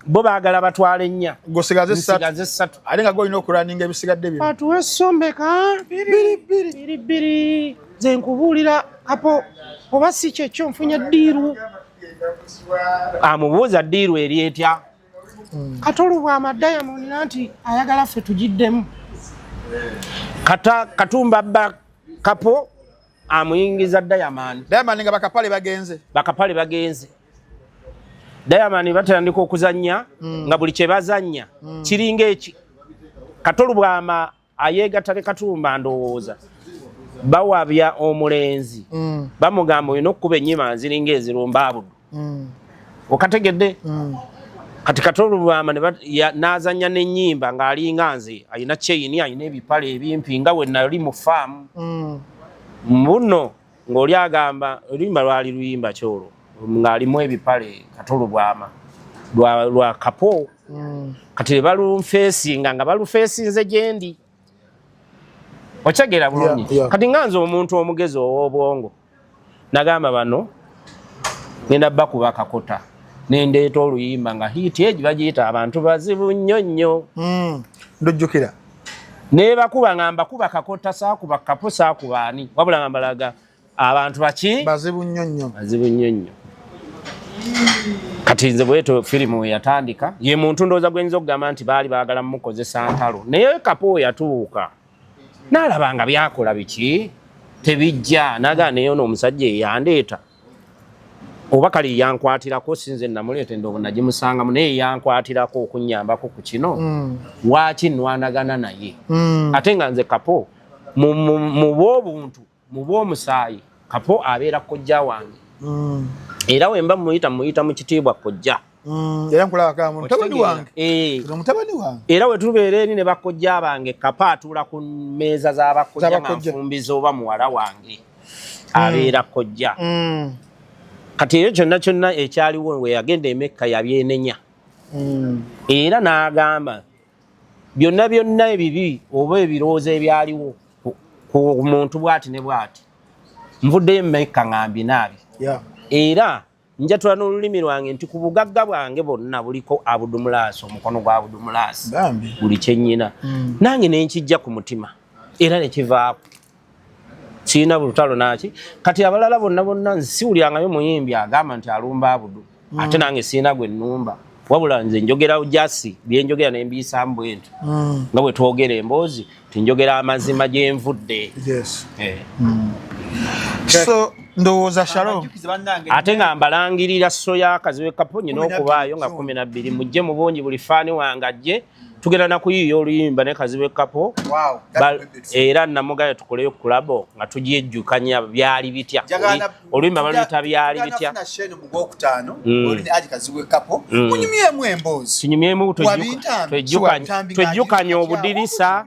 Bo baagala batwale 4. Gosigaze 3. Ate nga golina okulaninga ebisigadde bino. Batuwe sombeka 2. Nze nkubuulira Kapo oba si kyekyo nfunye ddiiru. Amubuuza ddiiru eri etya. Katolubwa amadayamoni nti ayagala ffe tugiddemu. Katumba abba Kapo amuyingiza Diamond. Diamond nga bakapale bagenze. Diamond batandika okuzannya nga buli kye bazannya kiringa eki. Katolubwa ayeegattale Katumba ndowooza. Bawabya omulenzi. Bamugamba olina okukuba ennyima ziringa ezirumba abudu. Okategedde? Kati Katolubwa n'azannya n'ennyimba ng'alinga nze alina chain alina ebipale ebimpi nga we nali mu faamu. Muno ng'oli agamba oluyimba lwali luyimba kyolwo ng'alimu ebipale Katolubwa lwa Kapo kati balunfeesinga nga balufeesinze gyendi okyagera bulungi kati nganze omuntu omugezi ow'obwongo nagamba bano ngenda bakuba akakota nendeeta oluyimba nga hiiti egi bagiyita abantu bazibu nnyo nnyo ndojjukira nebakuba ngamba kuba kakota saakuba kapo saakuba ani wabula ngamba laga abantu baki bazibu nnyo nnyo kati nze bweto firimu yatandika ye muntu ndooza gwenza okugamba nti baali baagala mukozesa ntalo naye kapo yatuuka n'alaba byakola biki tebijja naga neyo n'omusajja eyandeeta oba kali yankwatirako sinze namuleeta ndoobo nagimusangamu naye yankwatirako okunnyambako ku kino waaki nwanagana naye ate nga nze kapo mu bw'obuntu mu bw'omusaayi kapo abeera kojja wange era wemba muyita mu kitiibwa kojja era nkulaba mutabani wange era we tubeera eri ne bakojja bange kapa atuula ku mmeeza z'abakojja nga nfumbiza oba muwala wange abeera kojja kati ekyo kyonna ekyaliwo we yagenda emekka yabyenenya era n'agamba byonna ebibi oba ebirowoozo ebyaliwo ku muntu bw'ati ne bw'ati nvuddeyo emekka ngambinaabi era njatula n'olulimi lwange nti ku bugagga bwange bonna buliko abudumulaasi omukono gwa abudumulaasi buli kyennyina nange nenkijja ku mutima era nekivaako siina bulutalo naki kati abalala bonna nsiwulyangayo muyimbi agamba nti alumba abudu ate nange siina gwe nnumba wabula nze njogera jasi byenjogera nembiisamu bwenti nga bwe twogera emboozi tinjogera amazima gyenvudde so ndowooza Shalom ate nga mbalangirira soya akaziwe kapo nyina okubaayo nga 12 mujje mu bungi buli faani wange ajje tugenda nakuyiiya oluyimba ne kaziwe kapo era namugayo tukoleyo kulabo nga tugyejjukanya byali bitya oluyimba baluyita byali bitya kinyumyemu twejjukanya obudirisa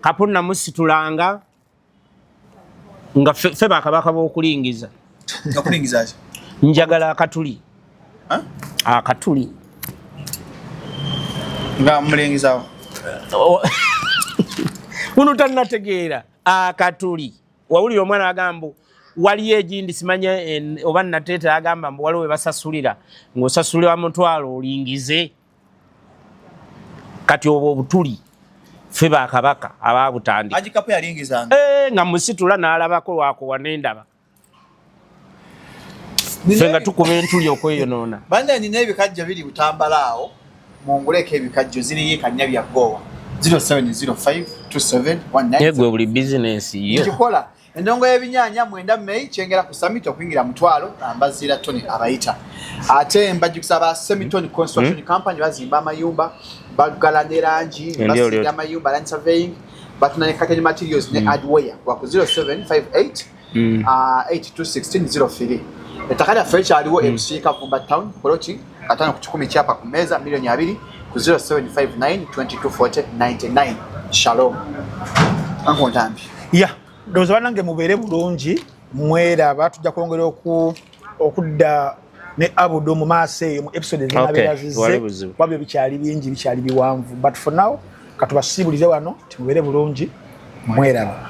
kapo namusitulanga nga fe bakabaka b'okulingiza njagala akatuli akatuli nga mulingizawo uno tannategeera akatuli wawulira omwana agamba waliyo egindi simanya oba nateeta agamba mbu waliwo we basasulira ng'osasulira mutwalo olingize kati obwo obutuli fe bakabaka ababutandika agikapo yalingizanga nga musitula n'alabako lwako wanendaba fe nga tukuba entuli okweyonoona banda nina ebikajjo biri butambalaawo munguleko ebikajjo ziriyo kanya bya gowa 07052719 yegwe buli bizinesi yo kikola endongo y'ebinyaanya 9 May kyengera ku summit okuyingira mutwalo ambazira toni abayita ate mbajjukisa ba Semitoni Construction Company bazimba amayumba bagala ne rangi basiga amayumba land surveying batunane package materials ne hardware kwa ku 0758 821603 etakada feature aliwo MC Kavumba Town Korochi katano ku 10 kyapa ku meza milioni 2 ku 0759224099 Shalom anko ndambi ndoza banange mubeere bulungi mweraba tujja kwongera okudda ne Abudu mu maaso eyo mu episode zinabeerazize wabyo bikyali bingi bikyali biwanvu but for now katubasiibulize wano timubeere bulungi mweraba